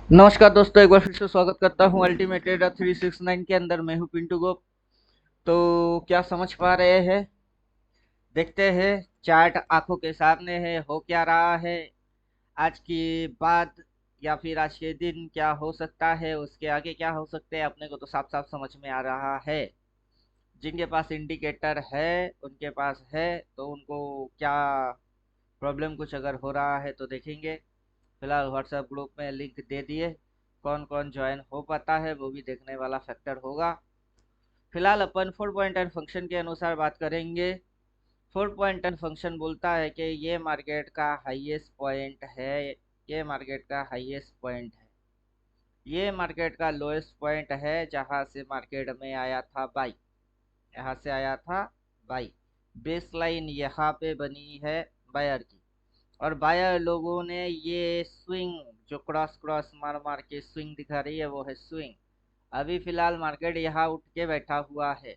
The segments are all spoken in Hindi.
नमस्कार दोस्तों, एक बार फिर से स्वागत करता हूँ अल्टीमेट ट्रेडर 369 के अंदर। मैं हूँ पिंटू गोप। तो क्या समझ पा रहे हैं? देखते हैं। चार्ट आंखों के सामने है, हो क्या रहा है आज की बात, या फिर आज के दिन क्या हो सकता है, उसके आगे क्या हो सकते हैं, अपने को तो साफ साफ समझ में आ रहा है। जिनके पास इंडिकेटर है उनके पास है, तो उनको क्या प्रॉब्लम कुछ अगर हो रहा है तो देखेंगे। फिलहाल व्हाट्सएप ग्रुप में लिंक दे दिए, कौन कौन ज्वाइन हो पाता है वो भी देखने वाला फैक्टर होगा। फिलहाल अपन 4.10 फंक्शन के अनुसार बात करेंगे। 4.10 फंक्शन बोलता है कि ये मार्केट का हाईएस्ट पॉइंट है, ये मार्केट का हाईएस्ट पॉइंट है, ये मार्केट का लोएस्ट पॉइंट है जहां से मार्केट में आया था बाई, यहाँ से आया था बाई। बेस लाइन यहाँ पे बनी है बायर की, और बायर लोगों ने ये स्विंग जो क्रॉस क्रॉस मार मार के स्विंग दिखा रही है वो है स्विंग। अभी फिलहाल मार्केट यहाँ उठ के बैठा हुआ है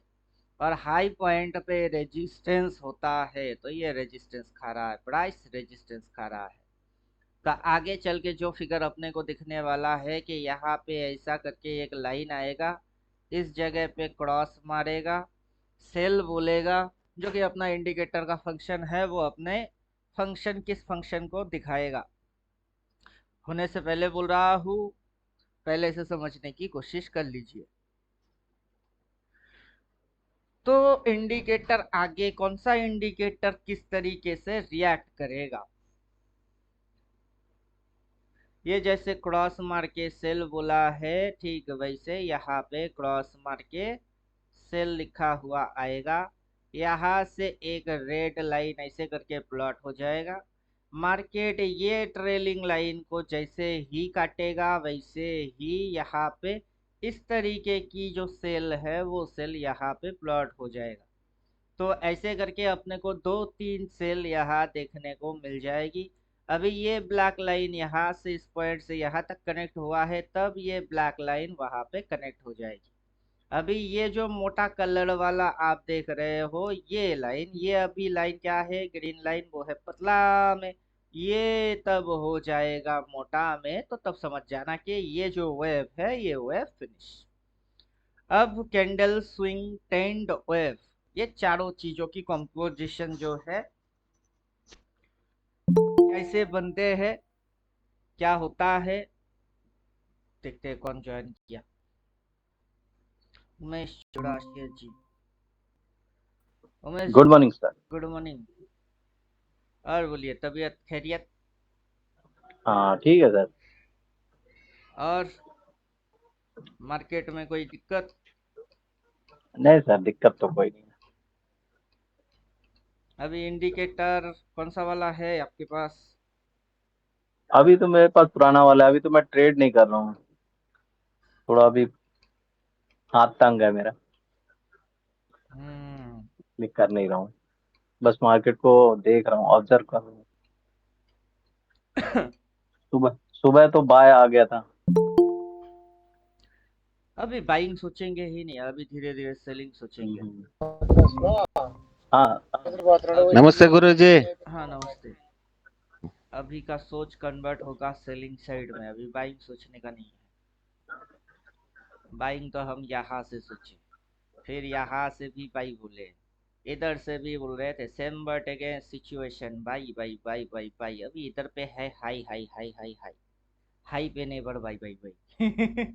और हाई पॉइंट पे रेजिस्टेंस होता है, तो ये रेजिस्टेंस खा रहा है, प्राइस रेजिस्टेंस खा रहा है। तो आगे चल के जो फिगर अपने को दिखने वाला है कि यहाँ पे ऐसा करके एक लाइन आएगा, इस जगह पे क्रॉस मारेगा, सेल बोलेगा, जो कि अपना इंडिकेटर का फंक्शन है, वो अपने फंक्शन किस फंक्शन को दिखाएगा। होने से पहले बोल रहा हूँ, पहले से समझने की कोशिश कर लीजिए। तो इंडिकेटर आगे कौन सा इंडिकेटर किस तरीके से रिएक्ट करेगा, ये जैसे क्रॉस मार के सेल बोला है, ठीक वैसे यहाँ पे क्रॉस मार के सेल लिखा हुआ आएगा। यहाँ से एक रेड लाइन ऐसे करके प्लॉट हो जाएगा। मार्केट ये ट्रेलिंग लाइन को जैसे ही काटेगा वैसे ही यहाँ पे इस तरीके की जो सेल है वो सेल यहाँ पे प्लॉट हो जाएगा। तो ऐसे करके अपने को दो तीन सेल यहाँ देखने को मिल जाएगी। अभी ये ब्लैक लाइन यहाँ से इस पॉइंट से यहाँ तक कनेक्ट हुआ है, तब ये ब्लैक लाइन वहां पे कनेक्ट हो जाएगी। अभी ये जो मोटा कलर वाला आप देख रहे हो ये लाइन, ये अभी लाइन क्या है, ग्रीन लाइन, वो है पतला में। ये तब हो जाएगा मोटा में, तो तब समझ जाना कि ये जो वेव है ये वेव फिनिश। अब कैंडल स्विंग टेंड वेव, ये चारों चीजों की कंपोजिशन जो है कैसे बनते हैं, क्या होता है, देखते हैं कौन ज्वाइन किया। उमेश चौरासिया जी। उमेश गुड जी, मॉर्निंग सर। Good morning. और बोलिए, तबीयत खैरियत? हाँ ठीक है सर। और मार्केट में कोई दिक्कत? नहीं सर, दिक्कत तो कोई नहीं। अभी इंडिकेटर कौन सा वाला है आपके पास? अभी तो मेरे पास पुराना वाला है, अभी तो मैं ट्रेड नहीं कर रहा हूँ। थोड़ा अभी हाथ तंग है मेरा, हम्म। मैं कर नहीं रहा हूँ। बस मार्केट को देख रहा हूँ, ऑब्जर्व कर रहा हूँ। सुबह सुबह तो बाय आ गया था। अभी बाइंग सोचेंगे ही नहीं, अभी धीरे धीरे सेलिंग सोचेंगे। हम्म। हाँ। अभी नमस्ते गुरुजी। हाँ, नमस्ते। अभी का सोच कन्वर्ट होगा सेलिंग साइड में, अभी बाइंग सोचने का नहीं है। बाइंग तो हम यहाँ से सोचे, फिर यहाँ से भी बाई बोले, इधर से भी बोल रहे थे same but again situation, by by by by by. अभी इधर पे है high high high high high, high पे नहीं बढ़ बाई बाई बाई।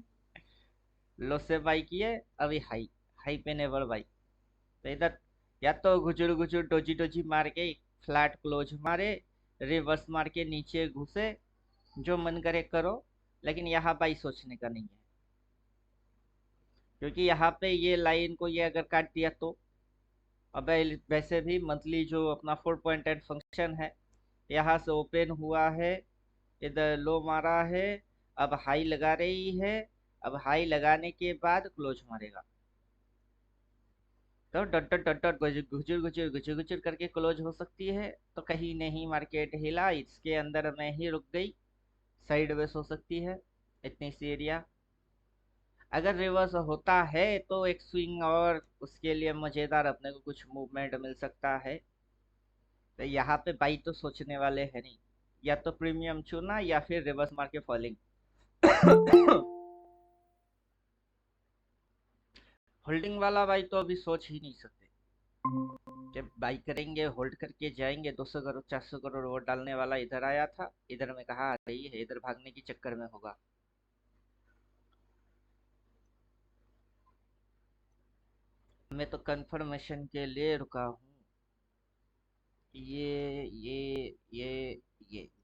लो से बाई किए, अभी हाई, हाई पे नहीं बढ़ बाई। तो इधर या तो घुचुर घुचुर डोजी डोजी मार के फ्लैट क्लोज मारे, रिवर्स मार के नीचे घुसे, जो मन करे करो, लेकिन यहाँ बाई सोचने का नहीं है। क्योंकि यहाँ पे ये लाइन को ये अगर काट दिया तो, अब वैसे भी मंथली जो अपना 4.8 फंक्शन है, यहाँ से ओपन हुआ है, इधर लो मारा है, अब हाई लगा रही है, अब हाई लगाने के बाद क्लोज मारेगा, तो डट डट डट डट गुजर गुजर गुजर गुजर करके क्लोज हो सकती है। तो कहीं नहीं मार्केट हिला, इसके अंदर में ही रुक गई, साइड वेस हो सकती है, इतनी सी एरिया। अगर रिवर्स होता है तो एक स्विंग और उसके लिए मजेदार अपने को कुछ मूवमेंट मिल सकता है। तो यहाँ पे बाई तो सोचने वाले है नहीं, या तो प्रीमियम चुना या फिर रिवर्स मार के फॉलिंग। होल्डिंग वाला भाई तो अभी सोच ही नहीं सकते कि बाई करेंगे, होल्ड करके जाएंगे। 200 करोड़ 400 करोड़ वो डालने वाला इधर आया था, इधर में कहा आ रही है, इधर भागने की चक्कर में होगा। मैं तो कंफर्मेशन के लिए रुका हूँ। ये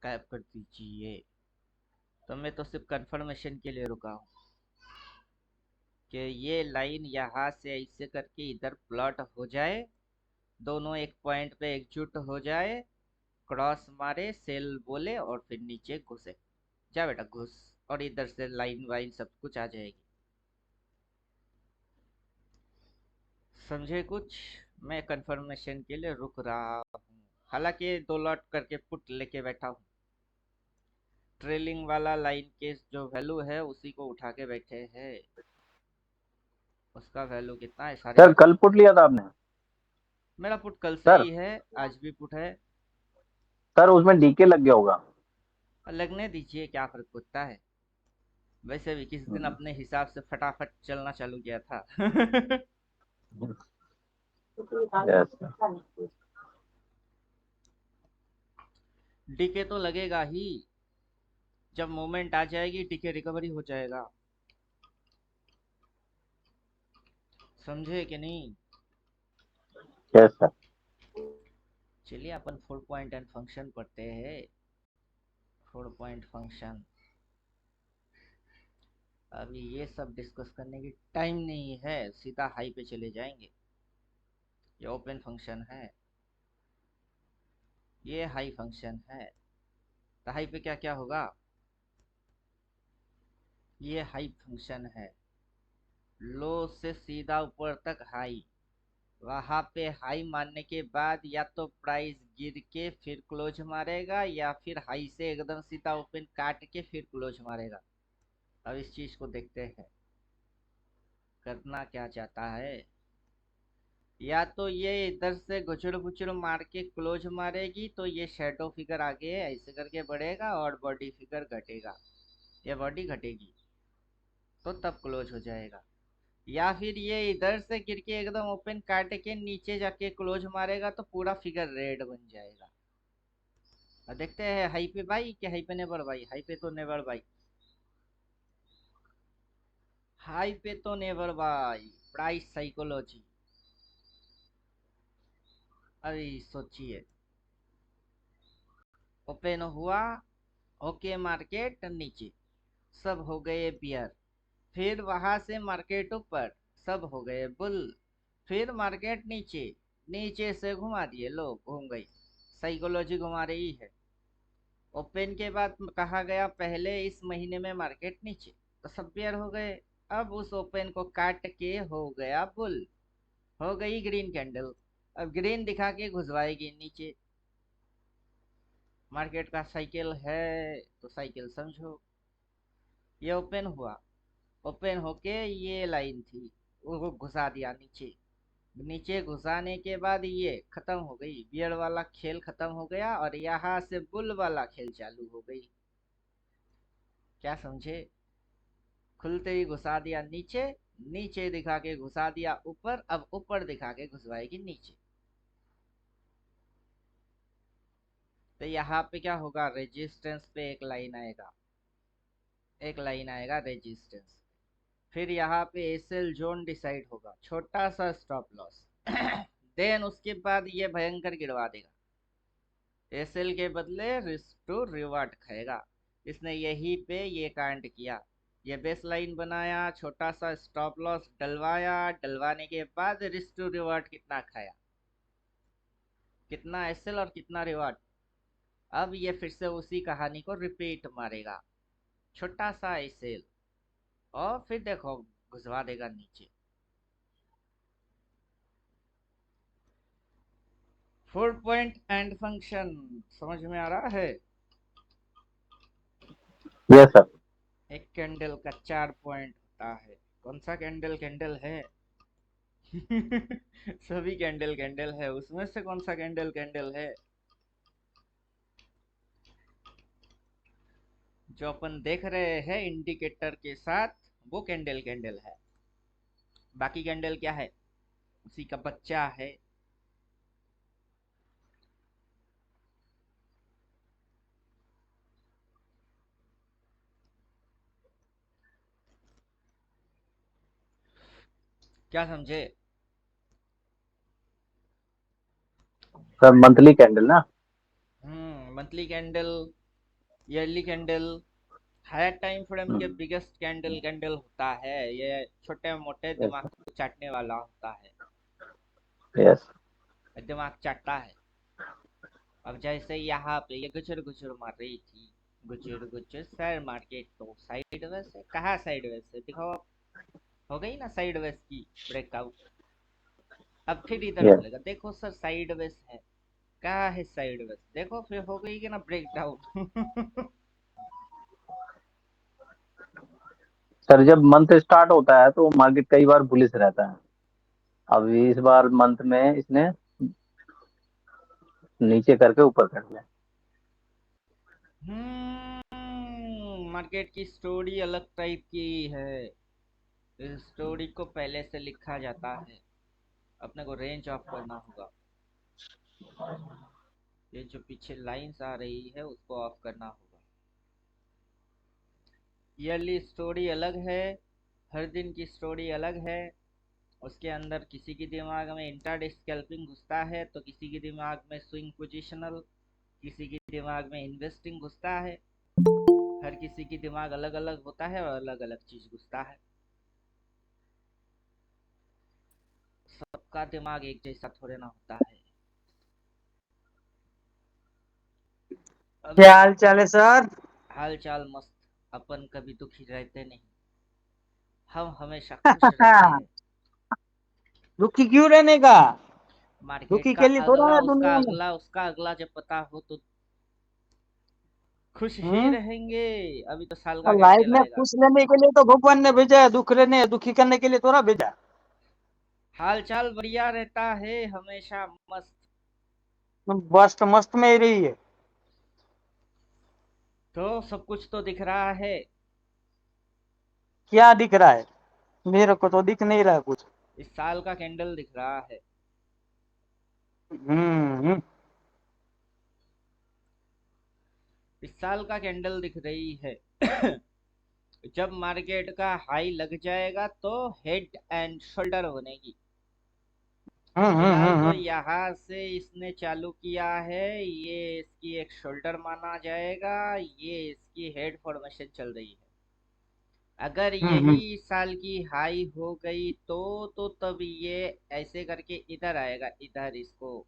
गायब कर दीजिए। तो मैं तो सिर्फ कंफर्मेशन के लिए रुका हूँ कि ये लाइन यहाँ से ऐसे करके इधर प्लॉट हो जाए, दोनों एक पॉइंट पे एकजुट हो जाए, क्रॉस मारे, सेल बोले और फिर नीचे घुसे। जा बेटा घुस, और इधर से लाइन वाइन सब कुछ आ जाएगी। समझे कुछ? मैं कंफर्मेशन के लिए रुक रहा हूँ। हालांकि 2 लॉट करके पुट लेके बैठा हूँ। ट्रेलिंग वाला लाइन के जो वैल्यू है उसी को उठा के बैठे हैं। उसका वैल्यू कितना है? साढ़े सर कल पुट लिया था आपने? मेरा पुट कल से सर ही है, आज भी पुट है। सर उसमें डीके लग गया होगा। लगने दीजिए, क्या फर्क पड़ता है। वैसे भी किस दिन अपने हिसाब से फटाफट चलना चालू किया था। यस। डीके तो लगेगा ही। जब मोमेंट आ जाएगी डीके रिकवरी हो जाएगा। समझे कि नहीं? Yes sir. चलिए अपन 4 पॉइंट एंड फंक्शन पढ़ते हैं। 4 पॉइंट फंक्शन। अभी ये सब डिस्कस करने की टाइम नहीं है, सीधा हाई पे चले जाएंगे। ये ओपन फंक्शन है, ये हाई फंक्शन है। तो हाई पे क्या क्या होगा? ये हाई फंक्शन है, लो से सीधा ऊपर तक हाई। वहां पे हाई मारने के बाद या तो प्राइस गिर के फिर क्लोज मारेगा, या फिर हाई से एकदम सीधा ओपन काट के फिर क्लोज मारेगा। अब इस चीज को देखते हैं करना क्या चाहता है। या तो ये इधर से गुचड़ गुचड़ मार के क्लोज मारेगी, तो ये शेडो फिगर आगे ऐसे करके बढ़ेगा और बॉडी फिगर घटेगा। ये बॉडी घटेगी तो तब क्लोज हो जाएगा। या फिर ये इधर से गिर के एकदम ओपन काट के नीचे जाके क्लोज मारेगा तो पूरा फिगर रेड बन जाएगा। अब देखते हैं हाई पे भाई कि हाई पे नेवर भाई। हाई पे तो नेवर भाई। हाई पे तो नेवर भाई। Price psychology. अरे सोचिए, ओपन हुआ, ओके मार्केट नीचे, सब हो गए बियर। फिर वहां से मार्केट ऊपर, सब हो गए बुल। फिर मार्केट नीचे, नीचे से घुमा दिए, लो घूम गई। साइकोलॉजी घुमा रही है। ओपन के बाद कहा गया पहले इस महीने में मार्केट नीचे, तो सब बियर हो गए। अब उस ओपन को काट के हो गया बुल, हो गई ग्रीन कैंडल। अब ग्रीन दिखा के घुसवाएगी नीचे। मार्केट का साइकिल है तो साइकिल समझो। ये ओपन हुआ, ओपन होके ये लाइन थी, वो घुसा दिया नीचे। नीचे घुसाने के बाद ये खत्म हो गई, बियर वाला खेल खत्म हो गया और यहाँ से बुल वाला खेल चालू हो गई। क्या समझे? खुलते ही घुसा दिया नीचे, नीचे दिखा के घुसा दिया ऊपर, अब ऊपर दिखा के घुसवाएगी नीचे। तो यहाँ पे क्या होगा? रेजिस्टेंस पे एक लाइन आएगा, एक लाइन आएगा रेजिस्टेंस। फिर यहाँ पे एसएल जोन डिसाइड होगा, छोटा सा स्टॉप लॉस। देन उसके बाद ये भयंकर गिरवा देगा। एसएल के बदले रिस्क टू रिवार्ड खाएगा। इसने यही पे ये कांड किया। ये बेस लाइन बनाया, छोटा सा स्टॉप लॉस डलवाया, डलवाने के बाद रिस्क टू रिवार्ड कितना खाया, कितना एसएल और कितना रिवार्ड। अब ये फिर से उसी कहानी को रिपीट मारेगा, छोटा सा एसएल, और फिर देखो घुसवा देगा नीचे। 4 पॉइंट एंड फंक्शन समझ में आ रहा है? Yes sir. एक कैंडल का 4 पॉइंट होता है। कौन सा कैंडल कैंडल है? सभी कैंडल कैंडल है, उसमें से कौन सा कैंडल कैंडल है? जो अपन देख रहे हैं इंडिकेटर के साथ, वो कैंडल कैंडल है। बाकी कैंडल क्या है? उसी का बच्चा है। क्या समझे? सर मंथली कैंडल ना? Monthly candle, yearly candle, higher time frame के बिगेस्ट कैंडल कैंडल होता है। ये छोटे मोटे यस दिमाग को चाटने वाला होता है। यस। दिमाग चाटता है। अब जैसे यहाँ पे ये गुचर गुचर मार रही थी, गुचर गुचर शेयर मार्केट तो साइड वेज है। कहाँ साइड वेज है दिखाओ। हो गई ना साइड वेज की ब्रेकआउट। अब फिर इधर यस बोलेगा देखो सर साइड वेज है। कहाँ है साइड वेज? देखो फिर हो गई कि ना ब्रेकडाउन। सर, जब मंथ स्टार्ट होता है तो मार्केट कई बार बुलिश रहता है। अब इस बार मंथ में इसने नीचे करके ऊपर कर लिया। मार्केट की स्टोरी अलग टाइप की है। इस स्टोरी को पहले से लिखा जाता है। अपने को रेंज ऑफ करना होगा। ये जो पीछे लाइंस आ रही है उसको ऑफ करना होगा। ईयरली स्टोरी अलग है, हर दिन की स्टोरी अलग है। उसके अंदर किसी के दिमाग में इंट्राडे स्कैल्पिंग घुसता है तो किसी के दिमाग में स्विंग पोजिशनल, किसी के दिमाग में इन्वेस्टिंग घुसता है। हर किसी की दिमाग अलग अलग होता है और अलग अलग चीज घुसता है। सबका दिमाग एक जैसा थोड़े ना होता है। अभी क्या हाल चाल है सर? हाल चाल मस्त। अपन कभी दुखी रहते नहीं, हम हमेशा खुश रहते हैं। दुखी क्यों रहने का? मार्केट दुखी का के लिए थोड़ा अगला है उसका दुनिया में। अगला उसका अगला जब पता हो तो खुश ही हम्म। रहेंगे। अभी तो साल का और लाइफ कैंडल में आएगा। खुश रहने के लिए तो भगवान ने भेजा है, दुखी करने के लिए थोड़ा भेजा है। हाल चाल बढ़िया रहता है हमेशा मस्त। मस्त मस्त में ही रही है। तो सब कुछ तो दिख रहा है। क्या दिख रहा है? मेरे को तो दिख नहीं रहा कुछ। इस साल का कैंडल दिख रहा है। हम्म। इस साल का कैंडल दिख रही है। जब मार्केट का हाई लग जाएगा तो हेड एंड शोल्डर बनेगी। फिलहाल तो हम्म। यहाँ से इसने चालू किया है, ये इसकी एक शोल्डर माना जाएगा, ये इसकी हेड फॉर्मेशन चल रही है। अगर यही हम्म। इस साल की हाई हो गई तो तब ये ऐसे करके इधर आएगा, इधर इसको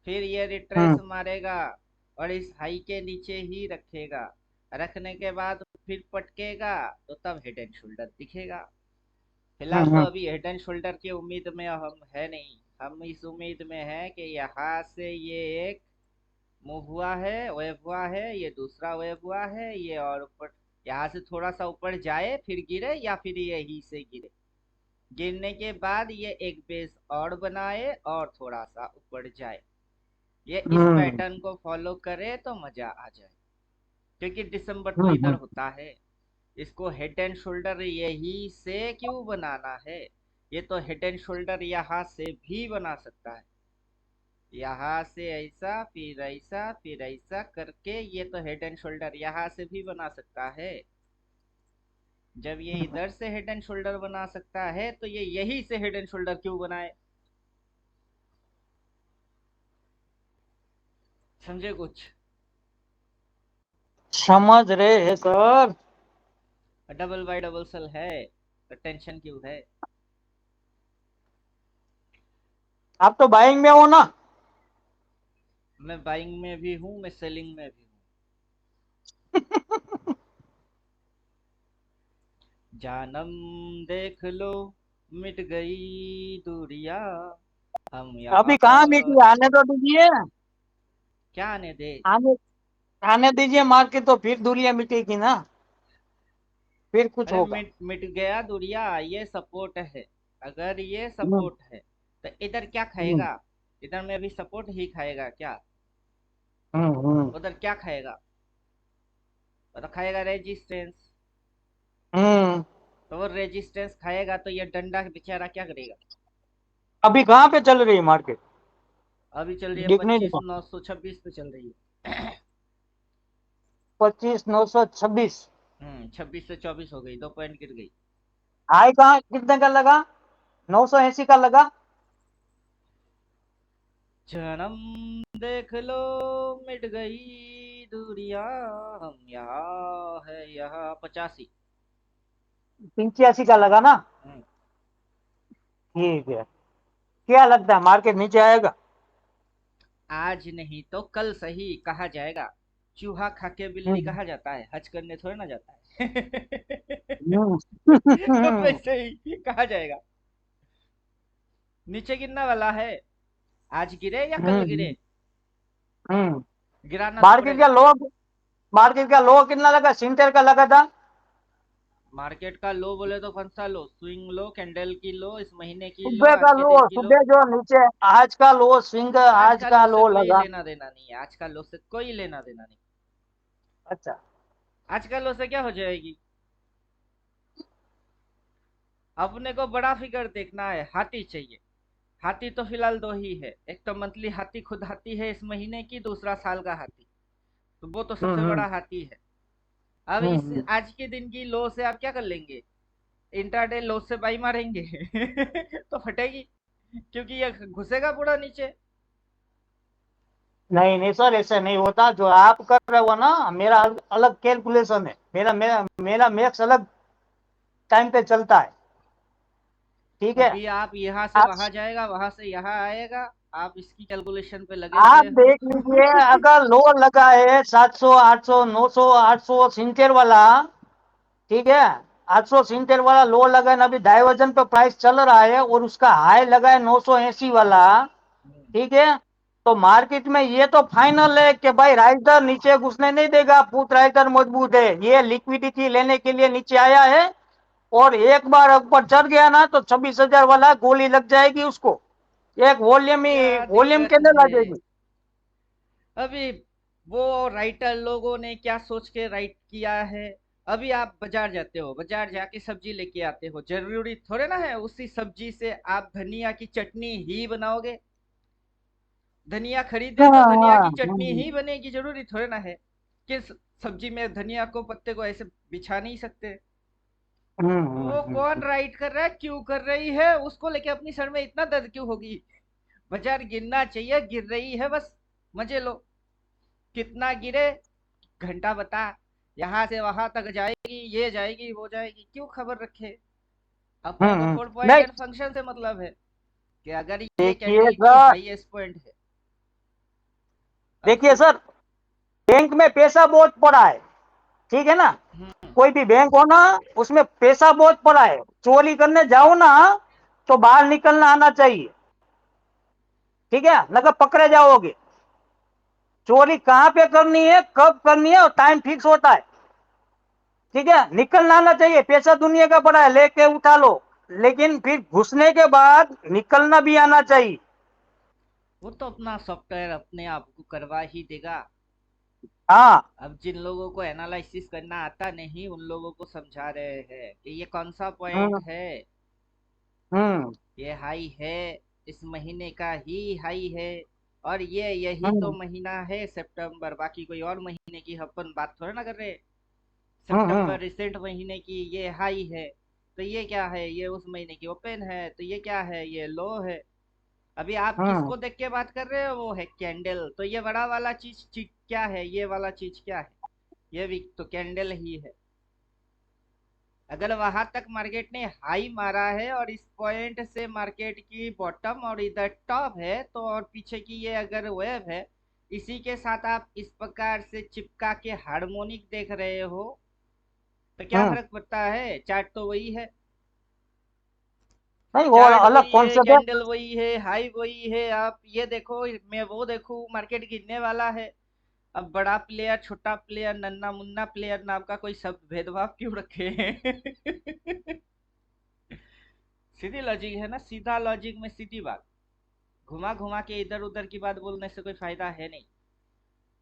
फिर ये रिट्रेस हम्म। मारेगा और इस हाई के नीचे ही रखेगा। रखने के बाद फिर पटकेगा तो तब हेड एंड शोल्डर दिखेगा। फिलहाल तो हम्म। अभी हेड एंड शोल्डर की उम्मीद में हम है नहीं। हम इस उम्मीद में है कि यहाँ से ये एक मूव हुआ है, वेव हुआ है, ये दूसरा वेव हुआ है, ये और ऊपर यहाँ से थोड़ा सा ऊपर जाए फिर गिरे या फिर यही से गिरे। गिरने के बाद ये एक बेस और बनाए और थोड़ा सा ऊपर जाए। ये इस हम्म। पैटर्न को फॉलो करे तो मजा आ जाए। क्योंकि दिसंबर तो इधर हम्म। होता है। इसको हेड एंड शोल्डर यही से क्यों बनाना है? ये तो हेड एंड शोल्डर यहाँ से भी बना सकता है। यहाँ से ऐसा फिर ऐसा फिर ऐसा करके ये तो हेड एंड शोल्डर यहाँ से भी बना सकता है। जब ये इधर से हेड एंड शोल्डर बना सकता है तो ये यही से हेड एंड शोल्डर क्यों बनाए? समझे कुछ? समझ रहे हैं sir. Double buy double sell है तो टेंशन क्यों है? आप तो बाइंग में हो ना? मैं बाइंग में भी हूँ, मैं सेलिंग में भी हूँ। जानम देख लो, मिट गई दूरियां, हम यहाँ अभी कहाँ मीटिंग, पर। आने तो दीजिए। क्या आने दे? आने आने दीजिए मार्केट, तो फिर दूरियां मिटेगी ना, फिर कुछ अरे होगा। मिट मिट गया दूरिया, ये सपोर्ट है। अगर ये हम्म। सपोर्ट है तो इधर क्या हम्म। खाएगा? इधर में अभी सपोर्ट ही खाएगा क्या? हम्म। उधर क्या खाएगा? तो खाएगा रेजिस्टेंस। हम्म। तो वो रेजिस्टेंस खाएगा तो ये डंडा बेचारा क्या करेगा? अभी कहाँ पे चल रही है मार्केट? अभी चल रही है दिखने पच्चीस दो। नौ सौ छब्बीस पे चल रही है। 25,926। 26 से 24 हो गई, 2 पॉइंट गिर गई। हाई कहाँ कितने का लगा? 980 का लगा। जन्म देख लो, मिट गई दूरियां, हम यहाँ है यहाँ 85। 85 का लगा ना? हम्म, ठीक है। क्या लगता है मार्केट नीचे आएगा? आज नहीं तो कल सही कहा जाएगा। चूहा खा के बिल्ली हम्म। कहा जाता है, हज करने थोड़ा ना जाता है। हम्म। तो वैसे ही कहा जाएगा। नीचे गिरने वाला है, आज गिरे या कल गिरे, हम्म। हम्म। गिराना तो मार्केट का पड़ेगा। लो, मार्केट का लो कितना लगा? सिंटर का लगा था। मार्केट का लो बोले तो कौन सा लो? स्विंग लो, कैंडल की लो, इस महीने की लो, सुबह का आज के लो, दिन की लो। सुबह जो नीचे आज का लो स्विंग आज आज का का लो से लो कोई लगा। लेना देना नहीं है, आज का लो से कोई लेना देना नहीं। अच्छा। आज का लो से क्या हो जाएगी? अपने को बड़ा फिगर देखना है, हाथी चाहिए। हाथी तो फिलहाल दो ही है, एक तो मंथली हाथी खुद हाथी है इस महीने की, दूसरा साल का हाथी। तो वो तो सबसे हम्म। बड़ा हाथी है। अब इस हम्म। आज के दिन की लो से आप क्या कर लेंगे? इंट्राडे लो से बाई मारेंगे तो फटेगी, क्योंकि ये घुसेगा पूरा नीचे। नहीं नहीं सर, ऐसे नहीं होता जो आप कर रहे हो ना। मेरा अलग कैलकुलेशन है। मेरा मेरा मेरा मैक्स अलग टाइम पे चलता है। ठीक है। अभी आप यहाँ से आप वहां जाएगा, वहां से यहाँ आएगा, आप इसकी कैलकुलेशन पे लगे आप हुए हो। देख लीजिए, अगर लो लगा है 700, 800, 900, 800 सिंटर वाला। ठीक है। 800 सिंटर वाला लो लगा है, अभी डाइवर्जन पे प्राइस चल रहा है, और उसका हाई लगा है 980 वाला। ठीक है। तो मार्केट में ये तो फाइनल है कि भाई राइटर नीचे घुसने नहीं देगा, पुट राइटर मजबूत है, ये लिक्विडिटी लेने के लिए नीचे आया है। और एक बार ऊपर चढ़ गया ना तो 26,000 वाला गोली लग जाएगी उसको। एक वॉल्यूम ही क्या वॉल्यूम दिक्कत के अंदर है? लगेगी। अभी वो राइटर लोगों ने क्या सोच के राइट किया है? अभी आप बाजार जाते हो, बाजार जाके सब्जी लेके आते हो, जरूरी थोड़े ना है उसी सब्जी से आप धनिया की चटनी ही बनाओगे। धनिया खरीदे हाँ तो धनिया हाँ। की चटनी ही बनेगी, जरूरी थोड़े ना है। किस सब्जी में धनिया को पत्ते को ऐसे बिछा नहीं सकते। वो कौन राइट कर रहा है, क्यों कर रही है, उसको लेके अपनी सर में इतना दर्द क्यों होगी? बाजार गिरना चाहिए, गिर रही है बस, मजे लो। कितना गिरे, घंटा बता। यहाँ से वहां तक जाएगी, ये जाएगी, वो जाएगी, क्यों खबर रखे? अपने को फोर पॉइंट नहीं, एंड फंक्शन से मतलब है कि अगर ये देखिए कैंडल की सर, हाईएस्ट पॉइंट है। अब देखिए सर, बैंक में पैसा बहुत पड़ा है। ठीक है ना? हम्म, कोई भी बैंक हो ना, उसमें पैसा बहुत पड़ा है। चोरी करने जाओ ना तो बाहर निकलना आना चाहिए। ठीक है, नगर पकड़े जाओगे। चोरी कहाँ पे करनी है, कब करनी है, और टाइम फिक्स होता है। ठीक है, निकलना आना चाहिए। पैसा दुनिया का पड़ा है, लेके उठा लो। लेकिन फिर घुसने के बाद निकलना भी आना चाहिए। वो तो अपना सॉफ्टवेयर अपने आप को करवा ही देगा। हाँ। अब जिन लोगों को एनालिसिस करना आता नहीं, उन लोगों को समझा रहे हैं कि ये कौन सा पॉइंट हम्म। है। हम्म। ये हाई है, इस महीने का ही हाई है। और ये यही तो हम्म। महीना है सितंबर, बाकी कोई और महीने की अपन बात थोड़ा ना कर रहे। हम्म। सितंबर रिसेंट महीने की ये हाई है, तो ये क्या है, ये उस महीने की ओपन है, तो ये क्या है, ये लो है। अभी आप हम्म। किसको देख के बात कर रहे हो? वो है कैंडल, तो ये बड़ा वाला चीज क्या है, ये वाला चीज क्या है? ये भी तो कैंडल ही है। अगर वहां तक मार्केट ने हाई मारा है और इस पॉइंट से मार्केट की बॉटम और इधर टॉप है, तो और पीछे की ये अगर वेव है, इसी के साथ आप इस प्रकार से चिपका के हार्मोनिक देख रहे हो, तो क्या हम्म। फर्क पड़ता है? चार्ट तो वही है, नहीं, वो चार्ट अलग वही है, कॉन्सेप्ट है। कैंडल वही है, हाई वही है। आप ये देखो, मैं वो देखूं, मार्केट गिरने वाला है। अब बड़ा प्लेयर, छोटा प्लेयर, नन्ना मुन्ना प्लेयर नाम का कोई शब्द भेदभाव क्यों रखे हैं? सीधी लॉजिक है ना, सीधा लॉजिक में सीधी बात। घुमा घुमा के इधर उधर की बात बोलने से कोई फायदा है नहीं।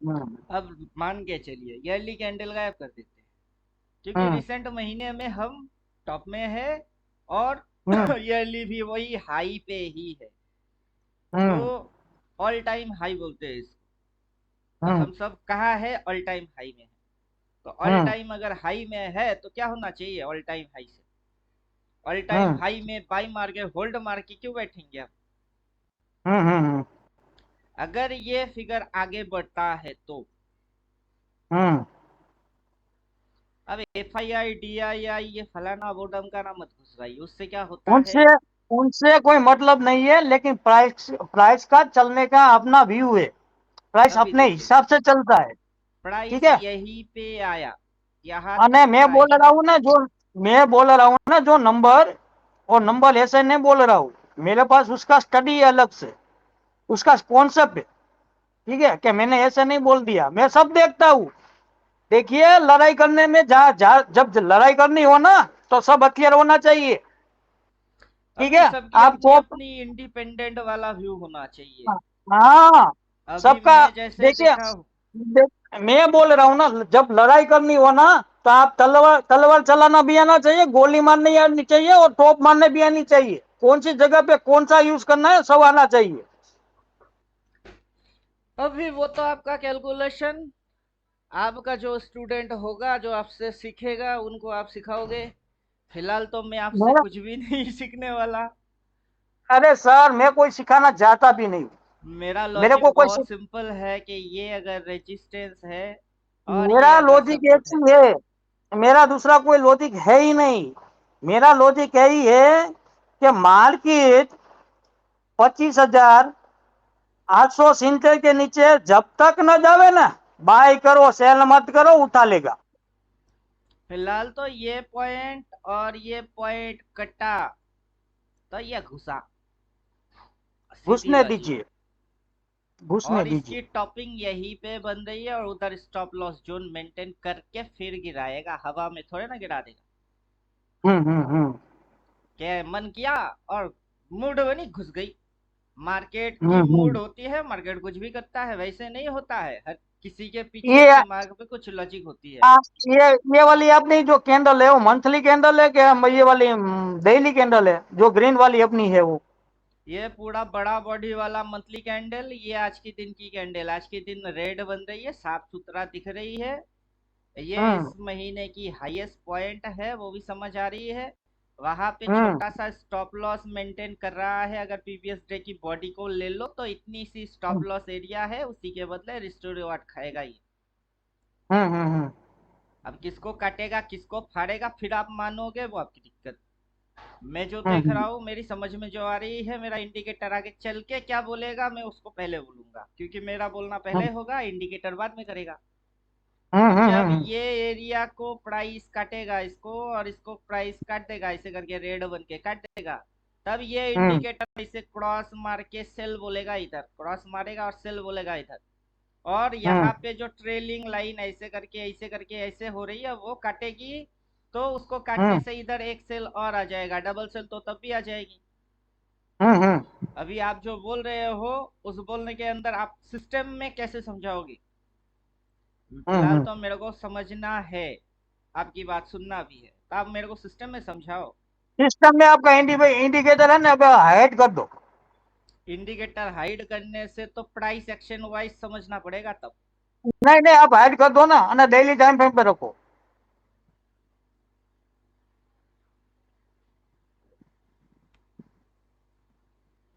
हम्म अब मान के चलिए ईयरली कैंडल गायब कर देते हैं, क्योंकि हम्म रिसेंट महीने में हम टॉप में है और हम्म ईयरली भी वही हाई पे ही है। तो हम्म ऑल टाइम हाई बोलते हैं इसको। तो हम्म हम सब कहाँ है, ऑल टाइम हाई में है। तो ऑल हम्म टाइम अगर हाई में है तो क्या होना चाहिए, ऑल टाइम हाई से ऑल टाइम हम्म हाई में बाई मार के होल्ड मार के क्यों बैठेंगे आप। हम्म अगर ये फिगर आगे बढ़ता है तो हम्म अब FII DII ये फलाना वो डमकाना मत घुसवाइए, उससे क्या होता है। उनसे उनसे कोई मतलब नहीं है, लेकिन प्राइस प्राइस का चलने का अपना व्यू है। प्राइस अभी अपने देखिए, हिसाब से चलता है। ठीक प्राइस है। यहीं पे आया, यहाँ अने तक मैं बोल प्राइस रहा है। हूँ ना, जो मैं बोल रहा हूँ ना, जो नंबर, और नंबर ऐसे नहीं बोल रहा हूँ। मेरे पास उसका स्टडी है अलग से, उसका कॉन्सेप्ट है। ठीक है, कि मैंने ऐसे नहीं बोल दिया, मैं सब देखता हूँ। देखिए, लड़ाई करने में जहाँ जहाँ जब लड़ाई करनी हो ना, तो सब हथियार होना चाहिए। ठीक अभी है। सबकी अपनी आपको, अपनी इंडिपेंडेंट वाला व्यू होना चाहिए। हाँ, अभी सबका, मैं जैसे देखिए, देखा हूँ। मैं बोल रहा हूँ ना, जब लड़ाई करनी हो ना, तो आप तलवार तलवार चलाना भी आना चाहिए, गोली मारनी आनी चाहिए, और टोप मारने भी आनी चाहिए। कौन सी जगह पे कौन सा यूज करना है, सब आना चाहिए। अभी वो तो आपका कैलकुलेशन, आपका जो स्टूडेंट होगा जो आपसे सीखेगा उनको आप सिखाओगे। फिलहाल तो मैं आपसे मेरा, कुछ भी नहीं सीखने वाला। अरे सर, मैं कोई सिखाना चाहता भी नहीं। मेरा मेरे को लॉजिक कोई बहुत सिंपल है कि ये अगर रेजिस्टेंस है और ये मेरा अगर लॉजिक एक सपोर्ट है। ही है। मेरा दूसरा कोई लॉजिक है ही नहीं। मेरा लॉजिक यही है कि मार्केट 25,870 के नीचे जब तक न जावे ना, बाय करो, सेल मत करो, उठा लेगा। फिलहाल तो ये पॉइंट और ये पॉइंट कटा, तो ये घुसा, सीधी घुसने बात ये है। दीजिए, घुसने और दीजिए। इसकी टॉपिंग यहीं पे बन रही है और उधर स्टॉप लॉस जोन मेंटेन करके फिर गिराएगा, हवा में थोड़े ना गिरा देगा। हम्म। क्या मन किया और मूड बनी घुस गई। मार्केट की मूड हम्म। होती है, मार्केट कुछ भी करता है, वैसे नहीं होता है। हर किसी के पीछे ये दिमाग पे कुछ लॉजिक होती है। आ, ये वाली अपनी जो कैंडल है, वो मंथली कैंडल है क्या? ये वाली डेली कैंडल है, जो ग्रीन वाली अपनी है वो? ये पूरा बड़ा बॉडी वाला मंथली कैंडल, ये आज के दिन की कैंडल, आज के दिन रेड बन रही है, साफ सुथरा दिख रही है। ये हम्म इस महीने की हाईएस्ट पॉइंट है, वो भी समझ आ रही है। वहां पे हम्म छोटा सा स्टॉप लॉस मेंटेन कर रहा है। अगर प्रीवियस डे की बॉडी को ले लो तो इतनी सी स्टॉप लॉस एरिया है, उसी के बदले रिस्टोर रिवार्ड खाएगा ये। हम्म। अब किसको काटेगा किसको फाड़ेगा फिर आप मानोगे, वो आपकी दिक्कत। मैं जो देख हम्म रहा हूँ, मेरी समझ में जो आ रही है, मेरा इंडिकेटर आगे चल के क्या बोलेगा मैं उसको पहले बोलूंगा, क्योंकि मेरा बोलना पहले होगा, इंडिकेटर बाद में करेगा। अब जब हम्म ये एरिया को प्राइस काटेगा इसको और इसको प्राइस काट देगा, ऐसे करके रेड बन के काट देगा, तब ये हम्म इंडिकेटर इसे क्रॉस मार के सेल बोलेगा, इधर क्रॉस मारेगा और सेल बोलेगा इधर। और हम्म यहाँ पे जो ट्रेलिंग लाइन ऐसे करके ऐसे हो रही है वो काटेगी, तो उसको काटने हम्म से इधर एक सेल और आ जाएगा, डबल सेल तो तब भी आ जाएगी। हम्म अभी आप जो बोल रहे हो, उस बोलने के अंदर आप सिस्टम में कैसे समझाओगे। फिलहाल हम्म। तो मेरे को समझना है, आपकी बात सुनना भी है, तो आप मेरे को सिस्टम में समझाओ। सिस्टम में आपका इंडिकेटर है ना, अब हाइड कर दो। इंडिकेटर हाइड करने से तो प्राइस एक्शन वाइज समझना पड़ेगा तब। नहीं नहीं, आप हाइड कर दो ना, डेली टाइम फ्रेम पे रखो।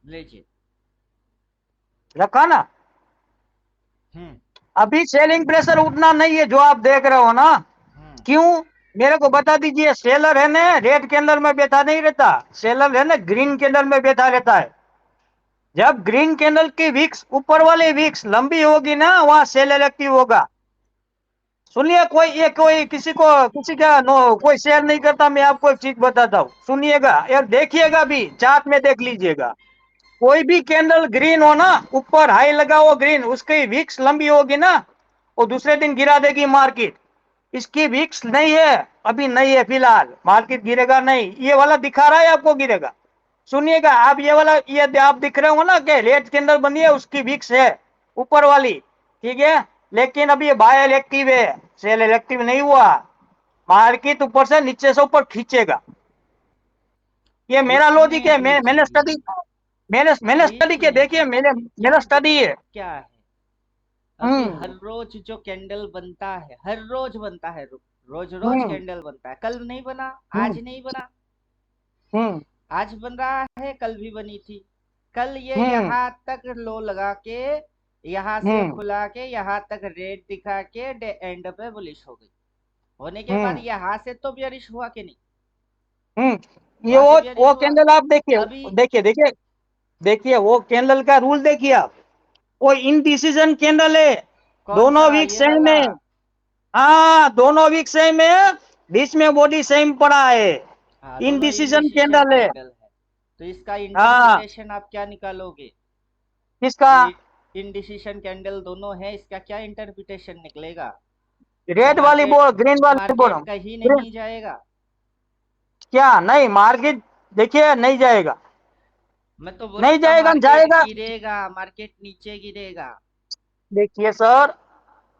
लीजिए। रखा ना? हम्म अभी सेलिंग प्रेशर उतना नहीं है जो आप देख रहे हो ना। हम्म क्यों? मेरे को बता दीजिए। सेलर है ना, रेड कैंडल में बैठा नहीं रहता। सेलर है ना, ग्रीन कैंडल में बैठा रहता है। जब ग्रीन कैंडल की विक्स, ऊपर वाली विक्स लंबी होगी ना, वहां सेलर एक्टिव होगा। सुनिए, कोई किसी का नो, कोई शेयर नहीं करता। मैं आपको एक चीज बताता हूँ, सुनिएगा, यार देखिएगा भी, चार्ट में देख लीजिएगा। कोई भी कैंडल ग्रीन हो ना, ऊपर हाई लगा हो ग्रीन, उसकी विक्स लंबी होगी ना, वो दूसरे दिन गिरा देगी मार्केट। इसकी विक्स नहीं है, अभी नहीं है, फिलहाल मार्केट गिरेगा नहीं। ये वाला दिखा रहा है आपको गिरेगा। सुनिएगा, आप ये वाला, ये आप दिख रहे हो ना कि रेड कैंडल बनी है, उसकी विक्स है ऊपर वाली। ठीक है। लेकिन अभी ये बाय इलेक्टिव है, सेल इलेक्टिव नहीं हुआ। मार्केट ऊपर से नीचे से ऊपर खींचेगा, ये मेरा कितने लॉजिक है। मैंने स्टडी, खींचेगी? मैंने स्टडी किया, खींचने देखिए का मैंने, क्या मेरा स्टडी है। दिक्कत क्या है? अभी हर हम्म रोज जो कैंडल बनता है, हर रोज बनता है, रोज रोज हम्म कैंडल बनता है। कल नहीं बना, हम्म आज नहीं बना, हम्म आज बन रहा है, कल भी बनी थी। कल ये हम्म यहाँ तक लो लगा के, यहाँ से हम्म खुला के, यहाँ तक रेड दिखा के एंड पे बुलिश हो गई। होने के बाद हम्म यहाँ से तो बियरिश हुआ कि नहीं? ये वहां से बियरिश वो हुआ। कैंडल आप देखिए, अभी देखिए देखिए, देखिए वो कैंडल का रूल देखिए आप, वो इनडिसीजन कैंडल है। कौन दोनों सा वीक ये सेम वाला? है। हाँ, दोनों वीक सेम है, बीच में बॉडी सेम पड़ा है। हाँ, दोनों इनडिसीजन इनडिसीजन कैंडल है। कैंडल है। तो इसका हाँ, इंटरप्रिटेशन आप क्या निकालोगे? किसका? कि इनडिसीजन कैंडल दोनों है, इसका क्या इंटरप्रिटेशन निकलेगा? कि रेड वाली मार्केट, बोल, ग्रीन वाली बोल। मार्केट कहीं नहीं जाएगा? क्या नहीं, मार्केट देखिए नहीं जाएगा, मैं तो बोल नहीं रहा जाएगा, मार्केट जाएगा। गिरेगा, मार्केट नीचे गिरेगा। देखिए सर,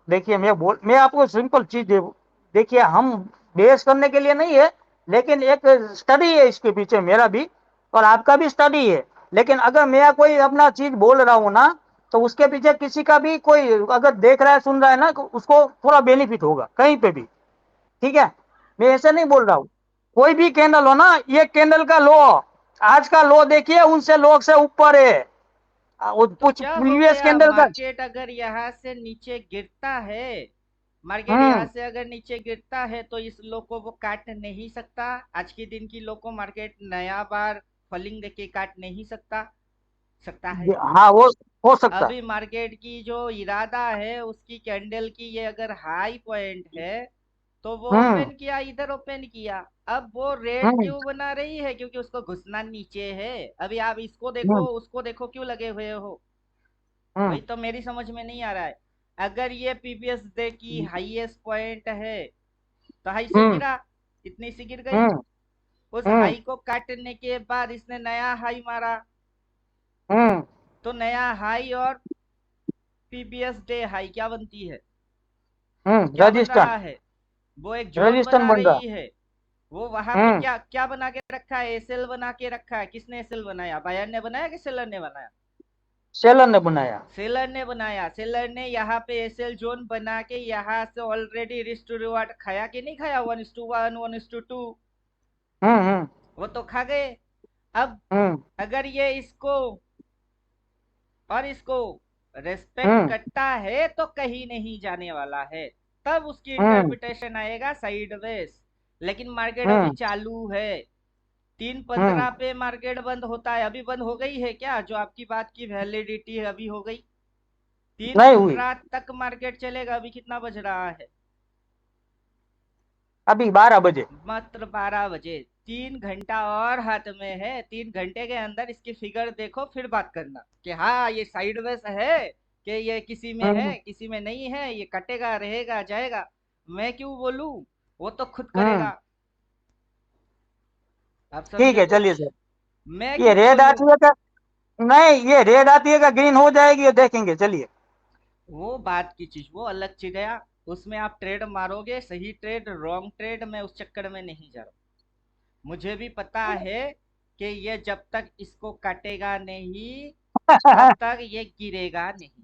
देखिए मैं आपको सिंपल चीज देखिए, हम बेस करने के लिए नहीं है, लेकिन एक स्टडी है इसके पीछे, मेरा भी और आपका भी स्टडी है। लेकिन अगर मैं कोई अपना चीज बोल रहा हूं ना, तो उसके पीछे किसी का भी कोई अगर देख रहा है, सुन रहा है ना, तो उसको थोड़ा बेनिफिट होगा कहीं पे भी। ठीक है, मैं ऐसे नहीं बोल रहा हूं। कोई भी कैंडल हो ना, ये कैंडल का लो, आज का लो देखिए उनसे लो से ऊपर है। तो कुछ क्या हो प्रीवियस गया? कैंडल का। मार्केट अगर यहाँ से नीचे गिरता है, मार्केट यहाँ हम्म से अगर नीचे गिरता है, तो इस लो को वो काट नहीं सकता। आज के दिन की लो को मार्केट नया बार फॉलिंग देके काट नहीं सकता? सकता है। हाँ, वो हो सकता है। अभी मार्केट की जो इरादा है, उसकी कैंडल की ये अगर हाई पॉइंट है, तो वो हम्म ओपन किया, इधर ओपन किया। अब वो रेड हम्म क्यों बना रही है? क्योंकि उसको घुसना नीचे है। अभी आप इसको देखो, हम्म उसको देखो, क्यों लगे हुए हो? वही हम्म तो मेरी समझ में नहीं आ रहा है। अगर ये पीवीएस डे की हाईएस्ट पॉइंट है, तो हाई से हम्म गिरा, इतनी सी गिर गई। हम्म उस हम्म हाई को काटने के बाद इसने नया हाई मारा, हम्म तो नया हाई और पीवीएस डे हाई क्या बनती है? क्या बन रजिस्टेंस, रहा है? वो एक जोन रजिस्टेंस बना बन रहा। रही है। वो वहां पे हम्म क्या क्या बना के रखा है? एसएल बना के रखा है। किसने एसएल बनाया? बायर ने बनाया कि सेलर ने बनाया? सेलर ने बनाया। सेलर ने बनाया। सेलर ने यहाँ पे एसएल जोन बना के यहाँ से ऑलरेडी रिस्क टू रिवार्ड खाया कि नहीं खाया? 1:1, 1:2। हम्म वो तो खा गए। अब हम्म अगर ये इसको और इसको रेस्पेक्ट हम्म करता है, तो कहीं नहीं जाने वाला है। तब उसकी हम्म इंटरप्रिटेशन आएगा साइडवेज। लेकिन मार्केट अभी हम्म चालू है। 3:15 हम्म पे मार्केट बंद होता है। अभी बंद हो गई है क्या? जो आपकी बात की वैलिडिटी है, अभी हो गई। तीन नहीं हुई, पंद्रह तक मार्केट चलेगा। अभी कितना बज रहा है? अभी 12 बजे। मात्र 12 बजे। 3 घंटा और हाथ में है। 3 घंटे के अंदर इसकी फिगर देखो, फिर बात करना कि हाँ ये साइडवेज है, कि ये किसी में है, हम्म किसी में नहीं है, ये कटेगा, रहेगा, जाएगा। मैं क्यों बोलूं? वो तो खुद हम्म करेगा। आप ठीक समझे है, चलिए कुछ? सर। मैं ये क्यों रेड बोलूं? आती है क्या? नहीं, ये रेड आती है क्या, ग्रीन हो जाएगी, ये देखेंगे, चलिए। वो बात की चीज, वो अलग चीज है। उसमें आप ट्रेड मारोगे, सही ट्रेड, रॉन्ग ट्रेड, मैं उस चक्कर में नहीं जा रहा। मुझे भी पता है कि ये जब तक इसको काटेगा नहीं, तब तक ये गिरेगा नहीं।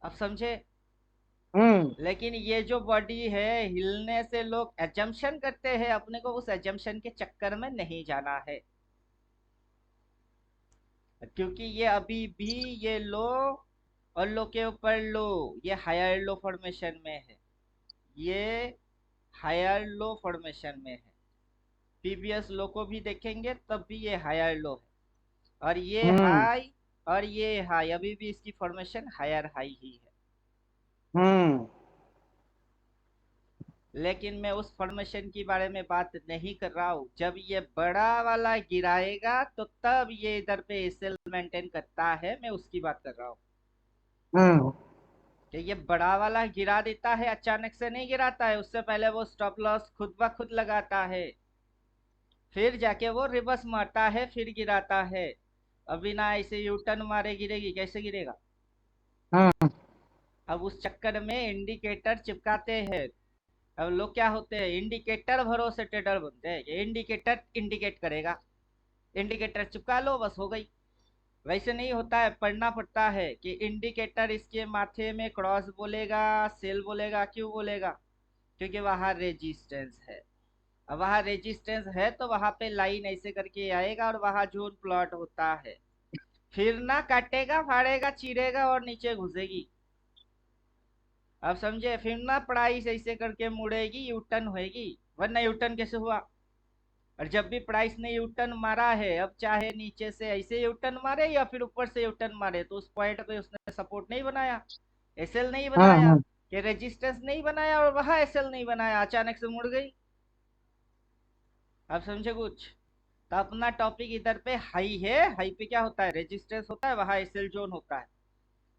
अब समझे? हम्म लेकिन ये जो बॉडी है, हिलने से लोग एजम्पशन करते हैं। अपने को उस एजम्पशन के चक्कर में नहीं जाना है, क्योंकि ये अभी भी ये लो और लो के ऊपर लो, ये हायर लो फॉर्मेशन में है। ये हायर लो फॉर्मेशन में है। पीवीएस लो को भी देखेंगे तब भी ये हायर लो है। और ये हम्म हाई और ये हाई, अभी भी इसकी फॉर्मेशन हायर हाई ही है। हम्म लेकिन मैं उस फॉर्मेशन की बारे में बात नहीं कर रहा हूँ। जब ये बड़ा वाला गिराएगा, तो तब ये इधर पे एसएल मेंटेन करता है, मैं उसकी बात कर रहा हूँ। हम्म कि ये बड़ा वाला गिरा देता है, अचानक से नहीं गिराता है। उससे पहले वो स्टॉप लॉस खुद ब खुद लगाता है, फिर जाके वो रिवर्स मारता है, फिर गिराता है। अभी ना ऐसे यू टर्न मारे गिरेगी, कैसे गिरेगा? हम्म अब उस चक्कर में इंडिकेटर चिपकाते हैं। अब लोग क्या होते हैं, इंडिकेटर भरोसे ट्रेडर बनते हैं, ये इंडिकेटर इंडिकेट करेगा, इंडिकेटर चिपका लो बस हो गई। वैसे नहीं होता है, पढ़ना पड़ता है कि इंडिकेटर इसके माथे में क्रॉस बोलेगा, सेल बोलेगा, क्यों बोलेगा, क्योंकि वहां रेजिस्टेंस है। अब वहां रेजिस्टेंस है तो वहां पे लाइन ऐसे करके आएगा और वहां जोन प्लॉट होता है, फिर ना काटेगा, फाड़ेगा, चीरेगा और नीचे घुसेगी। अब समझे, फिर ना प्राइस ऐसे करके मुड़ेगी, यूटर्न होएगी, वरना यूटर्न कैसे हुआ। और जब भी प्राइस ने यूटर्न मारा है, अब चाहे नीचे से ऐसे यूटर्न मारे या फिर ऊपर से यूटर्न मारे, तो उस पॉइंट पे उसने सपोर्ट नहीं बनाया, एसएल नहीं बनाया, हम्म। कि रेजिस्टेंस नहीं बनाया, और वहां एसएल नहीं बनाया, अचानक से मुड़ गई। अब समझे कुछ। तो अपना टॉपिक इधर पे हाई है, हाई पे क्या होता है, रेजिस्टेंस होता है, वहां एसएल जोन होता है,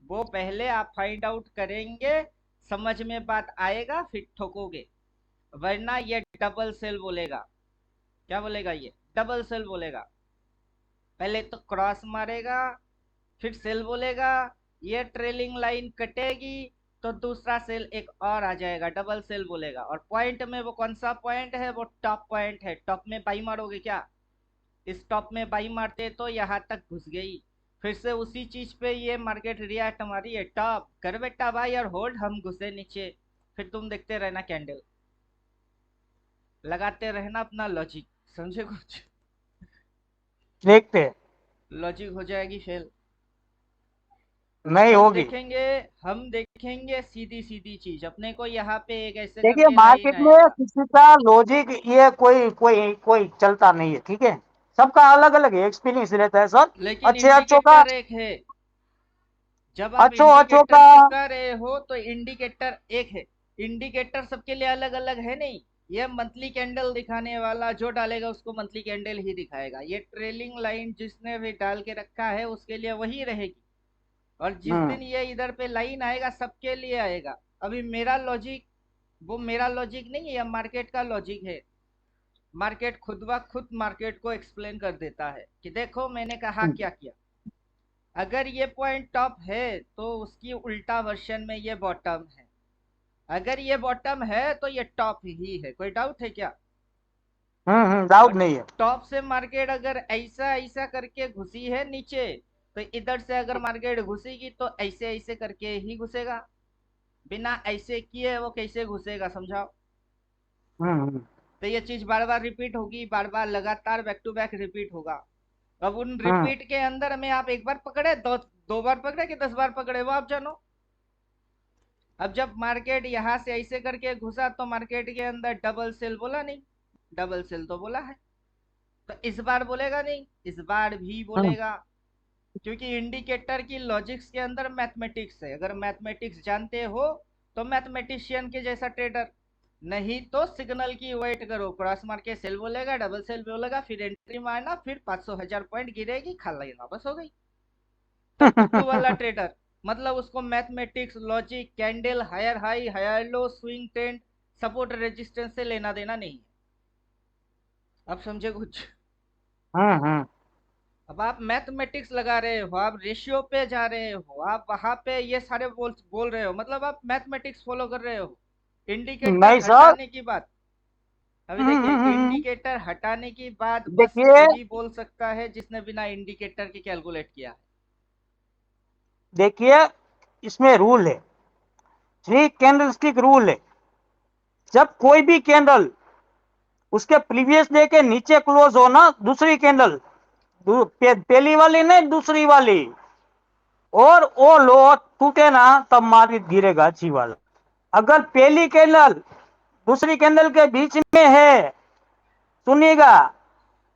वो पहले आप फाइंड आउट करेंगे, समझ में बात आएगा, फिर ठोकोगे, वरना ये डबल सेल बोलेगा। क्या बोलेगा, ये डबल सेल बोलेगा। पहले तो क्रॉस मारेगा, फिर सेल बोलेगा, ये ट्रेलिंग लाइन कटेगी, तो दूसरा सेल एक और आ जाएगा, डबल सेल बोलेगा। और पॉइंट में वो कौन सा पॉइंट है, वो टॉप पॉइंट है। टॉप में बाई मारोगे क्या, इस टॉप में बाई मारते तो यहाँ तक घुस गई, फिर से उसी चीज पे ये मार्केट रिएक्ट हमारी है, टॉप कर बेटा बाई और होल्ड, हम घुसे नीचे, फिर तुम देखते रहना कैंडल, लगाते रहना अपना लॉजिक। समझे कुछ। देखते हैं। लॉजिक हो जाएगी फेल। नहीं हम होगी। देखेंगे, हम देखेंगे सीधी सीधी चीज, अपने को यहाँ पे एक ऐसे देखिए करके लाइन मार्केट में आएगा। किसी का लॉजिक ये कोई कोई कोई चलता नहीं है, ठीक है। सबका अलग अलग है, एक्सपीरियंस रहता है सर। लेकिन अच्छे अच्छों का, इंडिकेटर एक है, जब आप अच्छों अच्छों इंडिकेटर का। चिपका रहे हो तो इंडिकेटर एक है, इंडिकेटर सबके लिए अलग अलग है नहीं। ये मंथली कैंडल दिखाने वाला जो डालेगा उसको मंथली कैंडल ही दिखाएगा, ये ट्रेलिंग लाइन जिसने भी डाल के रखा है उसके लिए वही रहेगी। और जिस हम्म दिन ये इधर पे लाइन आएगा सबके लिए आएगा। अभी मेरा लॉजिक, वो मेरा लॉजिक नहीं है, यह मार्केट का लॉजिक है। मार्केट खुद ब खुद मार्केट को एक्सप्लेन कर देता है कि देखो मैंने कहा क्या किया। अगर ये पॉइंट टॉप है तो उसकी उल्टा वर्शन में ये बॉटम है, अगर ये बॉटम है तो ये टॉप ही है, कोई डाउट है क्या। डाउट और नहीं है। टॉप से मार्केट अगर ऐसा ऐसा करके घुसी है नीचे, तो इधर से अगर मार्केट घुसेगी तो ऐसे ऐसे करके ही घुसेगा, बिना ऐसे किए वो कैसे घुसेगा, समझाओ। हम्म तो ये चीज बार बार रिपीट होगी, बार बार लगातार बैक टू बैक रिपीट होगा। अब उन हम्म रिपीट के अंदर में आप एक बार पकड़े, दो बार पकड़े कि 10 बार पकड़े, वो आप जानो। अब जब मार्केट यहाँ से ऐसे करके घुसा तो मार्केट के अंदर डबल सेल बोला नहीं, डबल सेल तो बोला है, तो इस बार बोलेगा नहीं, इस बार भी हम्म बोलेगा। क्योंकि इंडिकेटर की लॉजिक्स के अंदर मैथमेटिक्स है, अगर मैथमेटिक्स जानते हो तो मैथमेटिशियन के जैसा ट्रेडर, नहीं तो सिग्नल की वेट करो, क्रॉस मार के सेल बोलेगा, डबल सेल बोलेगा, फिर एंट्री मारना, फिर 500 1000 पॉइंट गिरेगी, खा लेना, बस हो गई। तो बुद्धू वाला ट्रेडर, मतलब उसको mathematics, logic, candle, higher high, higher low, swing trend, support resistance से लेना देना नहीं है। अब समझे कुछ। हम्म। अब आप मैथमेटिक्स लगा रहे हो, आप रेशियो पे जा रहे हो, आप वहां पे ये सारे बोल बोल रहे हो, मतलब आप मैथमेटिक्स फॉलो कर रहे हो। इंडिकेटर नहीं सर। हटाने की बात, अभी देखिए, हम्म। इंडिकेटर हटाने की बात बस देखिए वही बोल सकता है जिसने बिना इंडिकेटर के कैलकुलेट किया है। देखिए इसमें रूल है, 3 कैंडलस्टिक रूल है। जब कोई भी कैंडल उसके प्रीवियस डे के नीचे क्लोज हो ना, दूसरी कैंडल, पहली वाली नहीं दूसरी वाली, और वो लो टूटे ना, तब मार्केट गिरेगा अच्छी वाला। अगर पहली कैंडल दूसरी कैंडल के बीच में है, सुनिएगा,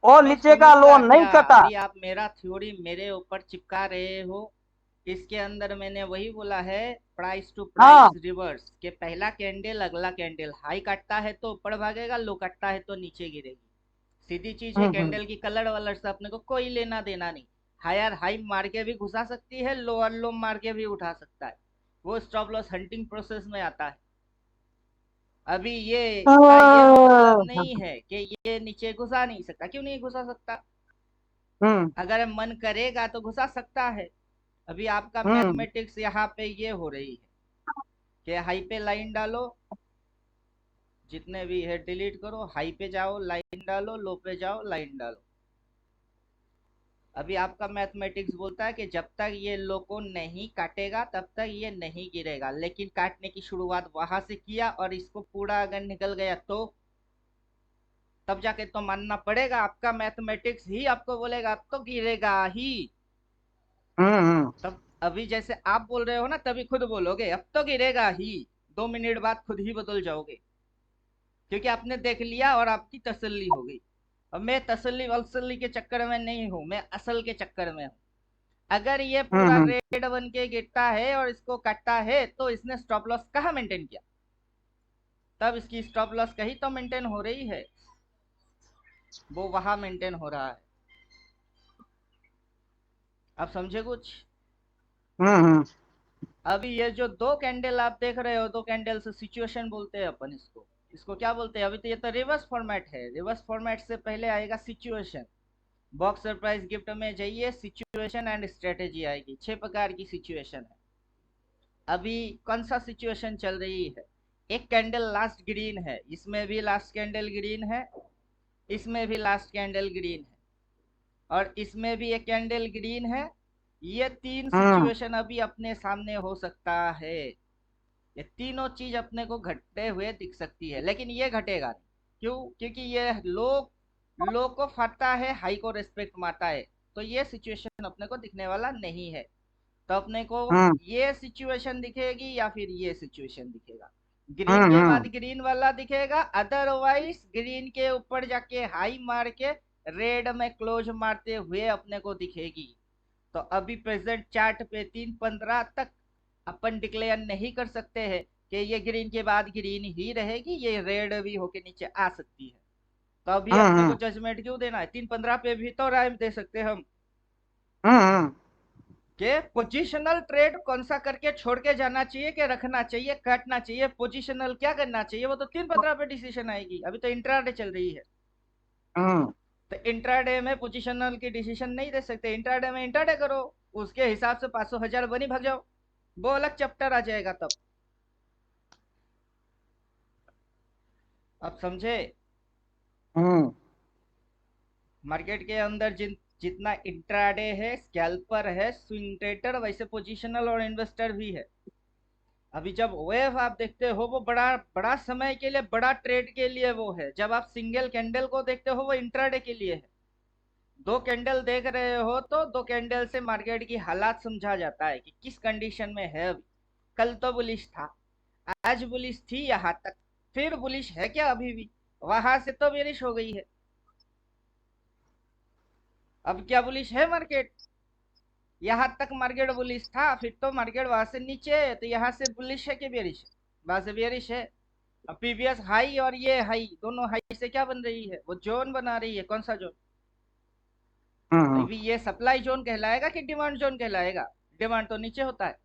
और तो नीचे का लो सुनूंगा नहीं क्या, कटा। अभी आप मेरा थ्योरी मेरे ऊपर चिपका रहे हो। इसके अंदर मैंने वही बोला है, प्राइस टू प्राइस हाँ। रिवर्स, के पहला कैंडल अगला कैंडल हाई काटता है तो ऊपर भागेगा, लो काटता है तो नीचे गिरेगी, सीधी चीज है। हम्म। कैंडल की कलर वलर से अपने को कोई लेना देना नहीं। हायर हाई मार के भी घुसा सकती है, लोअर लो मार के भी उठा सकता है, वो स्टॉप लॉस हंटिंग प्रोसेस में आता है। अभी ये इसका ये मतलब नहीं है कि ये नीचे घुसा नहीं सकता, क्यों नहीं घुसा सकता, हम्म अगर मन करेगा तो घुसा सकता है। अभी आपका हम्म मैथमेटिक्स यहाँ पे ये हो रही है, कि हाई पे लाइन डालो, जितने भी है डिलीट करो, हाई पे जाओ लाइन डालो, लो पे जाओ लाइन डालो। अभी आपका मैथमेटिक्स बोलता है कि जब तक ये लो को नहीं काटेगा तब तक ये नहीं गिरेगा, लेकिन काटने की शुरुआत वहां से किया और इसको पूरा अगर निकल गया तो तब जाके तो मानना पड़ेगा, आपका मैथमेटिक्स ही आपको बोलेगा अब तो गिरेगा ही। हम्म। तब अभी जैसे आप बोल रहे हो ना, तभी खुद बोलोगे अब तो गिरेगा ही, 2 मिनट बाद खुद ही बदल जाओगे, क्योंकि आपने देख लिया और आपकी तसल्ली हो गई। और मैं तसल्ली वसल्ली के चक्कर में नहीं हूं, मैं असल के चक्कर में हूं। अगर ये पूरा हम्म। रेड बन के गिरता है और इसको काटता है तो इसने स्टॉप लॉस कहाँ मेंटेन किया, तब इसकी स्टॉप लॉस कहीं तो मेंटेन हो रही है, वो वहां मेंटेन हो रहा है। आप समझे कुछ? हम्म। अभी ये जो दो कैंडल आप देख रहे हो, दो कैंडल से सिचुएशन बोलते हैं अपन इसको, इसको क्या बोलते हैं? अभी तो ये तो रिवर्स फॉर्मेट है, रिवर्स फॉर्मेट से पहले आएगा सिचुएशन। बॉक्स सरप्राइज गिफ्ट में जाइए, सिचुएशन एंड स्ट्रेटेजी आएगी, 6 प्रकार की सिचुएशन है। अभी कौन सा सिचुएशन चल रही है? एक कैंडल लास्ट ग्रीन है, इसमें भी लास्ट कैंडल ग्रीन है, इसमें भी लास्ट कैंडल ग्रीन है, और इसमें भी एक कैंडल ग्रीन है। ये तीन हम्म। सिचुएशन अभी अपने सामने हो सकता है, ये तीनों चीज अपने को घटते हुए दिख सकती है, लेकिन ये घटेगा नहीं। क्यों? क्योंकि ये लो को फाड़ता है, हाई को रेस्पेक्ट मारता है, तो ये सिचुएशन अपने को दिखने वाला नहीं है। तो अपने को हम्म। ये सिचुएशन दिखेगी या फिर ये सिचुएशन दिखेगा। ग्रीन के हम्म। बाद ग्रीन वाला दिखेगा, अदरवाइज ग्रीन के ऊपर जाके हाई मार के रेड में क्लोज मारते हुए अपने को दिखेगी। तो अभी प्रेजेंट चार्ट पे 3:15 तक अपन डिक्लेयर नहीं कर सकते हैं कि ये ग्रीन के बाद ग्रीन ही रहेगी, ये रेड भी होके नीचे आ सकती है। तो अभी अपने को हम्म। जजमेंट क्यों देना है? 3:15 पे भी तो राय दे सकते हैं हम हम्म। कि पोजिशनल ट्रेड कौन सा करके छोड़ के जाना चाहिए कि रखना चाहिए, काटना चाहिए, पोजिशनल क्या करना चाहिए, वो तो 3:15 पे डिसीजन आएगी। अभी तो इंट्राडे चल रही है, हम्म। तो इंट्राडे में पोजिशनल की डिसीजन नहीं दे सकते। इंट्राडे में इंट्राडे करो, उसके हिसाब से 500,000 बनी भाग जाओ, वो अलग चैप्टर आ जाएगा तब। आप समझे? हम्म। मार्केट के अंदर जितना इंट्राडे है, स्कैल्पर है, स्विंग ट्रेडर, वैसे पोजिशनल और इन्वेस्टर भी है। अभी जब वेव आप देखते हो वो बड़ा बड़ा समय के लिए, बड़ा ट्रेड के लिए वो है। जब आप सिंगल कैंडल को देखते हो वो इंट्राडे के लिए है। दो कैंडल देख रहे हो तो दो कैंडल से मार्केट की हालात समझा जाता है कि किस कंडीशन में है अभी। कल तो बुलिश था, आज बुलिश थी यहाँ तक, फिर बुलिश है क्या अभी भी? वहां से तो बेरिश हो गई है, अब क्या बुलिश है मार्केट? यहाँ तक मार्केट बुलिश था, फिर तो मार्केट वहां से नीचे है, तो यहाँ से बुलिश है कि बेरिश है? वहां से बेरिश है। अब प्रीवियस हाई और ये हाई, दोनों हाई से क्या बन रही है? वो जोन बना रही है। कौन सा जोन? हम्म। अभी ये सप्लाई जोन कहलाएगा कि डिमांड जोन कहलाएगा? डिमांड तो नीचे होता है,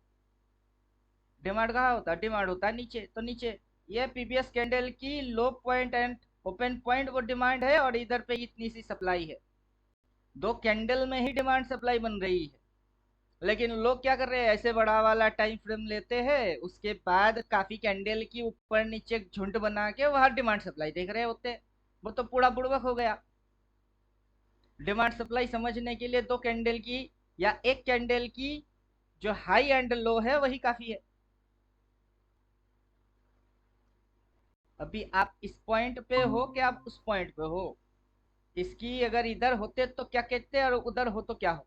डिमांड कहाँ होता है? डिमांड होता है नीचे, तो नीचे ये पीबीएस कैंडल की लो पॉइंट एंड ओपन पॉइंट वो डिमांड है, और इधर पे इतनी सी सप्लाई है। दो कैंडल में ही डिमांड सप्लाई बन रही है। लेकिन लोग क्या कर रहे हैं, ऐसे बड़ा वाला टाइम फ्रेम लेते हैं, उसके बाद काफी कैंडल की ऊपर नीचे झुंड बना के वहां डिमांड सप्लाई देख रहे होते हैं। वो तो पूरा बुड़बक हो गया। डिमांड सप्लाई समझने के लिए दो कैंडल की या एक कैंडल की जो हाई एंड लो है वही काफी है। अभी आप इस पॉइंट पे हो कि आप उस पॉइंट पे हो? इसकी अगर इधर होते तो क्या कहते और उधर हो तो क्या हो?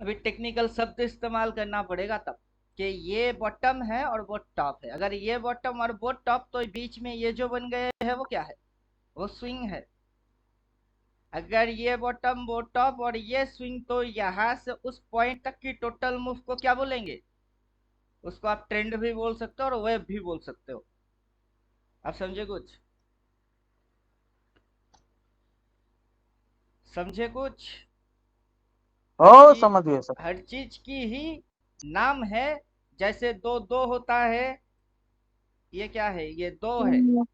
अभी टेक्निकल शब्द इस्तेमाल करना पड़ेगा तब कि ये बॉटम है और वो टॉप है। अगर ये बॉटम और वो टॉप, तो बीच में ये जो बन गए है वो क्या है? वो स्विंग है। अगर ये बॉटम वो टॉप और ये स्विंग, तो यहां से उस पॉइंट तक की टोटल मूव को क्या बोलेंगे? उसको आप ट्रेंड भी बोल सकते हो और वेव भी बोल सकते हो। आप समझे कुछ? समझे कुछ? हर ओ चीज, समझ गए सर। हर चीज की ही नाम है। जैसे दो दो होता है, ये क्या है? ये दो है।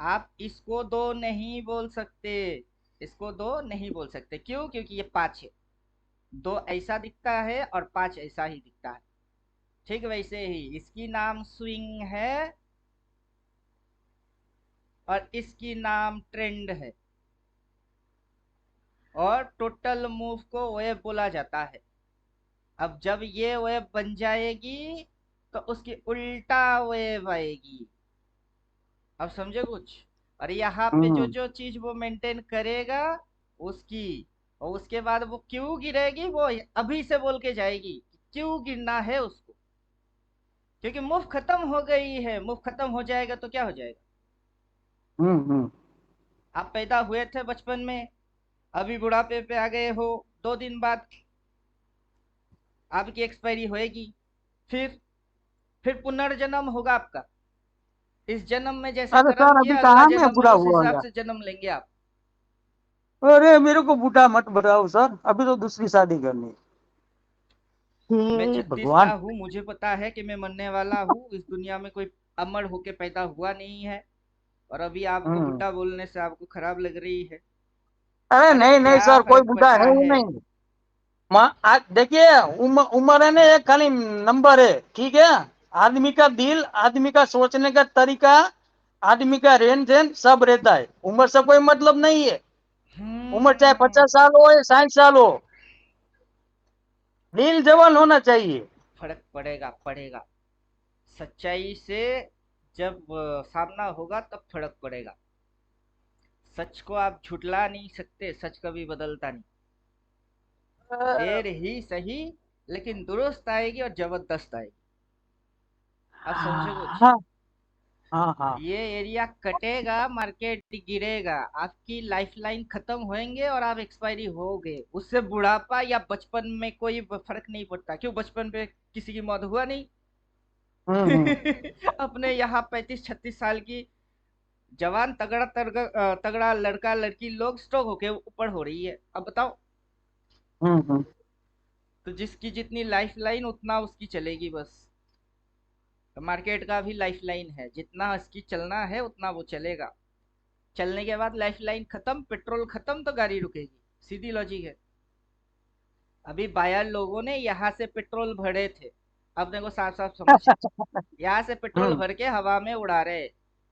आप इसको दो नहीं बोल सकते, इसको दो नहीं बोल सकते। क्यों? क्योंकि ये 5 है। दो ऐसा दिखता है और 5 ऐसा ही दिखता है। ठीक वैसे ही इसकी नाम स्विंग है और इसकी नाम ट्रेंड है, और टोटल मूव को वेव बोला जाता है। अब जब ये वेव बन जाएगी तो उसकी उल्टा वेव आएगी। अब समझे कुछ? और यहाँ पे जो हम्म जो चीज वो मेंटेन करेगा उसकी, और उसके बाद वो क्यों गिरेगी वो अभी से बोल के जाएगी कि क्यों गिरना है उसको, क्योंकि मूव खत्म हो गई है। मूव खत्म हो जाएगा तो क्या हो जाएगा? हम्म। आप पैदा हुए थे बचपन में, अभी बुढ़ापे पे आ गए हो, 2 दिन बाद आपकी एक्सपायरी होएगी। फिर पुनर्जन्म होगा आपका। इस जन्म में जैसा अरे कर्म सर, अभी किया, अगला कहाँ मैं जन्म में बुरा उस हुआ हिसाब यार। से जन्म लेंगे आप। अरे मेरे को बूढ़ा मत बताओ सर, अभी तो दूसरी शादी करनी है। मैं हे 36 का भगवान। हूँ, मुझे पता है कि मैं मरने वाला हूँ। इस दुनिया में कोई अमर होके पैदा हुआ नहीं है, और अभी आपको हम्म। बुड्ढा बोलने से आपको खराब लग रही है। अरे अरे नहीं नहीं क्या सर, कोई फर्क बूढ़ा पड़ता है ही है? नहीं। आज देखिए, उम्र है ना, एक खाली नंबर है, ठीक है। आदमी का दिल, आदमी का सोचने का तरीका, आदमी का रहन सहन सब रहता है। उम्र से कोई मतलब नहीं है। उम्र चाहे हम्म। 50 साल हो या 60 साल हो, दिल जवान होना चाहिए। फर्क पड़ेगा, पड़ेगा। सच्चाई से जब सामना होगा तब फर्क पड़ेगा। सच को आप झुटला नहीं सकते, सच कभी बदलता नहीं। देर ही सही, लेकिन दुरुस्त आएगी और जबरदस्त आएगी। आप समझे कुछ? हाँ हाँ हाँ। ये एरिया कटेगा, मार्केट गिरेगा, आपकी लाइफलाइन खत्म होएंगे और आप एक्सपायरी होगे। उससे बुढ़ापा या बचपन में कोई फर्क नहीं पड़ता। क्यों? बचपन पे किसी की मौत हुआ नहीं? हम्म। अपने यहाँ 35-36 साल की जवान तगड़ा तगड़ा तगड़ा लड़का लड़की लोग स्ट्रोक होके ऊपर हो रही है। अब बताओ। हम्म। तो जिसकी जितनी लाइफ लाइन उतना उसकी चलेगी बस। तो मार्केट का भी लाइफ लाइन है, जितना इसकी चलना है उतना वो चलेगा। चलने के बाद लाइफ लाइन खत्म, पेट्रोल खत्म, तो गाड़ी रुकेगी। सीधी लॉजिक है। अभी बायर लोगों ने यहाँ से पेट्रोल भरे थे, अपने को साफ साफ समझ, यहाँ से पेट्रोल हम्म भर के हवा में उड़ा रहे।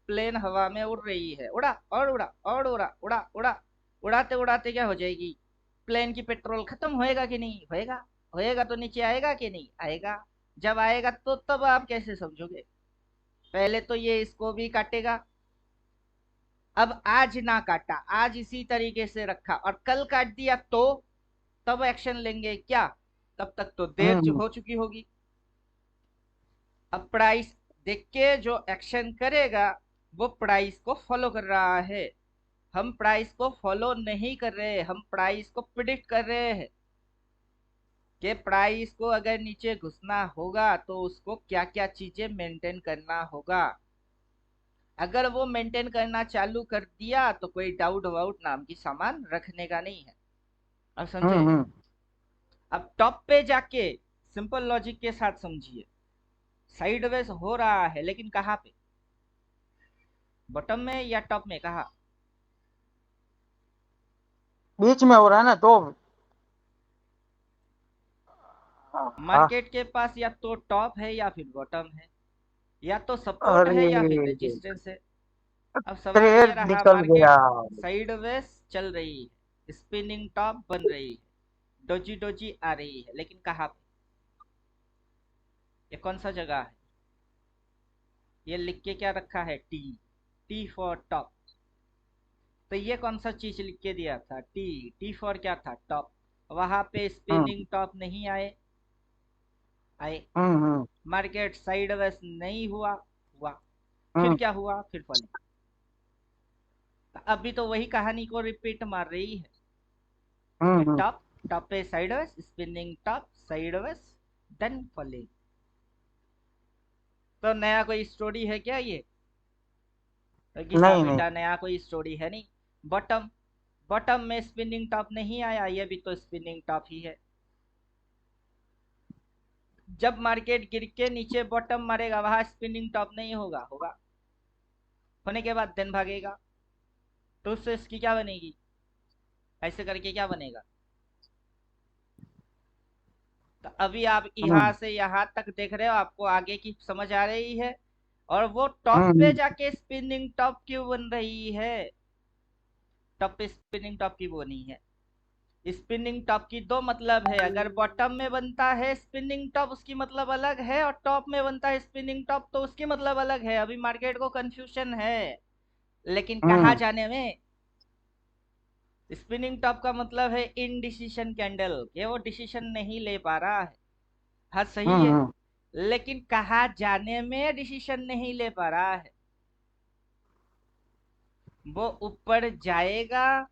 प्लेन हवा में उड़ रही है, उड़ा और उड़ा और उड़ा, उड़ा उड़ा, उड़ाते उड़ाते क्या हो जाएगी? प्लेन की पेट्रोल खत्म होएगा कि नहीं होएगा? होएगा तो नीचे आएगा कि नहीं आएगा? जब आएगा तो तब आप कैसे समझोगे? पहले तो ये इसको भी काटेगा। अब आज ना काटा, आज इसी तरीके से रखा और कल काट दिया तो तब एक्शन लेंगे क्या? तब तक तो देर हम्म हो चुकी होगी। अब प्राइस देख के जो एक्शन करेगा वो प्राइस को फॉलो कर रहा है। हम प्राइस को फॉलो नहीं कर रहे, हम प्राइस को प्रिडिक्ट कर रहे हैं कि प्राइस को अगर नीचे घुसना होगा तो उसको क्या क्या चीजें मेंटेन करना होगा। अगर वो मेंटेन करना चालू कर दिया तो कोई डाउट वाउट नाम की सामान रखने का नहीं है। अब समझे? हम्म। अब टॉप पे जाके सिंपल लॉजिक के साथ समझिए। साइडवेज हो रहा है लेकिन कहाँ पे? बॉटम में या टॉप में? कहा? बीच में हो रहा है ना तो। हाँ। मार्केट के पास या तो टॉप है या फिर बॉटम है, या तो सपोर्ट अरे है या फिर रेजिस्टेंस है। अब सवाल ये ट्रेड रहा, निकल गया। मार्केट साइडवेज चल रही है, स्पिनिंग टॉप बन रही है, डोजी डोजी आ रही है, लेकिन कहाँ पे? ये कौन सा जगह है? ये लिख के क्या रखा है? टी। T for top. तो ये कौन सा चीज लिख के दिया था? टी। टी फॉर क्या था? टॉप। वहां पे हम्म स्पिनिंग टॉप नहीं आए? आए। हम्म। मार्केट साइडवेज नहीं हुआ? हुआ। फिर हम्म क्या हुआ? फिर फॉलिंग। अभी तो वही कहानी को रिपीट मार रही है कि हम्म। टॉप, टॉप पे sideways, spinning top, sideways, then falling. तो नया कोई स्टोरी है क्या ये? तो घिसा नहीं नहीं। पीटा नया कोई स्टोरी है नहीं। बॉटम, बॉटम में स्पिनिंग टॉप नहीं आया, ये भी तो स्पिनिंग टॉप ही है। जब मार्केट गिर के नीचे बॉटम मारेगा वहां स्पिनिंग टॉप नहीं होगा? होगा। होने के बाद देन भागेगा, तो उससे इसकी क्या बनेगी? ऐसे करके क्या बनेगा? तो अभी आप यहाँ से यहाँ तक देख रहे हो, आपको आगे की समझ आ रही है। और वो टॉप पे जाके स्पिनिंग टॉप क्यों बन रही है? टॉप पे स्पिनिंग टॉप क्यों बनी है? स्पिनिंग टॉप की दो मतलब है। अगर बॉटम में बनता है स्पिनिंग टॉप, उसकी मतलब अलग है, और टॉप में बनता है स्पिनिंग टॉप तो उसकी मतलब अलग है। अभी मार्केट को कंफ्यूजन है, लेकिन कहा जाने में स्पिनिंग टॉप का मतलब है इनडिसीजन कैंडल, ये वो डिसीजन नहीं ले पा रहा है। हाँ सही है, लेकिन कहा जाने में डिसीजन नहीं ले पा रहा है। वो ऊपर जाएगा,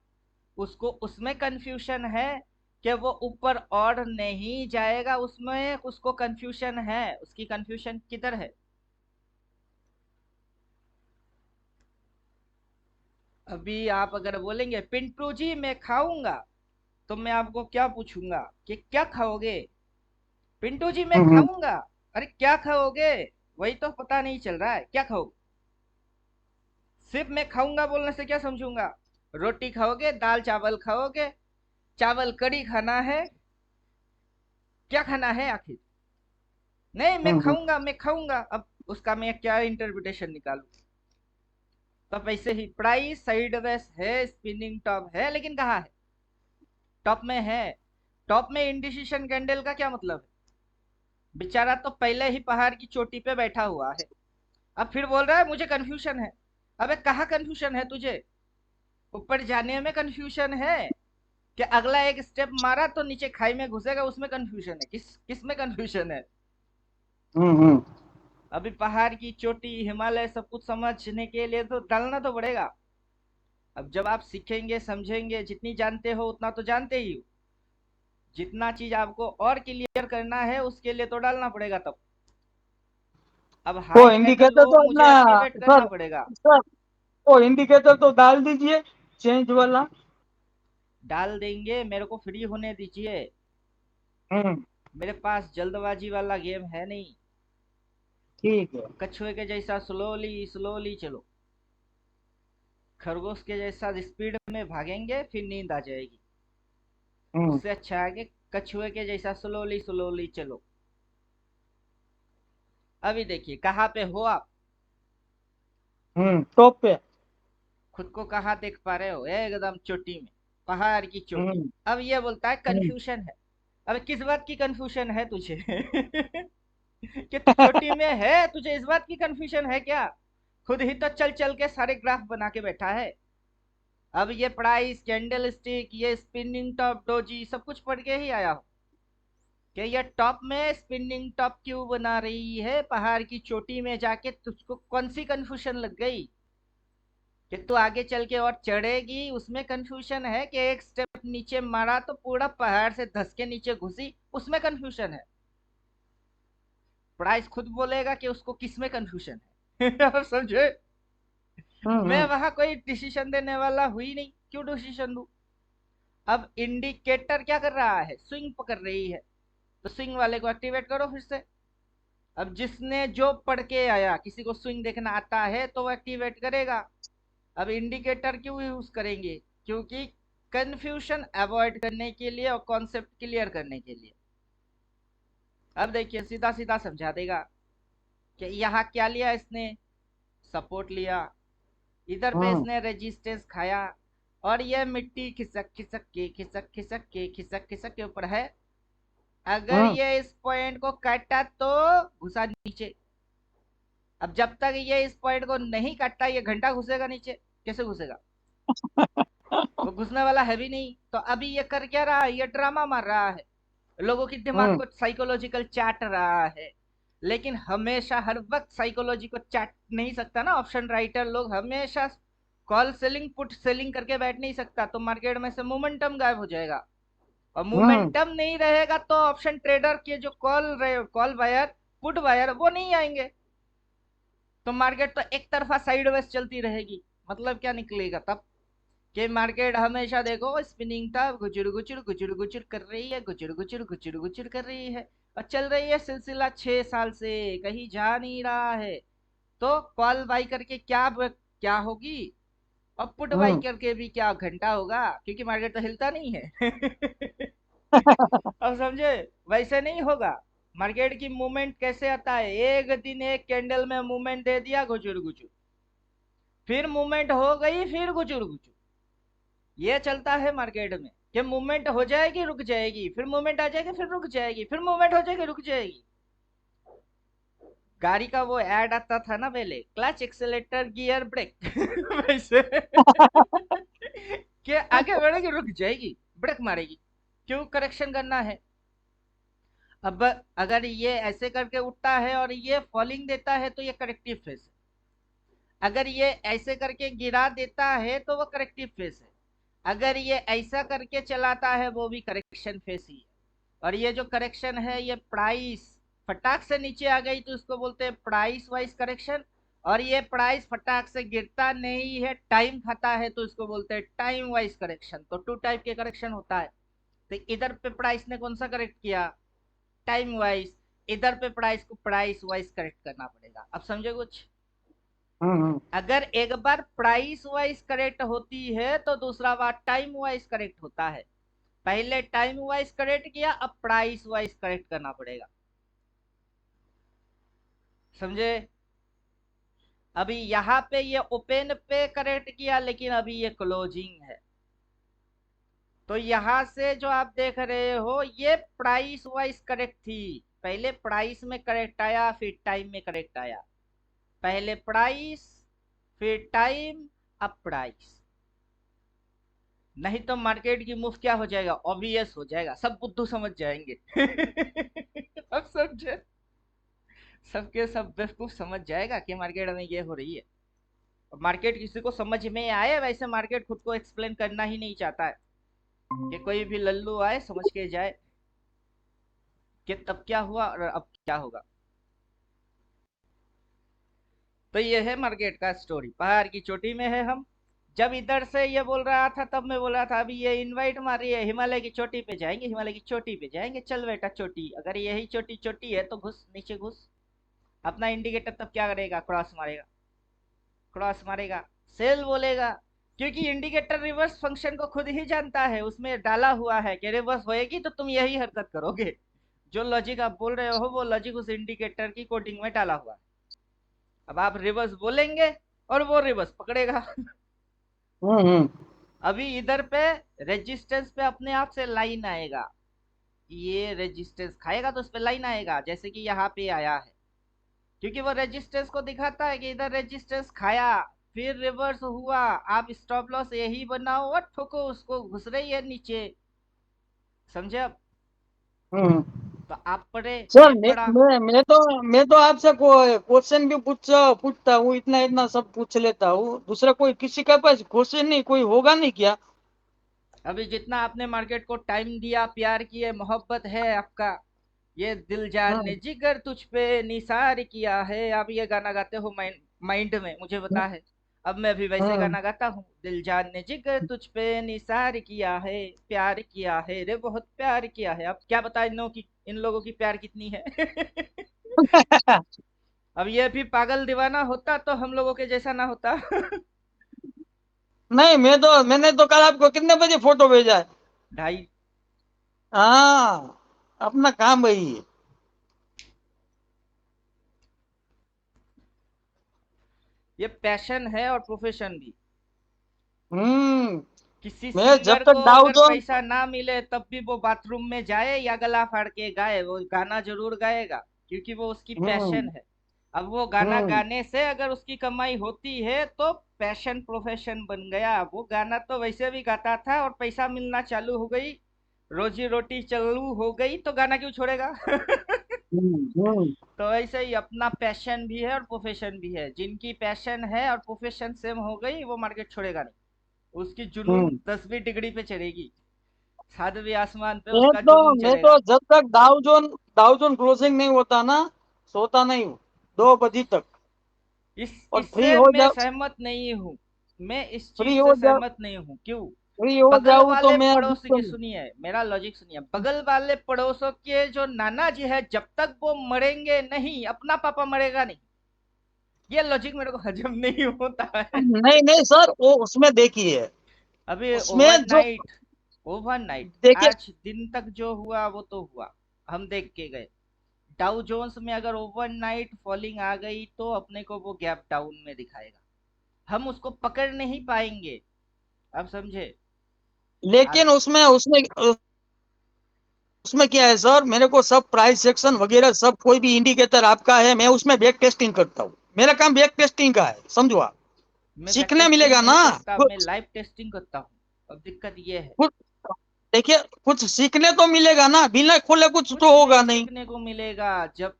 उसको उसमें कंफ्यूजन है कि वो ऊपर और नहीं जाएगा, उसमें उसको कंफ्यूजन है। उसकी कंफ्यूजन किधर है? अभी आप अगर बोलेंगे पिंटू जी मैं खाऊंगा, तो मैं आपको क्या पूछूंगा कि क्या खाओगे? पिंटू जी मैं खाऊंगा, अरे क्या खाओगे? वही तो पता नहीं चल रहा है, क्या खाओगे? सिर्फ मैं खाऊंगा बोलने से क्या समझूंगा? रोटी खाओगे, दाल चावल खाओगे, चावल कड़ी खाना है, क्या खाना है आखिर? नहीं मैं खाऊंगा, मैं खाऊंगा। अब उसका मैं क्या इंटरप्रिटेशन निकालू? तो वैसे ही प्राइस साइडवेज है, स्पिनिंग टॉप है, लेकिन कहाँ है? टॉप में है। टॉप में इंडिसीजन कैंडल का क्या मतलब है? बेचारा तो पहले ही पहाड़ की चोटी पे बैठा हुआ है, अब फिर बोल रहा है मुझे कंफ्यूजन है। अबे कहाँ कंफ्यूजन है तुझे? ऊपर जाने में कंफ्यूजन है कि अगला एक स्टेप मारा तो नीचे खाई में घुसेगा, उसमें कंफ्यूजन है? किस में कंफ्यूजन है? अभी पहाड़ की चोटी, हिमालय, सब कुछ समझने के लिए तो डालना तो पड़ेगा। अब जब आप सीखेंगे समझेंगे, जितनी जानते हो उतना तो जानते ही हो, जितना चीज आपको और क्लियर करना है उसके लिए तो डालना पड़ेगा तब। अब वो हाई कैंडल इंडिकेटर वो तो मुझे अपना एक्टिवेट करना सर पड़ेगा। सर वो इंडिकेटर तो डाल दीजिए, चेंज वाला। डाल देंगे, मेरे को फ्री होने दीजिए। हम्म। मेरे पास जल्दबाजी वाला गेम है नहीं। ठीक है। कछुए के जैसा स्लोली स्लोली चलो, खरगोश के जैसा स्पीड में भागेंगे फिर नींद आ जाएगी। हम्म। उससे अच्छा है कि कछुए के जैसा स्लोली स्लोली चलो। अभी देखिए कहाँ पे हो आप? टॉप पे। खुद को कहाँ देख पा रहे हो? एकदम चोटी में, पहाड़ की चोटी। हम्म। अब ये बोलता है हम्म। कंफ्यूजन है। अब किस बात की कंफ्यूजन है तुझे? कि तू चोटी में है, तुझे इस बात की कंफ्यूजन है क्या? खुद ही तो चल चल के सारे ग्राफ बना के बैठा है। अब ये प्राइस कैंडल स्टिक, ये स्पिनिंग टॉप, डोजी, सब कुछ पढ़ के ही आया हो कि ये टॉप में स्पिनिंग टॉप क्यों बना रही है पहाड़ की चोटी में जाके। तुझको कौन सी कंफ्यूजन लग गई कि तू आगे चल के और चढ़ेगी, उसमें कंफ्यूजन है? कि एक स्टेप नीचे मारा तो पूरा पहाड़ से धस के नीचे घुसी, उसमें कंफ्यूजन है? प्राइस खुद बोलेगा कि उसको किस में कंफ्यूजन है। आप समझे? मैं हम्म। वहां कोई डिसीजन देने वाला हुई नहीं, क्यों डिसीजन दू? अब इंडिकेटर क्या कर रहा है? स्विंग पकड़ रही है, तो स्विंग वाले को एक्टिवेट करो फिर से। अब जिसने जो पढ़ के आया, किसी को स्विंग देखना आता है तो वो एक्टिवेट करेगा। अब इंडिकेटर क्यों यूज करेंगे? क्योंकि कंफ्यूजन अवॉइड करने के लिए और कॉन्सेप्ट क्लियर करने के लिए। अब देखिए सीधा सीधा समझा देगा कि यहाँ क्या लिया इसने? सपोर्ट लिया, इधर पे हम्म। इसने रेजिस्टेंस खाया, और ये मिट्टी खिसक खिसक के खिसक खिसक के खिसक खिसक के ऊपर है। अगर हम्म। ये इस पॉइंट को काटा तो घुसा नीचे। अब जब तक ये इस पॉइंट को नहीं काटता, ये घंटा घुसेगा नीचे? कैसे घुसेगा? वो घुसने वाला है भी नहीं। तो अभी ये कर क्या रहा है? ये ड्रामा मार रहा है, लोगों की दिमाग हम्म। को साइकोलॉजिकल चाट रहा है। लेकिन हमेशा हर वक्त साइकोलॉजी को चाट नहीं सकता ना ऑप्शन राइटर लोग। हमेशा कॉल सेलिंग पुट सेलिंग करके बैठ नहीं सकता, तो मार्केट में से मोमेंटम गायब हो जाएगा। और हम्म। मोमेंटम नहीं रहेगा तो ऑप्शन ट्रेडर के जो कॉल बायर, पुट बायर, वो नहीं आएंगे। तो मार्केट तो एक तरफा साइडवेज चलती रहेगी। मतलब क्या निकलेगा तब? कि मार्केट हमेशा देखो स्पिनिंग था, गुचुर गुचुर कर रही है, गुचुर गुचुर कर रही है, और चल रही है सिलसिला 6 साल से, कहीं जा नहीं रहा है। तो कॉल बाई करके क्या होगी, और पुट बाई हम्म। करके भी क्या घंटा होगा? क्योंकि मार्केट तो हिलता नहीं है। अब समझे, वैसे नहीं होगा। मार्केट की मूवमेंट कैसे आता है, एक दिन एक कैंडल में मूवमेंट दे दिया गुचुर गुचुर, फिर मूवमेंट हो गई, फिर गुचुर गुचुर। ये चलता है मार्केट में कि मूवमेंट हो जाएगी रुक जाएगी, फिर मूवमेंट आ जाएगी फिर रुक जाएगी, फिर मूवमेंट हो जाएगी रुक जाएगी। गाड़ी का वो ऐड आता था ना पहले, क्लच एक्सेलेटर गियर ब्रेक वैसे कि आगे बढ़ेगी रुक जाएगी, ब्रेक मारेगी, क्यों, करेक्शन करना है। अब अगर ये ऐसे करके उठता है और ये फॉलिंग देता है तो ये करेक्टिव फेस है, अगर ये ऐसे करके गिरा देता है तो वो करेक्टिव फेस है, अगर ये ऐसा करके चलाता है वो भी करेक्शन फेस ही है। और ये जो करेक्शन है ये प्राइस फटाक से नीचे आ गई तो उसको बोलते हैं प्राइस वाइज करेक्शन, और ये प्राइस फटाक से गिरता नहीं है, टाइम खाता है, तो इसको बोलते हैं टाइम वाइज करेक्शन। तो टू टाइप के करेक्शन होता है। तो इधर पे प्राइस ने कौन सा करेक्ट किया, टाइम वाइज, इधर पे प्राइस को प्राइस वाइज करेक्ट करना पड़ेगा। अब समझे कुछ। हम्म। अगर एक बार प्राइस वाइज करेक्ट होती है तो दूसरा बार टाइम वाइज करेक्ट होता है। पहले टाइम वाइज करेक्ट किया, अब प्राइस वाइज करेक्ट करना पड़ेगा, समझे। अभी यहाँ पे ये ओपन पे करेक्ट किया, लेकिन अभी ये क्लोजिंग है। तो यहाँ से जो आप देख रहे हो ये प्राइस वाइज करेक्ट थी, पहले प्राइस में करेक्ट आया फिर टाइम में करेक्ट आया, पहले प्राइस फिर टाइम, अब प्राइस। नहीं तो मार्केट की मूव क्या हो जाएगा, ऑब्वियस हो जाएगा, सब बुद्धू समझ जाएंगे अब समझे, सबके सब बेवकूफ समझ जाएगा कि मार्केट में ये हो रही है। और मार्केट किसी को समझ में आए, वैसे मार्केट खुद को एक्सप्लेन करना ही नहीं चाहता है कि कोई भी लल्लू आए समझ के जाए कि तब क्या हुआ और अब क्या होगा। तो ये है मार्केट का स्टोरी, पहाड़ की चोटी में है हम। जब इधर से ये बोल रहा था तब मैं बोल रहा था अभी ये इनवाइट मार रही है, हिमालय की चोटी पे जाएंगे, हिमालय की चोटी पे जाएंगे, चल बेटा चोटी, अगर यही चोटी चोटी है तो घुस नीचे घुस। अपना इंडिकेटर तब क्या करेगा, क्रॉस मारेगा, क्रॉस मारेगा, सेल बोलेगा, क्योंकि इंडिकेटर रिवर्स फंक्शन को खुद ही जानता है, उसमें डाला हुआ है कि रिवर्स होएगी तो तुम यही हरकत करोगे। जो लॉजिक आप बोल रहे हो वो लॉजिक उस इंडिकेटर की कोडिंग में डाला हुआ है। अब आप रिवर्स बोलेंगे और वो रिवर्स पकड़ेगा हम्म। अभी इधर पे रेजिस्टेंस पे अपने आप से लाइन आएगा, ये रेजिस्टेंस खाएगा तो उस पे लाइन आएगा, जैसे कि यहाँ पे आया है, क्योंकि वो रेजिस्टेंस को दिखाता है कि इधर रेजिस्टेंस खाया फिर रिवर्स हुआ, आप स्टॉप लॉस यही बनाओ और ठोको उसको, घुस रही है नीचे, समझे अब। हम्म। तो आप पढ़े, सर मैं पढ़ा। मैं तो आपसे क्वेश्चन भी पूछता हूँ, इतना इतना सब पूछ लेता हूँ, दूसरा कोई किसी के पास क्वेश्चन नहीं कोई होगा नहीं क्या? अभी जितना आपने मार्केट को टाइम दिया, प्यार किए, मोहब्बत है आपका, ये दिल जान ने हम्म। जिगर तुझ पे निसार किया है, आप ये गाना गाते हो माइंड माइंड में, मुझे पता है। अब मैं भी वैसे हम्म। गाना गाता हूँ, दिल जान ने जिगर तुझ पे निसार किया है, प्यार किया है रे बहुत प्यार किया है। अब क्या बता इन लोगों की प्यार कितनी है अब ये भी पागल दीवाना होता तो हम लोगों के जैसा ना होता नहीं, मैंने तो कल आपको कितने बजे फोटो भेजा है? ढाई। हाँ, अपना काम वही है। ये पैशन है और प्रोफेशन भी। हम्म। किसी मैं जब सिंगर तक को डाउ अगर जोन। पैसा ना मिले तब भी वो बाथरूम में जाए या गला फाड़ के गाए, वो गाना जरूर गाएगा, क्योंकि वो उसकी पैशन हम्म। है। अब वो गाना हम्म। गाने से अगर उसकी कमाई होती है तो पैशन प्रोफेशन बन गया। वो गाना तो वैसे भी गाता था और पैसा मिलना चालू हो गई, रोजी रोटी चालू हो गई, तो गाना क्यों छोड़ेगा हम्म। तो ऐसे ही अपना पैशन भी है और प्रोफेशन भी है, जिनकी पैशन है और प्रोफेशन सेम हो गई वो मार्केट छोड़ेगा नहीं, उसकी जुनून हम्म। 10वीं डिग्री पे चढ़ेगी, सातवें आसमान पे मैं उसका तो जुनून मैं तो चढ़ेगा। जब तक डाउ जोन क्लोजिंग नहीं होता ना, सोता नहीं हूँ 2 बजे तक। इस और इससे मैं सहमत नहीं हूँ, मैं इस फ्री चीज से हो जा सहमत नहीं हूँ, क्यों। फ्री हो बगल जाऊं तो वाले मैं पड़ोस की बिल्कुल। सुनिए, मेरा लॉजिक सुनिए, बगल वाले पड़ोसों के जो नाना जी है जब तक वो मरेंगे नहीं अपना पापा मरेगा नहीं, ये लॉजिक मेरे को हजम नहीं होता है नहीं नहीं सर, वो उसमें देखिए, अभी उसमें जो। ओवरनाइट देखिए आज दिन तक जो हुआ वो तो हुआ, हम देख के गए। डाउ जोन्स में अगर ओवरनाइट फॉलिंग आ गई तो अपने को वो गैप डाउन में दिखाएगा, हम उसको पकड़ नहीं पाएंगे। आप समझे? लेकिन आज उसमें उसमें उसमें क्या है सर, मेरे को सब प्राइस सेक्शन वगैरह सब, कोई भी इंडिकेटर आपका है, मैं उसमें बैक टेस्टिंग करता हूँ। मेरा काम बैक टेस्टिंग का है, समझो आप। मैं बैक सीखने टेस्टिंग मिलेगा नहीं ना करता, मैं कुछ। लाइव टेस्टिंग करता हूँ। अब दिक्कत ये है, कुछ देखिए, कुछ सीखने तो मिलेगा ना, बिना खोले कुछ तो कुछ होगा नहीं नहीं। सीखने को मिलेगा। जब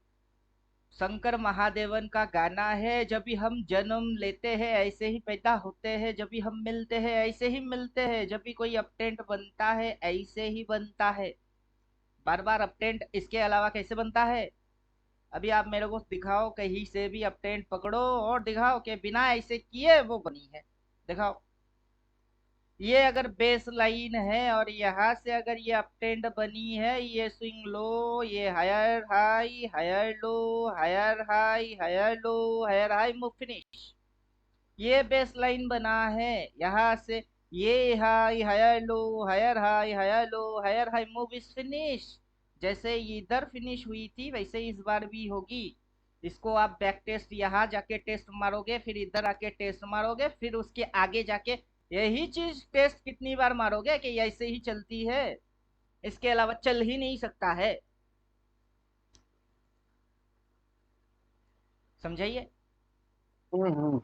शंकर महादेवन का गाना है, जब भी हम जन्म लेते हैं ऐसे ही पैदा होते हैं, जब भी हम मिलते हैं ऐसे ही मिलते हैं, जब भी कोई अपटेंट बनता है ऐसे ही बनता है। बार बार अपटेंट इसके अलावा कैसे बनता है? अभी आप मेरे को दिखाओ, कहीं से भी अपटेंट पकड़ो और दिखाओ कि बिना ऐसे किए वो बनी है, दिखाओ। ये अगर बेस लाइन है और यहाँ से अगर ये अपटेंड बनी है, ये स्विंग लो, ये higher low, higher high, higher low, higher high, move finish. ये बेस लाइन बना है। यहाँ से ये high, higher low, higher high, higher low, higher high, move is finish. जैसे इधर फिनिश हुई थी वैसे इस बार भी होगी। इसको आप बैक टेस्ट यहाँ जाके टेस्ट मारोगे, फिर इधर आके टेस्ट मारोगे, फिर उसके आगे जाके यही चीज टेस्ट कितनी बार मारोगे कि ऐसे ही चलती है, इसके अलावा चल ही नहीं सकता है। समझाइए? हम्म।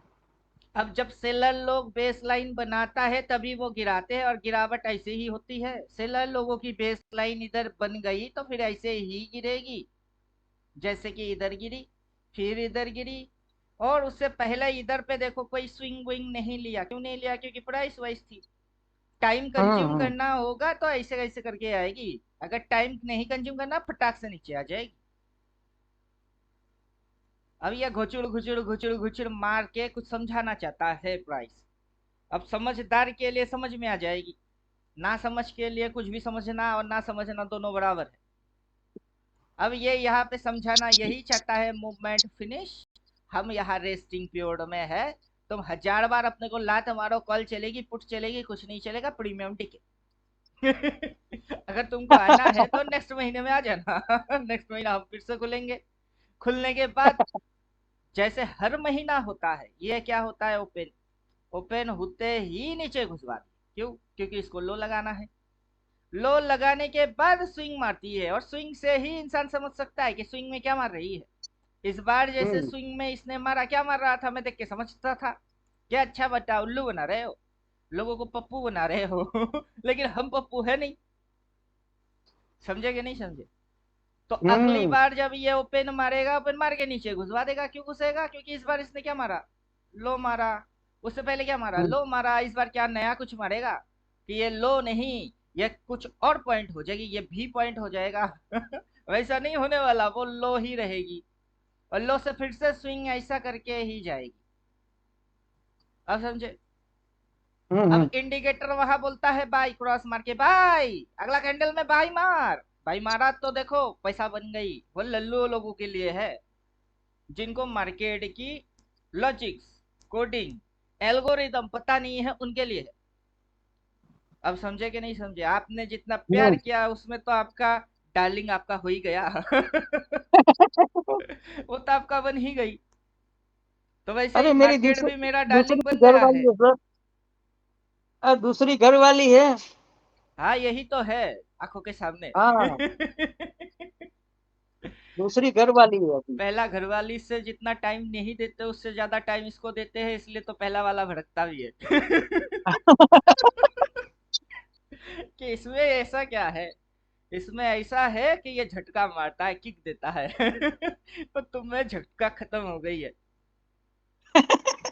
अब जब सेलर लोग बेस लाइन बनाता है तभी वो गिराते हैं, और गिरावट ऐसे ही होती है। सेलर लोगों की बेस लाइन इधर बन गई तो फिर ऐसे ही गिरेगी, जैसे कि इधर गिरी, फिर इधर गिरी। और उससे पहले इधर पे देखो कोई स्विंग विंग नहीं लिया, क्यों नहीं लिया? क्योंकि प्राइस वाइज थी। टाइम कंज्यूम हम्म। करना होगा तो ऐसे ऐसे करके आएगी, अगर टाइम नहीं कंज्यूम करना फटाक से नीचे आ जाएगी। अब ये घुचुड़ घुचुड़ घुचुड़ घुचुड़ मार के कुछ समझाना चाहता है प्राइस। अब समझदार के लिए समझ में आ जाएगी, ना समझ के लिए कुछ भी समझना और ना समझना दोनों बराबर है। अब ये यहाँ पे समझाना यही चाहता है, मूवमेंट फिनिश। हम यहाँ रेस्टिंग पीरियड में है। तुम 1000 बार अपने को लात मारो, कॉल चलेगी, पुट चलेगी, कुछ नहीं चलेगा, प्रीमियम टिकट। अगर तुमको आना है तो नेक्स्ट महीने में आ जाना। नेक्स्ट महीना हम फिर से खुलेंगे। खुलने के बाद जैसे हर महीना होता है, ये क्या होता है, ओपन। ओपन होते ही नीचे घुसवा दी। क्यों? क्योंकि इसको लो लगाना है। लो लगाने के बाद स्विंग मारती है, और स्विंग से ही इंसान समझ सकता है कि स्विंग में क्या मार रही है। इस बार जैसे हम्म। स्विंग में इसने मारा, क्या मार रहा था मैं देख के समझता था। क्या अच्छा बता, उल्लू बना रहे हो, लोगों को पप्पू बना रहे हो। लेकिन हम पप्पू है नहीं। समझे कि नहीं समझे? तो अगली हम्म। बार जब ये ओपन मारेगा, ओपन मार के नीचे घुसवा देगा। क्यों घुसेगा? क्योंकि इस बार इसने क्या मारा, लो मारा। उससे पहले क्या मारा, हम्म। लो मारा। इस बार क्या नया कुछ मारेगा कि ये लो नहीं, ये कुछ और पॉइंट हो जाएगी, ये भी पॉइंट हो जाएगा। वैसा नहीं होने वाला, वो लो ही रहेगी, और लो से फिर से स्विंग ऐसा करके ही जाएगी। अब समझे? अब हम्म। इंडिकेटर वहां बोलता है बाई, क्रॉस मार के बाई, अगला कैंडल में बाई मार। बाई मारा तो देखो पैसा बन गई। वो लल्लू लोगों के लिए है, जिनको मार्केट की लॉजिक्स, कोडिंग, एल्गोरिदम पता नहीं है, उनके लिए है। अब समझे कि नहीं समझे? आपने जितना प्यार हम्म। किया उसमें तो आपका डार्लिंग आपका हो ही गया। वो तो आपका बन ही गई। तो वैसे ही अरे मेरी मार्केट भी मेरा डार्लिंग दूसरी बन घर गया वाली है। है सर। दूसरी घर वाली है। हाँ यही तो है, आंखों के सामने। हाँ, दूसरी घर वाली है अभी। पहला घरवाली से जितना टाइम नहीं देते उससे ज्यादा टाइम इसको देते हैं, इसलिए तो पहला वाला भड़कता भी है। कि इसमें ऐसा क्या है, इसमें ऐसा है कि ये झटका मारता है, किक देता है। तो तुम्हें झटका खत्म हो गई है।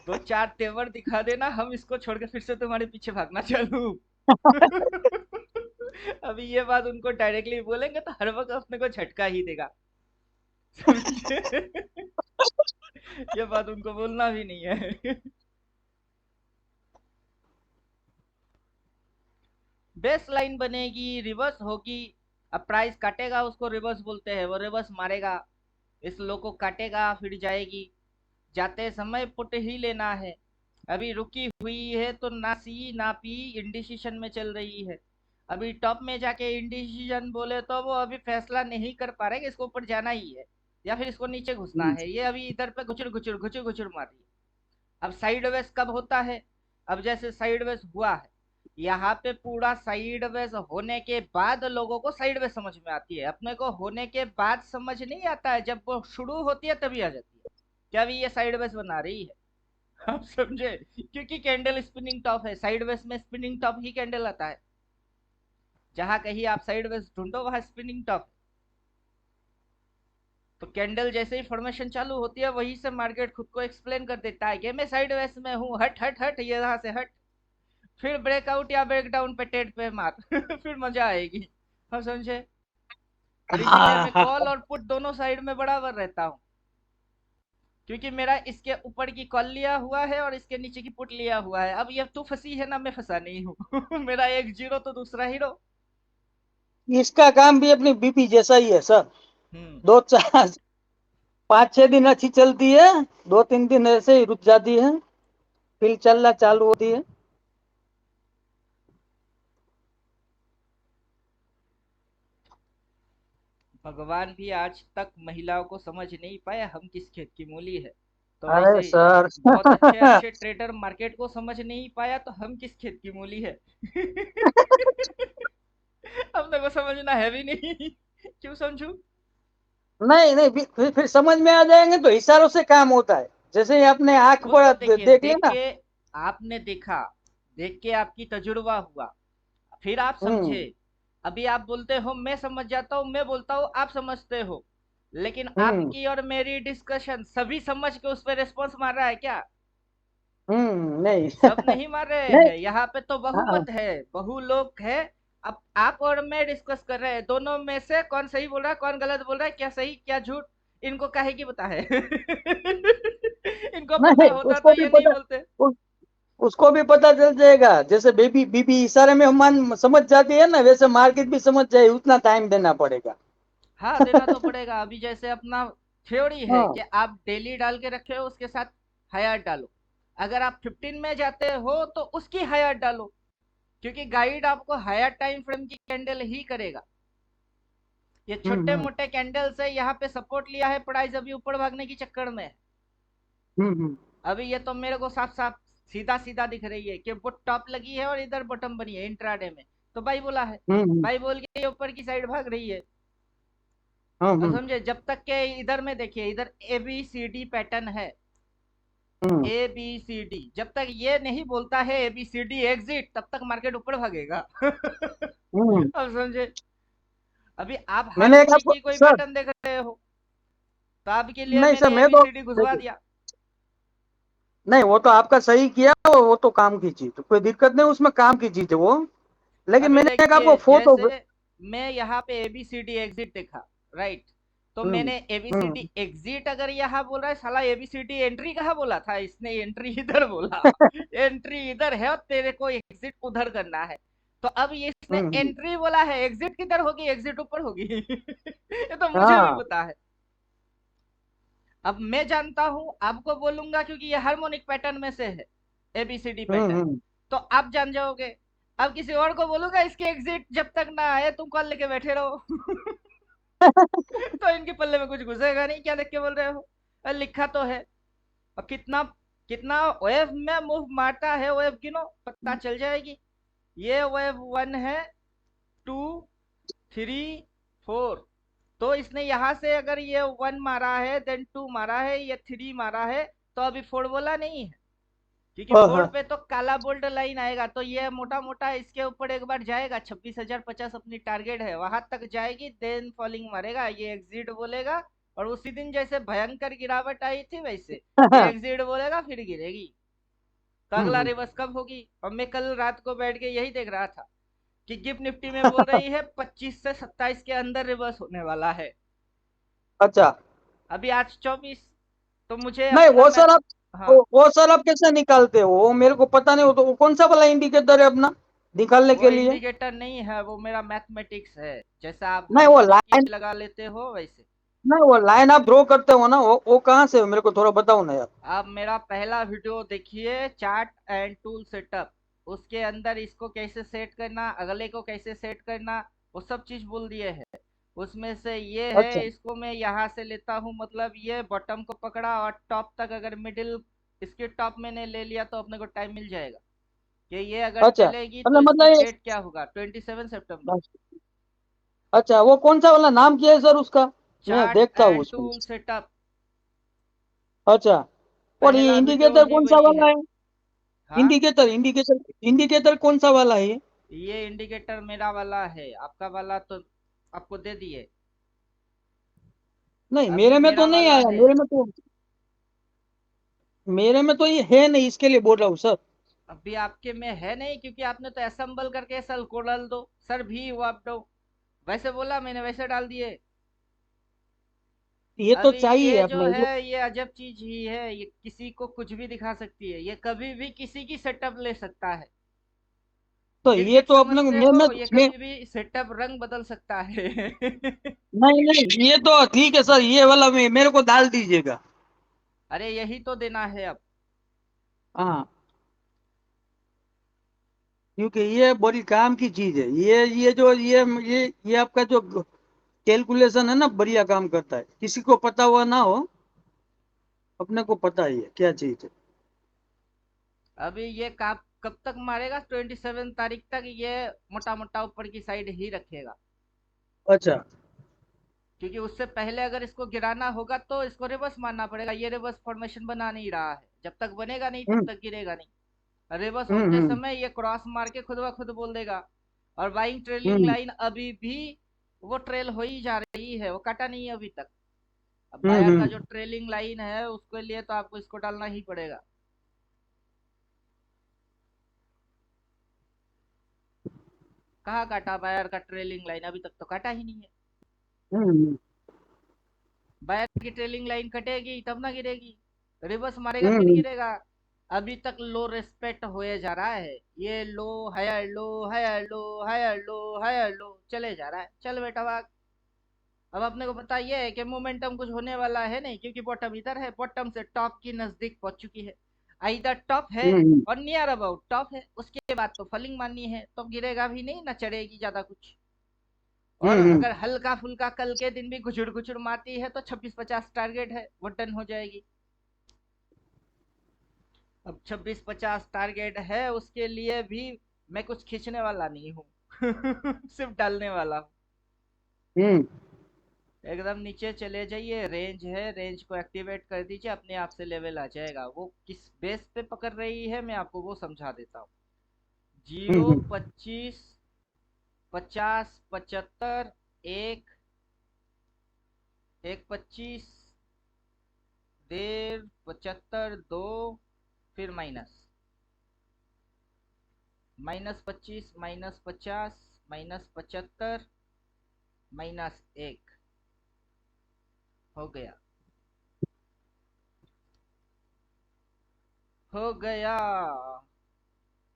दो चार तेवर दिखा देना, हम इसको छोड़ के फिर से तुम्हारे पीछे भागना चालू। अभी ये बात उनको डायरेक्टली बोलेंगे तो हर वक्त अपने को झटका ही देगा। समझे? ये बात उनको बोलना भी नहीं है। बेस लाइन बनेगी, रिवर्स होगी। अब प्राइस काटेगा, उसको रिवर्स बोलते हैं, वो रिवर्स मारेगा, इस लो को काटेगा, फिर जाएगी। जाते समय पुट ही लेना है। अभी रुकी हुई है तो ना सी ना पी इंडिसिशन में चल रही है। अभी टॉप में जाके इंडिसीजन बोले तो वो अभी फैसला नहीं कर पा रहे कि इसको ऊपर जाना ही है या फिर इसको नीचे घुसना है। ये अभी इधर पे घुचुर घुचुर घुचुर घुचुर मार रही है। अब साइडवेज कब होता है? अब जैसे साइडवेज हुआ है, यहाँ पे पूरा साइडवेज होने के बाद लोगों को साइडवेज समझ में आती है, अपने को होने के बाद समझ नहीं आता है, जब वो शुरू होती है तभी आ जाती है क्या अभी ये साइडवेज बना रही है। आप समझे? क्योंकि कैंडल स्पिनिंग टॉप है, साइडवेज में स्पिनिंग टॉप ही कैंडल आता है। जहां कहीं आप साइडवेज ढूंढो वहां स्पिनिंग टॉप। तो कैंडल जैसे ही फॉर्मेशन चालू होती है वहीं से मार्केट खुद को एक्सप्लेन कर देता है कि मैं साइडवेज में हूँ, हट हट हट, ये यहाँ से हट। फिर ब्रेकआउट या ब्रेकडाउन पे टेट पे मार। फिर मजा आएगी। हम समझे? और इसीलिए हाँ मैं हाँ कॉल और पुट दोनों साइड में बराबर रहता हूँ, क्योंकि मेरा इसके ऊपर की कॉल लिया हुआ है और इसके नीचे की पुट लिया हुआ है। अब ये तू फंसी है ना, मैं फंसा नहीं हूँ। मेरा एक जीरो तो दूसरा हीरो। इसका काम भी अपनी बीपी जैसा ही है सर। हम्म। 2 4 5 6 दिन अच्छी चलती है, 2 3 दिन ऐसे ही रुक जाती है, फिर चलना चालू होती है। भगवान भी आज तक महिलाओं को समझ नहीं पाया हम किस खेत की मूली है। तो अरे वैसे ही सर। बहुत अच्छे अच्छे ट्रेडर मार्केट को समझ नहीं पाया तो हम किस खेत की मूली है। अपने को समझना है भी नहीं। क्यों समझू? नहीं नहीं, फिर समझ में आ जाएंगे तो इशारों से काम होता है। जैसे ही अपने आंख वो पर तो देखिए, देख देख लेना। के आपने देखा, देख के आपकी तजुर्बा हुआ, फिर आप समझे। हम्म अभी आप बोलते हो मैं समझ जाता हूँ, मैं बोलता हूँ आप समझते हो, लेकिन हम्म आपकी और मेरी डिस्कशन सभी समझ के उस पर रिस्पॉन्स मार रहा है क्या? नहीं। सब नहीं मार रहे नहीं। हैं, यहाँ पे तो हाँ बहुमत है, बहु लोग है। अब आप और मैं डिस्कस कर रहे हैं, दोनों में से कौन सही बोल रहा है कौन गलत बोल रहा है, क्या सही क्या झूठ, इनको काहे की पता है। इनको पता नहीं, होता तो उसको भी ये नहीं पता, बोलते। उस, उसको भी पता चल जाएगा। जैसे बेबी बीबी इशारे में हम समझ जाती है ना, वैसे मार्केट भी समझ जाए, उतना टाइम देना पड़ेगा। हाँ, देना तो पड़ेगा। अभी जैसे अपना थ्योरी है हाँ। कि आप डेली डाल के रखे हो, उसके साथ हायर डालो। अगर आप 15 में जाते हो तो उसकी हायर डालो, क्योंकि गाइड आपको हायर टाइम फ्रेम की कैंडल ही करेगा। ये छोटे हम्म मोटे कैंडल से यहाँ पे सपोर्ट लिया है, प्राइस अभी ऊपर भागने की चक्कर में है। हम्म। अभी ये तो मेरे को साफ साफ सीधा सीधा दिख रही है कि वो टॉप लगी है और इधर बॉटम बनी है इंट्राडे में। तो बाई बोला है, हम्म बाई बोल के ये ऊपर की साइड भाग रही है। अब हम्म समझे? जब तक के इधर में देखिए, इधर A B C D pattern है, हम्म ए बी सी डी, जब तक ये नहीं बोलता है A B C D exit, तब तक मार्केट ऊपर भागेगा। हम्म। अब समझे? अभी आप हर मैंने एक मूवी आपको की कोई सर, पैटर्न देख रहे हो, तो आपके लिए नहीं सर, मैंने मैं तो एबीसीडी घुसवा देखिए, दिया। नहीं वो तो आपका सही किया, वो तो काम की चीज, तो कोई दिक्कत नहीं, उसमें काम की चीज है वो। लेकिन अभी मैंने एक देखिए, आपको फोटो। जैसे मैं यहाँ पे एबीसीडी एग्जिट देखा, राइट? तो हम्म मैंने हम्म। एबीसीडी एग्जिट अगर यहाँ बोल रहा है, साला एबीसीडी एंट्री कहाँ बोला था इसने, एंट्री इधर बोला। एंट्री इधर है और तेरे को एग्जिट उधर करना है। तो अब ये इसने हम्म। एंट्री बोला है, एग्जिट किधर होगी, एग्जिट ऊपर होगी। ये तो मुझे भी हाँ। पता है। अब मैं जानता हूं, आपको बोलूंगा क्योंकि ये हार्मोनिक पैटर्न में से है, एबीसीडी पैटर्न। हम्म। तो आप जान जाओगे। अब किसी और को बोलूंगा इसके एग्जिट जब तक ना आए तुम कॉल लेके बैठे रहो। तो इनके पल्ले में कुछ घुसेगा नहीं, क्या देख के बोल रहे हो? लिखा तो है। और कितना कितना वेव में मूव मारता है, वेव गिनो पता चल जाएगी। ये वेव 1 है, 2, 3, 4। तो इसने यहाँ से अगर ये 1 मारा है, देन 2 मारा है, ये 3 मारा है, तो अभी 4 बोला नहीं है, क्योंकि 4 ओह, पे तो काला बोल्ट लाइन आएगा, तो ये मोटा मोटा इसके ऊपर एक बार जाएगा। 26,050 अपनी टारगेट है, वहां तक जाएगी, देन फॉलिंग मारेगा, ये एग्जिट बोलेगा। और उसी दिन जैसे भयंकर गिरावट आई थी वैसे ये एग्जिट बोलेगा, फिर गिरेगी। तो अगला हम्म। रिवर्स कब होगी? और मैं कल रात को बैठ के यही देख रहा था कि गिफ्ट निफ्टी में बोल रही है 25 से 27 के अंदर रिवर्स होने वाला है। अच्छा। अभी आज 24। तो मुझे नहीं अपना वो मैथ। सर आप, हाँ, वो सर आप कैसे निकालते हो, वो मेरे को पता नहीं, वो तो वो कौन सा वाला इंडिकेटर है अपना निकालने वो के लिए? इंडिकेटर नहीं है, वो मेरा मैथमेटिक्स है। जैसा आप नहीं वो हार्मोनिक लाइन, की लगा लेते हो वैसे। नहीं वो लाइन आप ड्रॉ करते हो ना, वो कहाँ से है? मेरे को थोड़ा बताओ ना यार। आप मेरा पहला वीडियो देखिए, चार्ट एंड टूल सेटअप। उसके अंदर इसको कैसे सेट करना, अगले को कैसे सेट करना, वो सब चीज बोल दिए हैं। उसमें से ये अच्छा है, इसको मैं यहाँ से लेता हूँ, मतलब ये बॉटम को पकड़ा और टॉप तक अगर मिडिल इसके टॉप मैंने ले लिया तो अपने को टाइम मिल जाएगा कि ये अगर अच्छा, चलेगी तो इसकी डेट क्या होगा, 27 सितंबर। अच्छा वो कौन सा वाला नाम किया है सर उसका? मैं चार्ट देखता हूँ एंड उसको। टूल सेटअप, अच्छा, और ये पहला वीडियो इंडिकेटर उन्हीं कौन सा में ही वाला है। है? हाँ, इंडिकेटर कौन सा वाला है ये? ये इंडिकेटर मेरा वाला है, आपका वाला तो आपको दे दिए। नहीं, अभी मेरे में तो मेरा नहीं वाला आया। है। मेरे में तो ये है नहीं, इसके लिए बोल रहा हूँ सर। अभी आपके में है नहीं क्योंकि आपने तो असेंबल करके सर को डाल दो, सर भी वो आप दो, वैसे बोला मैंने वैसे डाल दिए। ये तो अभी चाहिए ये जो अपने को। है ये अजब चीज ही है, ये किसी को कुछ भी दिखा सकती है, ये कभी भी किसी की सेटअप ले सकता है। तो ये क्रिकेट तो अपने को समझते हो, ये मैं कभी भी सेटअप रंग बदल सकता है। नहीं नहीं, ये तो ठीक है सर, ये वाला मेरे को डाल दीजिएगा। अरे यही तो देना है अब। हाँ, क्योंकि ये बड़ी काम की चीज है। ये जो ये आपका जो कैलकुलेशन है ना, बढ़िया काम करता है। किसी को पता हुआ ना हो, अपने को पता ही है क्या चीज है। अभी ये कब कब तक मारेगा, 27 तारीख तक ये मोटा मोटा ऊपर की साइड ही रखेगा। अच्छा। क्योंकि उससे पहले अगर इसको गिराना होगा तो इसको रिवर्स मारना पड़ेगा, ये रिवर्स फॉर्मेशन बना नहीं रहा है, जब तक बनेगा नहीं तब हम्म तक गिरेगा नहीं। रिवर्स होते हम्म समय ये क्रॉस मार के खुद ब खुद बोल देगा। और बाइंग ट्रेलिंग हम्म लाइन अभी भी वो ट्रेल हो ही जा रही है, वो काटा नहीं है अभी तक। अब हम्म बायर का जो हम्म ट्रेलिंग लाइन है उसके लिए तो आपको इसको डालना ही पड़ेगा। कहाँ काटा बायर का ट्रेलिंग लाइन, अभी तक तो काटा ही नहीं है। हम्म बायर की ट्रेलिंग लाइन कटेगी तब ना गिरेगी, रिवर्स मारेगा हम्म फिर हम्म गिरेगा। अभी तक लो रेस्पेक्ट होए जा रहा है, ये low higher low higher low higher low higher low चले जा रहा है, चल बेटा भाग। अब अपने को पता ये है कि मोमेंटम कुछ होने वाला है नहीं, क्योंकि बॉटम इधर है, बॉटम से टॉप की नजदीक पहुंच चुकी है। इधर टॉप है हम्म और नियर अबाउट टॉप है, उसके बाद तो फलिंग मारनी है, तो गिरेगा भी नहीं ना चढ़ेगी ज्यादा कुछ। और हम्म अगर हल्का फुल्का कल के दिन भी घुचुड़ घुचुड़ मारती है तो 26-50 टारगेट है, वो डन हो जाएगी। अब 26-50 टारगेट है, उसके लिए भी मैं कुछ खींचने वाला नहीं हूँ। सिर्फ डालने वाला हूँ। हम्म एकदम नीचे चले जाइए, रेंज है, रेंज को एक्टिवेट कर दीजिए, अपने आप से लेवल आ जाएगा। वो किस बेस पे पकड़ रही है मैं आपको वो समझा देता हूँ। जीरो, हम्म 25, 50, 75, एक, एक 25, 1.5, 75, 2, फिर माइनस, -25, -50, -75, -1, हो गया, हो गया।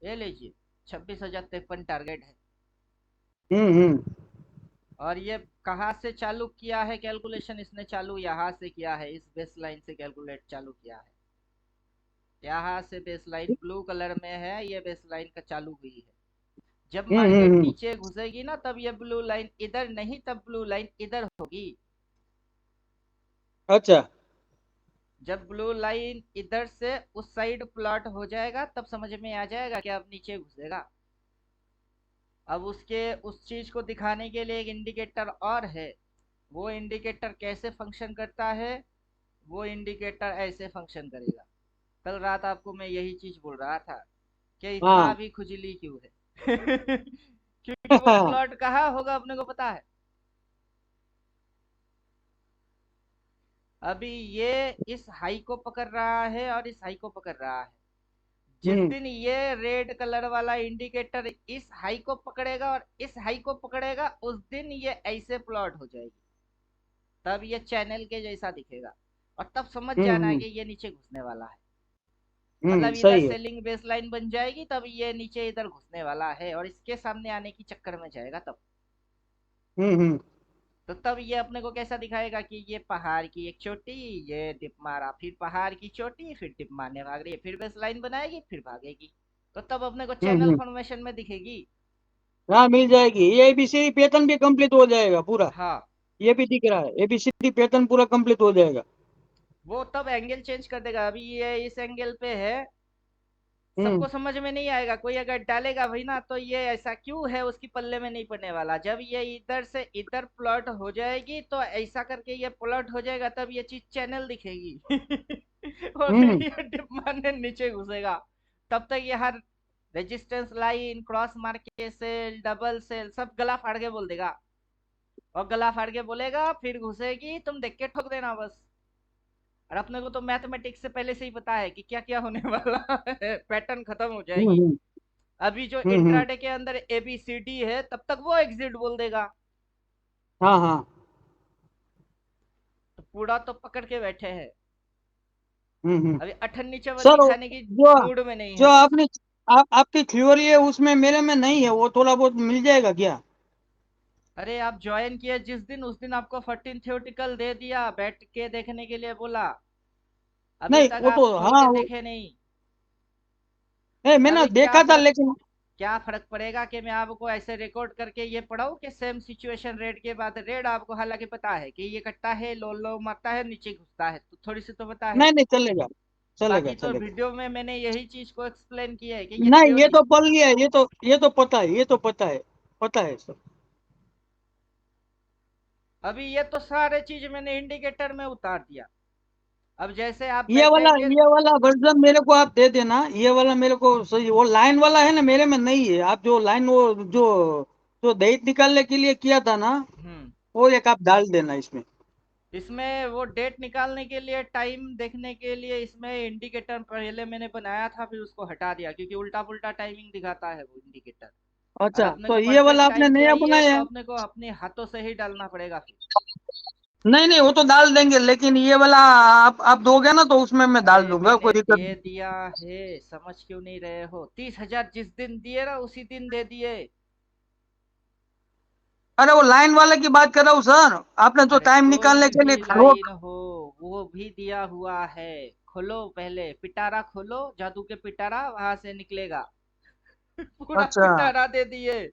ये लीजिए, 26,053 टारगेट है। हम्म और ये कहाँ से चालू किया है कैलकुलेशन, इसने चालू यहाँ से किया है, इस बेस लाइन से कैलकुलेट चालू किया है। यहाँ से बेस लाइन ब्लू कलर में है, ये बेस लाइन का चालू हुई है। जब मार्केट हम्म। नीचे घुसेगी ना तब ये ब्लू लाइन इधर नहीं, तब ब्लू लाइन इधर होगी। अच्छा। जब ब्लू लाइन इधर से उस साइड प्लॉट हो जाएगा तब समझ में आ जाएगा कि अब नीचे घुसेगा। अब उसके उस चीज को दिखाने के लिए एक इंडिकेटर और है। वो इंडिकेटर कैसे फंक्शन करता है, वो इंडिकेटर ऐसे फंक्शन करेगा। कल रात आपको मैं यही चीज बोल रहा था कि इतना हाँ। भी खुजली क्यों है। क्योंकि वो प्लॉट कहाँ होगा अपने को पता है। अभी ये इस हाई को पकड़ रहा है और इस हाई को पकड़ रहा है। जिस हम्म दिन ये रेड कलर वाला इंडिकेटर इस हाई को पकड़ेगा और इस हाई को पकड़ेगा, उस दिन ये ऐसे प्लॉट हो जाएगी, तब ये चैनल के जैसा दिखेगा। और तब समझ जाना हम्म कि ये नीचे घुसने वाला है। मतलब इधर सही है। सेलिंग बेस लाइन बन जाएगी, तब ये नीचे इधर घुसने वाला है और इसके सामने आने की चक्कर में जाएगा तब। हम्म। तो तब ये अपने को कैसा दिखाएगा कि ये पहाड़ की एक चोटी, ये टिप मारा, फिर पहाड़ की चोटी, फिर टिप मारने भाग रही है, फिर बेस लाइन बनाएगी, फिर भागेगी। तो तब अपने को चैनल हम्म। फॉर्मेशन में दिखेगी। हाँ मिल जाएगी, ये एबीसीडी पैटर्न भी कंप्लीट हो जाएगा पूरा। हाँ, ये भी दिख रहा है, एबीसीडी पैटर्न पूरा कंप्लीट हो जाएगा। वो तब एंगल चेंज कर देगा। अभी ये इस एंगल पे है, हम्म। सबको समझ में नहीं आएगा। कोई अगर डालेगा भाई ना, तो ये ऐसा क्यों है उसकी पल्ले में नहीं पड़ने वाला। जब ये इधर से इधर प्लॉट हो जाएगी तो ऐसा करके ये प्लॉट हो जाएगा, तब ये चीज चैनल दिखेगी। और फिर हम्म। ये डिप मारने नीचे घुसेगा। तब तक ये हर रेजिस्टेंस लाइन, क्रॉस मार्के सेल, डबल सेल सब गला फाड़ के बोल देगा। और गला फाड़ के बोलेगा, फिर घुसेगी, तुम देख के ठोक देना बस। और अपने को तो मैथमेटिक्स से पहले से ही पता है कि क्या क्या होने वाला है। पैटर्न खत्म हो जाएगी। हम्म। अभी जो हम्म। इंट्राडे के अंदर एबीसीडी है, तब तक वो एग्जिट बोल देगा। हाँ हाँ। तो पूरा तो पकड़ के बैठे हैं। हम्म। अभी अठन्नी चवन्नी सर खाने की जो मूड में नहीं जो है कुछ। आपने आपकी थ्योरी है उसमें मेरे में नहीं है, वो थोड़ा बहुत मिल जाएगा क्या? अरे आप ज्वाइन किए जिस दिन, उस दिन आपको 14 थ्योरेटिकल दे दिया, बैठ के देखने के लिए बोला। अभी नहीं तक वो आप तो खोल हाँ के देखे नहीं। नहीं, मैंने अभी क्या देखा था फर्क, लेकिन। क्या फर्क पड़ेगा कि मैं आपको ऐसे रिकॉर्ड करके ये पढ़ाऊं कि सेम सिचुएशन रेड के बाद रेड आपको हालांकि पता है कि ये कटता है, लो लो मारता है, नीचे घुसता है, तो थोड़ी सी तो पता है। नहीं नहीं, चलेगा चलेगा बाकी तो चलेगा। वीडियो में मैंने यही चीज को एक्सप्लेन किया है कि ये नहीं ये थ्योरी। तो पल गया है, ये तो पता है, ये तो पता है, पता है सब। अभी ये तो सारे चीज मैंने इंडिकेटर में उतार दिया। अब जैसे आप ये वाला बैठेंगे। ये वाला वर्जन मेरे को आप दे देना, ये वाला मेरे को सही। वो लाइन वाला है ना, मेरे में नहीं है। आप जो लाइन वो जो जो दही निकालने के लिए किया था ना, हम्म। वो एक आप डाल देना इसमें। इसमें वो डेट निकालने के लिए, टाइम देखने के लिए, इसमें इंडिकेटर पहले मैंने बनाया था, फिर उसको हटा दिया क्योंकि उल्टा पुल्टा टाइमिंग दिखाता है वो इंडिकेटर। और अच्छा, अपने तो को ये वाला परफेक्ट आपने टाइम नया चाहिए, बनाया तो है? अपने को अपने हाथों से ही डालना पड़ेगा फिर। नहीं नहीं, वो तो डाल देंगे, लेकिन ये वाला आप दोगे ना तो उसमें मैं डाल अरे दूंगा, मैंने कोई दिक्कत दे नहीं। दिया है, समझ क्यों नहीं रहे हो। 30,000 जिस दिन दिए ना, उसी दिन दे दिए। अरे वो लाइन वाले की बात कर रहा हूँ सर, आपने जो अरे टाइम निकालने कोई के लिए भी लाइन हो, वो भी दिया हुआ है। खोलो, पहले पिटारा खोलो, जादू के पिटारा वहां से निकलेगा। पूरा अच्छा। पिटारा दे दिए,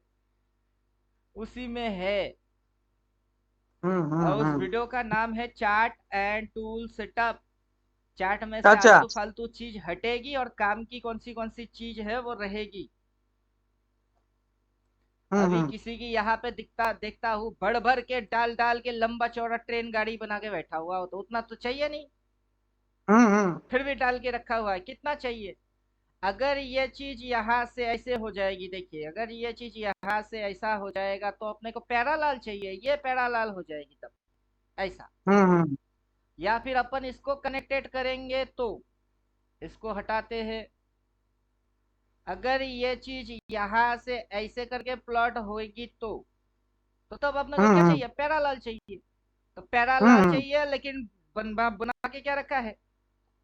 उसी में है। और उस हम्म। वीडियो का नाम है chart and tool setup. Chart में से अच्छा। आलतू फालतू चीज हटेगी और काम की कौन सी चीज है वो रहेगी। अभी हम्म। किसी की यहाँ पे दिखता देखता हूँ, भर भर के डाल डाल के लंबा चौड़ा ट्रेन गाड़ी बना के बैठा हुआ हो, तो उतना तो चाहिए नहीं। हम्म। फिर भी डाल के रखा हुआ है, कितना चाहिए। अगर ये चीज यहाँ से ऐसे हो जाएगी, देखिए अगर ये चीज यहाँ से ऐसा हो जाएगा, तो अपने को पैरालाल चाहिए, ये पैरालाल हो जाएगी तब ऐसा। हम्म। या फिर अपन इसको कनेक्टेड करेंगे, तो इसको हटाते हैं। अगर ये चीज यहाँ से ऐसे करके प्लॉट होगी, तो तब अपने को क्या हम्म। चाहिए, पैरालाल चाहिए। तो पैरालाल हम्म। चाहिए, लेकिन बना के क्या रखा है,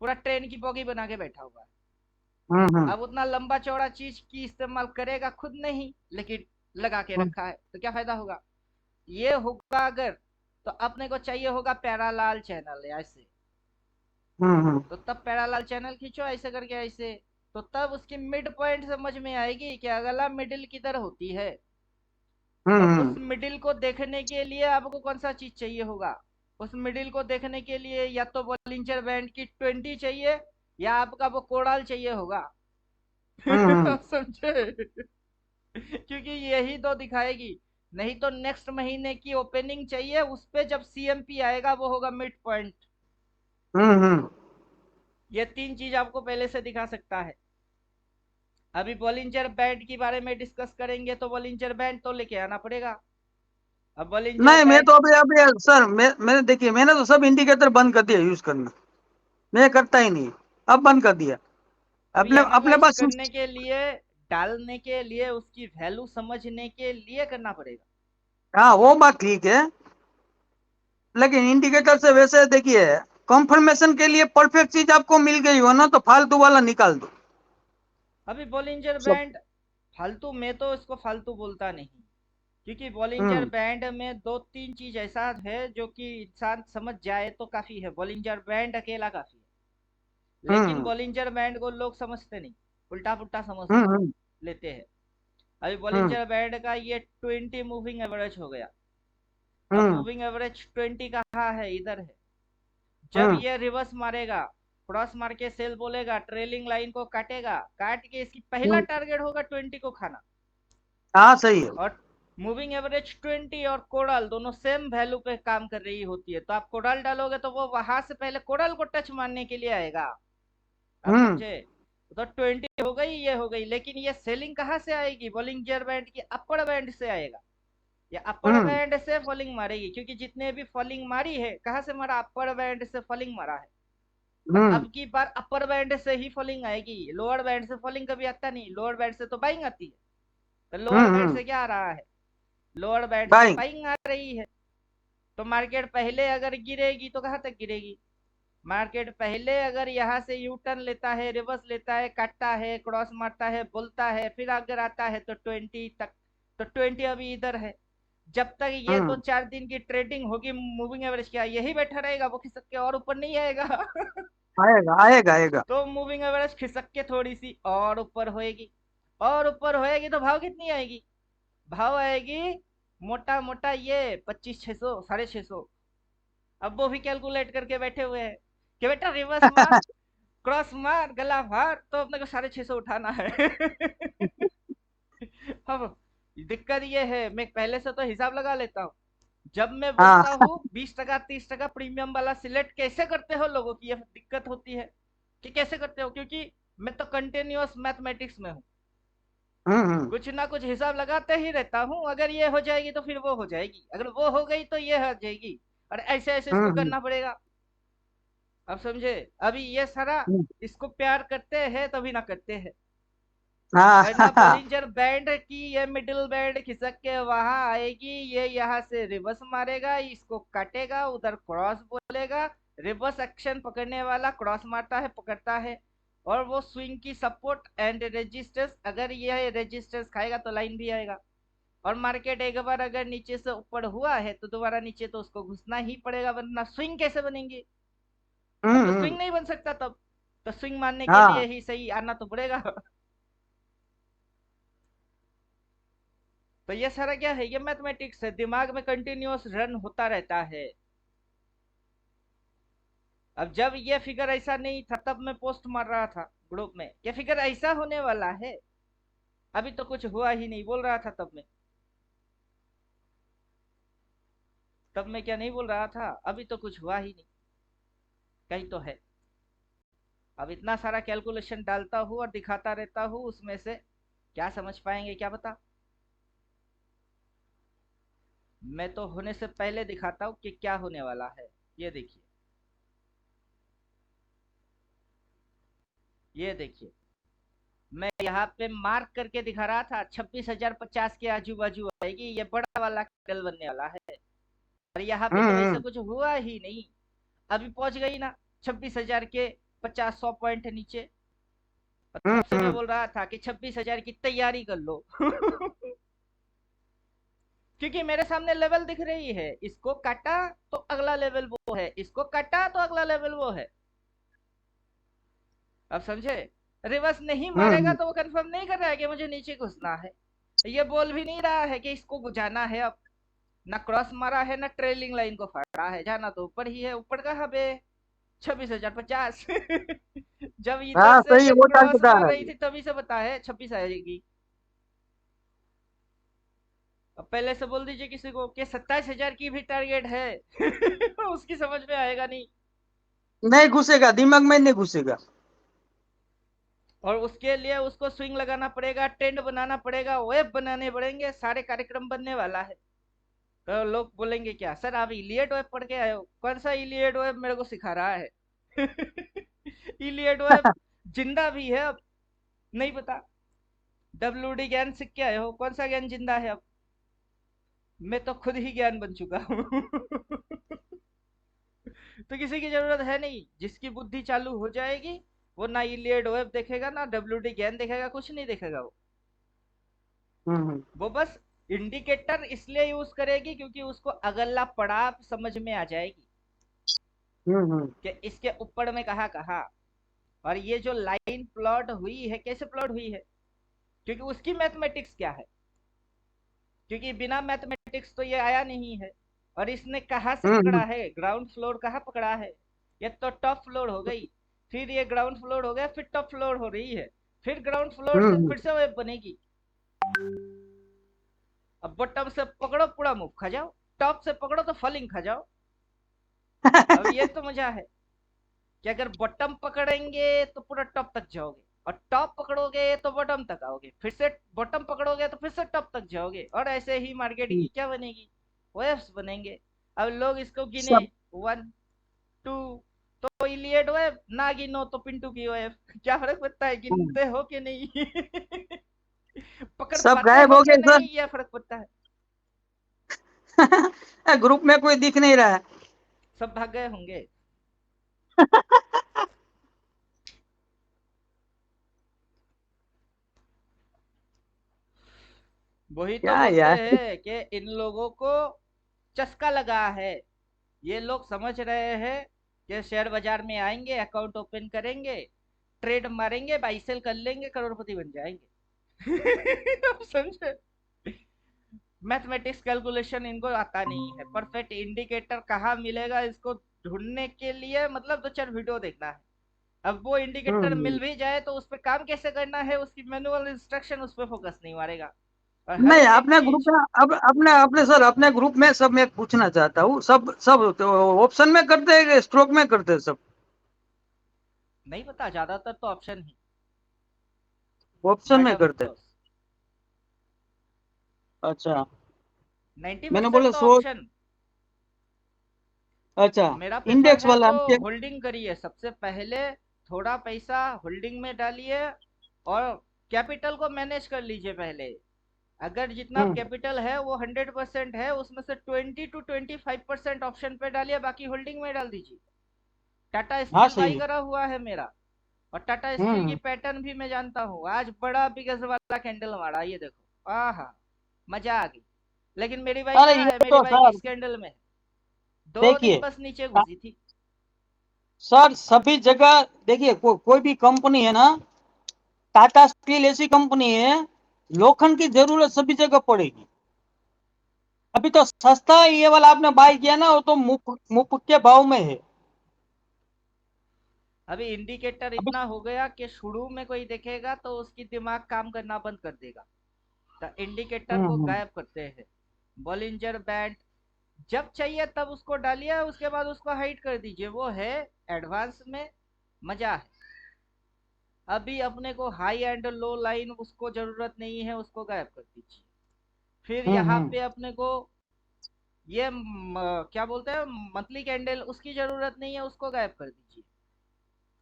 पूरा ट्रेन की बोगी बना के बैठा हुआ है। हम्म। अब उतना लंबा चौड़ा चीज की इस्तेमाल करेगा खुद नहीं, लेकिन लगा के रखा है, तो क्या फायदा होगा। ये होगा अगर, तो अपने को चाहिए होगा पैरालाल चैनल ऐसे। हम्म। तो तब पैरालाल चैनल खींचो ऐसे करके ऐसे। तो तब उसकी मिड पॉइंट समझ में आएगी कि अगला मिडिल किधर होती है। तो उस हम्म। मिडिल को देखने के लिए आपको कौन सा चीज चाहिए होगा। उस मिडिल को देखने के लिए या तो बॉलिंजर बैंड की 20 चाहिए, या आपका वो कोडाल चाहिए होगा। हम्म। आप समझे। क्योंकि यही तो दिखाएगी। नहीं तो नेक्स्ट महीने की ओपनिंग चाहिए, उस पे जब सीएमपी आएगा वो होगा मिड पॉइंट। हम्म। ये तीन चीज आपको पहले से दिखा सकता है। अभी बॉलिंजर बैंड के बारे में डिस्कस करेंगे, तो बॉलिंजर बैंड तो लेके आना पड़ेगा। अब बॉलिंजर नहीं, मैं बैंड। तो अभी सर, मैंने देखिए, मैंने तो सब इंडिकेटर बंद कर दिया यूज करना। मैं करता ही नहीं, अब बंद कर दिया। अभी अपने अपने एनालाइज पास करने के लिए, डालने के लिए, उसकी वैल्यू समझने के लिए करना पड़ेगा। हाँ वो बात ठीक है, लेकिन इंडिकेटर से वैसे देखिए, कंफर्मेशन के लिए परफेक्ट चीज आपको मिल गई हो ना, तो फालतू वाला निकाल दो अभी बॉलिंजर सब। बैंड फालतू, मैं तो इसको फालतू बोलता नहीं। क्योंकि बॉलिंजर हम्म। बैंड में दो तीन चीज ऐसा है जो कि इंसान समझ जाए तो काफी है। बॉलिंजर बैंड अकेला काफी है, लेकिन हम्म। बॉलिंजर बैंड को लोग समझते नहीं। उल्टा पुल्टा समझ हम्म लेते हैं। अभी हम्म बॉलिंजर बैंड का ये 20 मूविंग एवरेज हो गया। अब हम्म मूविंग एवरेज 20 कहाँ है, इधर है। जब हम्म ये रिवर्स मारेगा, क्रॉस मार के सेल बोलेगा, ट्रेलिंग लाइन को काटेगा, काट के इसकी पहला हम्म, टारगेट होगा 20 को खाना। हाँ सही है। और मूविंग एवरेज 20 और कोडल दोनों सेम वैल्यू पे काम कर रही होती है, तो आप कोडल डालोगे तो वो वहां से पहले कोडल को टच मारने के लिए आएगा। आप हम्म समझे? तो 20 हो गई, ये हो गई, लेकिन ये सेलिंग कहाँ से आएगी? बॉलिंजर बैंड की अपर बैंड से आएगा। ये अपर हम्म बैंड से फॉलिंग मारेगी, क्योंकि जितने भी फॉलिंग मारी है कहाँ से मारा? अपर बैंड से फॉलिंग मारा है। और हम्म अब की बार अपर बैंड से ही फॉलिंग आएगी, लोअर बैंड से फॉलिंग कभी आता नहीं। लोअर बैंड से तो बाइंग आती है, तो लोअर बैंड हम्म, से क्या आ रहा है? लोअर बैंड से बाइंग। बाइंग आ रही है। तो मार्केट पहले अगर गिरेगी तो कहाँ तक गिरेगी? मार्केट पहले अगर यहाँ से यू टर्न लेता है, रिवर्स लेता है, काटता है, क्रॉस मारता है, बोलता है, फिर अगर आता है तो 20 तक। तो 20 अभी इधर है। जब तक ये दो हम्म, चार दिन की ट्रेडिंग होगी, मूविंग एवरेज क्या यही बैठा रहेगा, वो खिसक के और ऊपर नहीं आएगा। आएगा आएगा आएगा। तो मूविंग एवरेज खिसक के थोड़ी सी और ऊपर होएगी। और ऊपर होएगी तो भाव कितनी आएगी? भाव आएगी मोटा मोटा ये 25 600 650। अब वो भी कैलकुलेट करके बैठे हुए हैं कि बेटा रिवर्स मार, क्रॉस मार, गला मार, तो अपने को 650 उठाना है। अब दिक्कत ये है, मैं पहले से तो हिसाब लगा लेता हूँ। जब मैं हाँ बोलता हूँ 20% 30% प्रीमियम वाला सिलेक्ट कैसे करते हो, लोगों की ये दिक्कत होती है कि कैसे करते हो, क्योंकि मैं तो कंटिन्यूअस मैथमेटिक्स में हूँ। हम्म। कुछ ना कुछ हिसाब लगाते ही रहता हूँ। अगर ये हो जाएगी तो फिर वो हो जाएगी, अगर वो हो गई तो ये हो जाएगी, और ऐसे ऐसे इसको हम्म करना पड़ेगा। अब समझे? अभी ये सारा हम्म, इसको प्यार करते हैं तभी ना करते हैं। वरना हाँ बोलिंजर बैंड की ये मिडिल बैंड खिसक के वहां आएगी, ये यहाँ से रिवर्स मारेगा, इसको काटेगा, उधर क्रॉस बोलेगा, रिवर्स एक्शन पकड़ने वाला क्रॉस मारता है, पकड़ता है। और वो स्विंग की सपोर्ट एंड रेजिस्टेंस, अगर ये रेजिस्टेंस खाएगा तो लाइन भी आएगा। और मार्केट एक बार अगर नीचे से ऊपर हुआ है तो दोबारा नीचे तो उसको घुसना ही पड़ेगा, वरना स्विंग कैसे बनेंगे? अब तो हम्म, स्विंग नहीं बन सकता तब। तो स्विंग मारने के लिए हाँ ही सही आना तो पड़ेगा। तो ये सारा क्या है? ये मैथमेटिक्स है, दिमाग में कंटिन्यूअस रन होता रहता है। अब जब ये फिगर ऐसा नहीं था तब मैं पोस्ट मार रहा था ग्रुप में, ये फिगर ऐसा होने वाला है, अभी तो कुछ हुआ ही नहीं, बोल रहा था तब मैं। तब मैं क्या नहीं बोल रहा था, अभी तो कुछ हुआ ही नहीं, कहीं तो है। अब इतना सारा कैलकुलेशन डालता हूँ और दिखाता रहता हूँ, उसमें से क्या समझ पाएंगे क्या पता। मैं तो होने से पहले दिखाता हूँ कि क्या होने वाला है। ये देखिए, ये देखिए, मैं यहाँ पे मार्क करके दिखा रहा था 26,050 के आजू बाजू आएगी, ये बड़ा वाला कैंडल बनने वाला है। और यहाँ पे तो ऐसा हम्म कुछ हुआ ही नहीं, अभी पहुंच गई ना 26,000 के 50 100 पॉइंट नीचे। और तब से मैं हम्म बोल रहा था कि 26,000 की तैयारी कर लो। क्योंकि मेरे सामने लेवल दिख रही है, इसको काटा तो अगला लेवल वो है, इसको काटा तो अगला लेवल वो है। अब समझे? रिवर्स नहीं मारेगा हम्म, तो वो कंफर्म नहीं कर रहा है कि मुझे नीचे घुसना है। ये बोल भी नहीं रहा है कि इसको जाना है अब। ना क्रॉस मारा है, ना ट्रेलिंग लाइन को फाड़ा है, जाना तो ऊपर ही है। ऊपर कहाँ पे? 26,050। जब इधर हाँ से सही है, ये वो क्रॉस टारगेट आ मार रहा रही है। थी तभी से पता है 26 आएगी। अब पहले से बोल दीजिए किसी को कि 27,000 की भी टारगेट है। उसकी समझ में आएगा नहीं। नहीं घुसेगा, दिमाग में नहीं घुसेगा। और उसके लिए उसको स्विंग लगाना पड़ेगा, टेंड बनाना पड़ेगा, वेब बनाने पड़ेंगे, सारे कार्यक्रम बनने वाला है। तो लोग बोलेंगे क्या सर आप इलियट वेब पढ़ के आए हो? कौन सा इलियट वेब मेरे को सिखा रहा है? इलियट वेब जिंदा भी है अब, नहीं पता। WD ज्ञान सीख के आए हो, कौन सा ज्ञान जिंदा है अब? मैं तो खुद ही ज्ञान बन चुका हूँ। तो किसी की जरूरत है नहीं, जिसकी बुद्धि चालू हो जाएगी वो ना इलियड वेब देखेगा, ना WD ज्ञान देखेगा, कुछ नहीं देखेगा हम्म वो बस इंडिकेटर इसलिए यूज करेगी क्योंकि उसको अगला पड़ाव समझ में आ जाएगी हम्म कि इसके ऊपर में कहा कहा। और ये जो लाइन प्लॉट हुई है कैसे प्लॉट हुई है, क्योंकि उसकी मैथमेटिक्स क्या है, क्योंकि बिना मैथमेटिक्स तो ये आया नहीं है। और इसने कहाँ से हम्म पकड़ा है, ग्राउंड फ्लोर कहाँ पकड़ा है, ये तो टॉप फ्लोर हो गई, फिर ये ग्राउंड फ्लोर हो गया, फिर टॉप फ्लोर हो रही है, फिर ग्राउंड फ्लोर से हम्म फिर से वेब बनेगी। अब बॉटम से पकड़ो पूरा मूव खा जाओ, टॉप से पकड़ो तो फॉलिंग खा जाओ। अब ये तो मजा है कि अगर बॉटम पकड़ेंगे तो पूरा टॉप तक जाओगे, और टॉप पकड़ोगे तो बॉटम तक आओगे, फिर से बॉटम पकड़ोगे तो फिर से टॉप तक जाओगे, और ऐसे ही मार्केट की क्या बनेगी, वेव्स बनेंगे। अब लोग इसको गिने, सब 1 2, तो इलियट वेव, ना गिनो तो पिंटू की वेव। क्या फर्क पड़ता है, गिनते हो कि नहीं। पकड़ सब पाते गायब हो हो कि गए नहीं, यह फर्क पड़ता है। सर। ग्रुप में कोई दिख नहीं रहा है। सब भाग गए होंगे। वही तो क्या बोलते यार। हैं कि इन लोगों को चस्का लगा है। ये लोग समझ रहे हैं कि शेयर बाजार में आएंगे, अकाउंट ओपन करेंगे, ट्रेड मारेंगे, बाई सेल कर लेंगे, करोड़पति बन जाएंगे। आप समझे, मैथमेटिक्स कैलकुलेशन इनको आता नहीं है। परफेक्ट इंडिकेटर कहाँ मिलेगा इसको ढूंढने के लिए मतलब 2-4 वीडियो देखना है। अब वो इंडिकेटर हम्म मिल भी जाए तो उस पर काम कैसे करना है, उसकी मैनुअल इंस्ट्रक्शन उस पर फोकस नहीं मारेगा। और हर नहीं, एक अपने ग्रुप चीज में अब अपने अपने सर अपने ग्रुप में सब मैं पूछना चाहता हूँ, सब सब तो ऑप्शन में करते हैं कि स्ट्रोक में करते हैं सब? नहीं पता, ज्यादातर तो ऑप्शन ही, ऑप्शन में मैडम करते हैं। क्लोज, अच्छा। नाइन्टी मैंने परसेंट बोला तो सो। ऑप्शन। अच्छा। मेरा पैसा इंडेक्स है वाला तो क्या? होल्डिंग करिए सबसे पहले, थोड़ा पैसा होल्डिंग में डालिए, और कैपिटल को मैनेज कर लीजिए पहले। अगर जितना हम्म कैपिटल है वो 100% है, उसमें से 20 to 25% ऑप्शन पे डालिए, बाकी होल्डिंग में डाल दीजिए। टाटा हाँ स्टील सही बाई है। करा हुआ है मेरा, और टाटा स्टील की हम्म पैटर्न भी मैं जानता हूँ। आज बड़ा बिगेस्ट वाला कैंडल मारा, ये देखो, आहा, मजा आ गई। लेकिन मेरी बाई अरे कहाँ ये है, मेरी तो बाई सर इस कैंडल में है। 2 दिन देखिए। बस नीचे घुसी थी। सर सभी जगह देखिए, कोई भी कंपनी है ना, टाटा स्टील ऐसी कंपनी है, लोखंड की जरूरत सभी जगह पड़ेगी। अभी तो सस्ता है ये वाला, आपने बाय किया ना, वो तो मुफ्त मुफ्त के भाव में है। अभी इंडिकेटर अभी इतना हो गया कि शुरू में कोई देखेगा तो उसकी दिमाग काम करना बंद कर देगा, तो इंडिकेटर को हम्म गायब करते हैं। बॉलिंजर बैंड जब चाहिए तब उसको डालिए, उसके बाद उसको हाइड कर दीजिए, वो है एडवांस में, मजा है। अभी अपने को हाई एंड लो लाइन उसको जरूरत नहीं है, उसको गायब कर दीजिए। फिर यहाँ हम्म पे अपने को ये क्या बोलते हैं मंथली कैंडल, उसकी जरूरत नहीं है, उसको गायब कर दीजिए।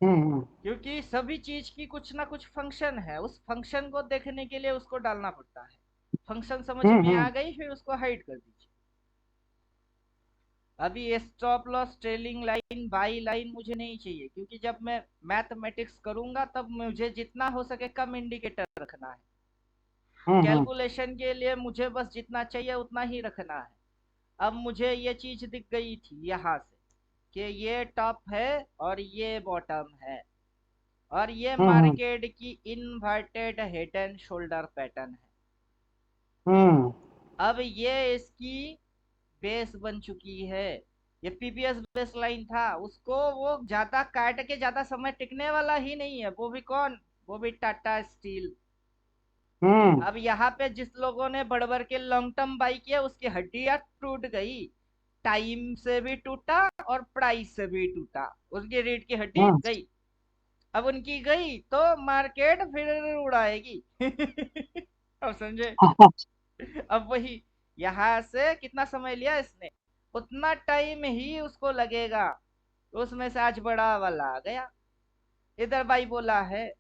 हम्म क्योंकि सभी चीज की कुछ ना कुछ फंक्शन है, उस फंक्शन को देखने के लिए उसको डालना पड़ता है। फंक्शन समझ में आ हम्म गई, फिर उसको हाइड कर दीजिए। अभी ये stop loss, trailing line, by line मुझे नहीं चाहिए, क्योंकि जब मैं मैथमेटिक्स करूंगा तब मुझे जितना हो सके कम इंडिकेटर रखना है। हम्म कैलकुलेशन के लिए मुझे बस जितना चाहिए उतना ही रखना है। अब मुझे ये चीज दिख गई थी यहाँ से कि ये टॉप है और ये बॉटम है, और ये हम्म मार्केट की inverted head and shoulder pattern है। हम्म अब ये इसकी बेस बन चुकी है। ये पीपीएस बेस लाइन था, उसको वो ज्यादा काट के ज्यादा समय टिकने वाला ही नहीं है, वो भी कौन, वो भी टाटा स्टील। हम्म अब यहाँ पे जिस लोगों ने बढ़ के लॉन्ग टर्म बाई किया उसकी हड्डियां टूट गई, टाइम से भी टूटा और प्राइस से भी टूटा, उसकी रीढ़ की हड्डी हम्म गई। अब उनकी गई तो मार्केट फिर उड़ाएगी। अब समझे। अब वही, यहाँ से कितना समय लिया इसने, उतना टाइम ही उसको लगेगा। उसमें से आज बड़ा वाला आ गया, इधर बाई बोला है,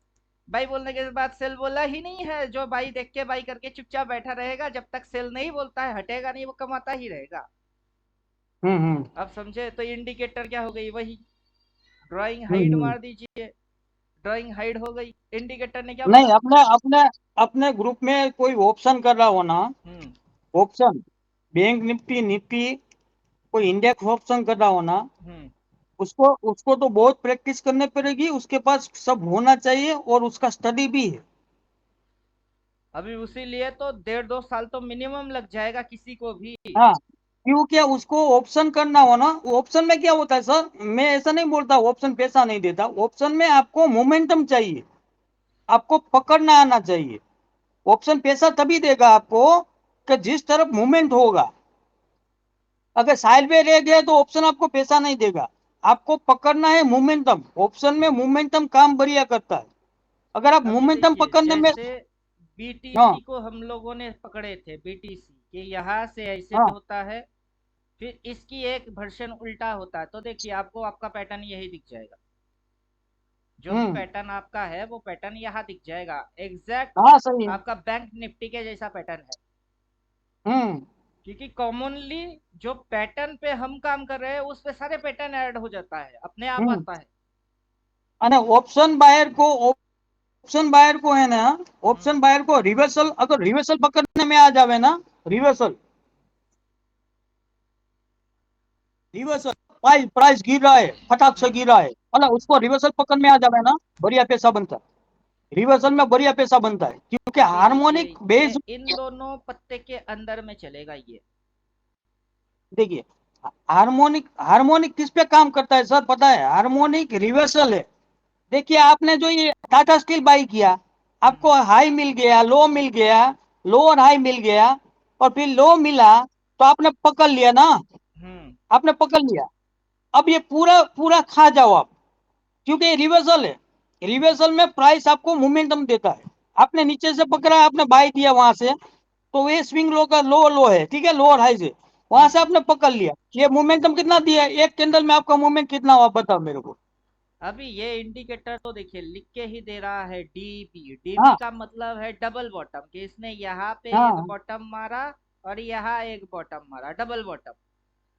बाई बोलने के बाद सेल बोला ही नहीं है। जो बाई देख के बाई करके चुपचाप बैठा रहेगा, जब तक सेल नहीं बोलता है हटेगा नहीं, वो कमाता ही रहेगा। हम्म अब समझे, तो इंडिकेटर क्या हो गई, वही ड्राइंग हाइड हम्म। मार दीजिए, ड्राइंग हाइड हो गई, इंडिकेटर ने क्या नहीं, बोला। अपने अपने अपने ग्रुप में कोई ऑप्शन कर रहा हो ना, हम्म ऑप्शन बैंक निफ्टी निफ्टी, कोई इंडेक्स ऑप्शन कर रहा हो ना, हम्म उसको उसको तो बहुत प्रैक्टिस करनी पड़ेगी, उसके पास सब होना चाहिए और उसका स्टडी भी है। अभी उसी लिए तो 1.5-2 साल तो मिनिमम लग जाएगा किसी को भी। हाँ, क्योंकि उसको ऑप्शन करना हो ना, ऑप्शन में क्या होता है सर, मैं ऐसा नहीं बोलता ऑप्शन पैसा नहीं देता, ऑप्शन में आपको मोमेंटम चाहिए, आपको पकड़ना आना चाहिए। ऑप्शन पैसा तभी देगा आपको कि जिस तरफ मूवमेंट होगा। अगर साइड में रह गया तो ऑप्शन आपको पैसा नहीं देगा, आपको पकड़ना है मोमेंटम। ऑप्शन में मोमेंटम काम बढ़िया करता है। अगर आप अभी मोमेंटम देखिए पकड़ने में, जैसे बीटीसी हाँ को हम लोगों ने पकड़े थे, बीटीसी कि यहाँ से ऐसे हाँ होता है, फिर इसकी एक वर्जन उल्टा होता है, तो देखिए आपको आपका पैटर्न यही दिख जाएगा। जो भी हम्म, पैटर्न आपका है वो पैटर्न यहाँ दिख जाएगा एग्जैक्ट। हाँ सही है। आपका बैंक निफ्टी के जैसा पैटर्न है, हम्म क्योंकि कॉमनली जो पैटर्न पे हम काम कर रहे हैं उस पे सारे पैटर्न ऐड हो जाता है, अपने आप हम्म। आता है। અને ऑप्शन बायर को है ना, हम्म, ऑप्शन बायर को रिवर्सल, अगर रिवर्सल पकड़ने में आ जावे ना, रिवर्सल रिवर्सल प्राइस प्राइस गिर रहा है, फटाक से हम्म, गिर रहा है, मतलब उसको रिवर्सल पकड़ में आ जावे ना, बढ़िया पैसा बनता है। रिवर्सल में बढ़िया पैसा बनता है, क्योंकि अभी देखिए हार्मोनिक ये बेस। इन दोनों पत्ते के अंदर में चलेगा ये। देखिए, हार्मोनिक हार्मोनिक किस पे काम करता है सर, पता है? हार्मोनिक रिवर्सल है। देखिए, आपने जो ये टाटा स्टील बाई किया, हम्म, आपको हाई मिल गया, लो मिल गया, लो और हाई मिल गया, और फिर लो मिला, तो आपने पकड़ लिया ना, हम्म। आपने पकड़ लिया। अब ये पूरा पूरा खा जाओ आप, क्योंकि ये रिवर्सल है। रिवर्सल में प्राइस आपको मोमेंटम देता है। आपने नीचे से पकड़ा, आपने बाई किया वहां से, तो ये स्विंग लो का लो लो है, ठीक है, लो और हाई से वहां से आपने पकड़ लिया, ये मोमेंटम कितना दिया है? एक कैंडल में आपका मोमेंट कितना हुआ, बताओ मेरे को। अभी ये इंडिकेटर तो देखिए लिख के ही दे रहा है डीबी। डीबी हाँ का मतलब है डबल बॉटम, कि इसने यहाँ पे एक हाँ बॉटम मारा और यहाँ एक बॉटम मारा, डबल बॉटम।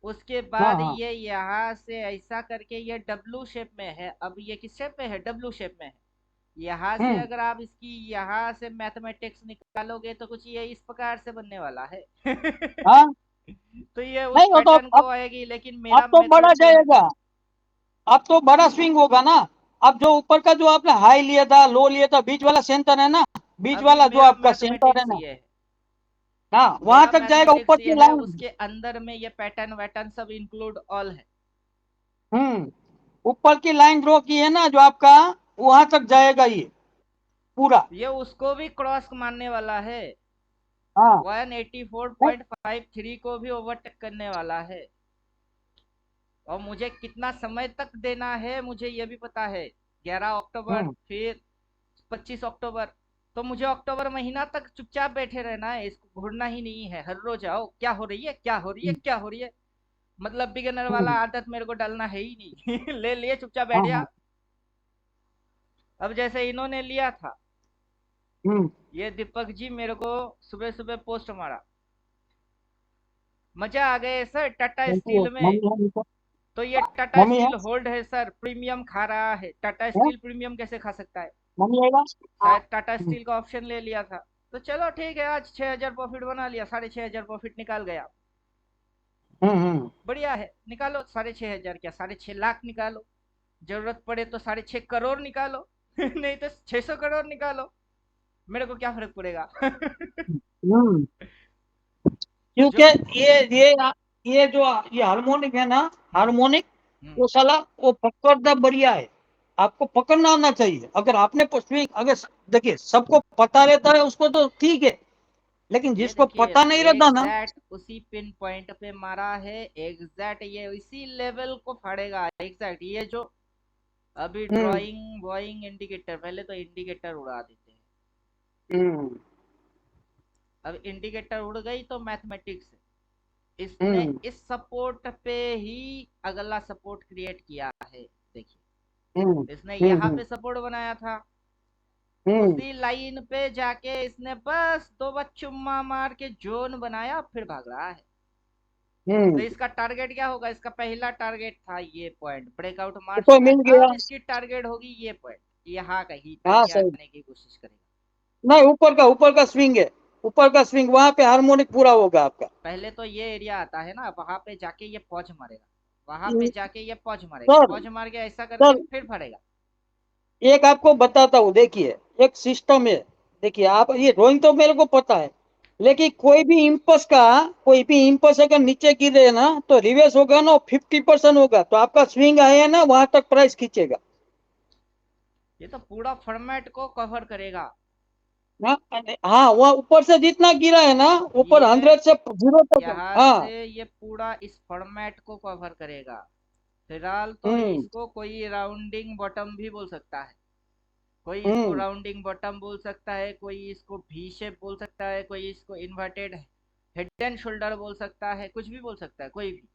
उसके हाँ बाद हाँ ये यहाँ से ऐसा करके ये डब्लू शेप में है। अब ये किस शेप में है? डब्लू शेप में है। यहाँ से हम्म, अगर आप इसकी यहाँ से मैथमेटिक्स निकालोगे तो कुछ ये इस प्रकार से बनने वाला है। हाँ। तो ये उस नहीं, वो तो पैटर्न को आएगी, लेकिन अब मेरा तो बढ़ा मेथड जो है। जाएगा, अब तो बड़ा स्विंग होगा ना। अब जो ऊपर का जो आपने हाई लिया था, लो लिया था, बीच वाला सेंटर है ना, बीच अभी वाला जो मेरा आपका सेंटर है मैथमेटिक्स ना, ये है, हाँ वहां मेरा तक जाएगा, ऊपर मैथमेटिक्स ये की है, लाइन। उसके अंदर में ये पैटर्न वैटर्न सब इंक्लूड ऑल है। ऊपर की लाइन ड्रॉ की है ना जो आपका, वहां तक जाएगा ये पूरा। ये उसको भी क्रॉस मारने वाला है, हाँ 184.53 को भी ओवरटेक करने वाला है। और मुझे कितना समय तक देना है मुझे ये भी पता है। 11 अक्टूबर, हम्म फिर 25 अक्टूबर। तो मुझे अक्टूबर महीना तक चुपचाप बैठे रहना है, इसको घूरना ही नहीं है। हर रोज आओ, क्या हो रही है, क्या हो रही है, हम्म क्या हो रही है। मतलब बिगिनर वाला हम्म, आदत मेरे को डालना है ही नहीं। ले लिए, चुपचाप बैठ हाँ गया। हाँ अब जैसे इन्होंने लिया था, हम्म। ये दीपक जी मेरे को सुबह सुबह पोस्ट मारा, मजा आ गए सर टाटा मम्मी स्टील में। मम्मी है, तो ये टाटा मम्मी है, स्टील होल्ड है सर, प्रीमियम खा रहा है। टाटा है? स्टील प्रीमियम कैसे खा सकता है? मम्मी आएगा। शायद टाटा हम्म स्टील का ऑप्शन ले लिया था। तो चलो ठीक है, आज 6,000 प्रॉफिट बना लिया, 6,500 प्रॉफिट निकाल गया। हम्म। बढ़िया है, निकालो 6,500, क्या 6,50,00,000 निकालो। जरूरत पड़े तो 6,50 करोड़ निकालो। नहीं तो 600 करोड़ निकालो, मेरे को क्या फर्क पड़ेगा। हम्म। क्योंकि जो ये ये जो ये हार्मोनिक है ना, हम्म, हार्मोनिक, हम्म, वो साला वो पकड़ना बढ़िया है। आपको पकड़ना आना चाहिए। अगर आपने स्विंग, अगर देखिए सबको पता रहता है उसको तो ठीक है, लेकिन ये जिसको देखिए पता नहीं रहता ना, एग्जैक्ट उसी पिन पॉइंट पे मारा है। एग्जैक्ट ये इसी लेवल को फाड़ेगा एग्जैक्ट। ये जो अभी हम्म ड्राइंग वॉइंग इंडिकेटर, पहले तो इंडिकेटर उड़ा देते हैं। हम्म अब इंडिकेटर उड़ गई तो मैथमेटिक्स। इसने हम्म इस सपोर्ट पे ही अगला सपोर्ट क्रिएट किया है। देखिए, हम्म इसने यहाँ हम्म पे सपोर्ट बनाया था, हम्म उसी लाइन पे जाके इसने बस 2 बार चुम्मा मार के जोन बनाया, फिर भाग रहा है। तो हम्म। इसका टारगेट क्या होगा? इसका पहला टारगेट था ये पॉइंट, ब्रेकआउट मार तो चुका मिल है। गया। अब इसकी टारगेट होगी ये पॉइंट, यहाँ कहीं तक हाँ ये सही। आने की कोशिश करेगा। नहीं, ऊपर का स्विंग है, ऊपर का स्विंग, वहां पे हार्मोनिक पूरा होगा आपका। पहले तो ये एरिया आता है ना, वहां पे जाके ये पहुंच मारेगा। वहां पे जाके ये पॉज मारेगा, सर पॉज मार के ऐसा करके सर फिर फटेगा। एक आपको बताता हूँ, देखिए एक सिस्टम है। देखिए आप, ये ड्राइंग तो मेरे को पता है, लेकिन कोई भी इम्पल्स अगर नीचे गिरे ना तो रिवर्स होगा ना, 50% होगा, तो आपका स्विंग आया ना वहां तक प्राइस खींचेगा। ये तो पूरा फॉर्मेट को कवर करेगा। हाँ, हाँ, वहाँ ऊपर से जितना गिरा है ना, ऊपर ये 100 से 0 तक। यहाँ हाँ। से ये पूरा इस फॉर्मेट को कवर करेगा। फिलहाल तो हम्म। इसको कोई राउंडिंग बॉटम भी बोल सकता है, कोई इसको हम्म। राउंडिंग बॉटम बोल सकता है, कोई इसको भी शेप बोल सकता है, कोई इसको इन्वर्टेड हेड एंड शोल्डर बोल सकता है, कुछ भी बोल सकता है कोई भी।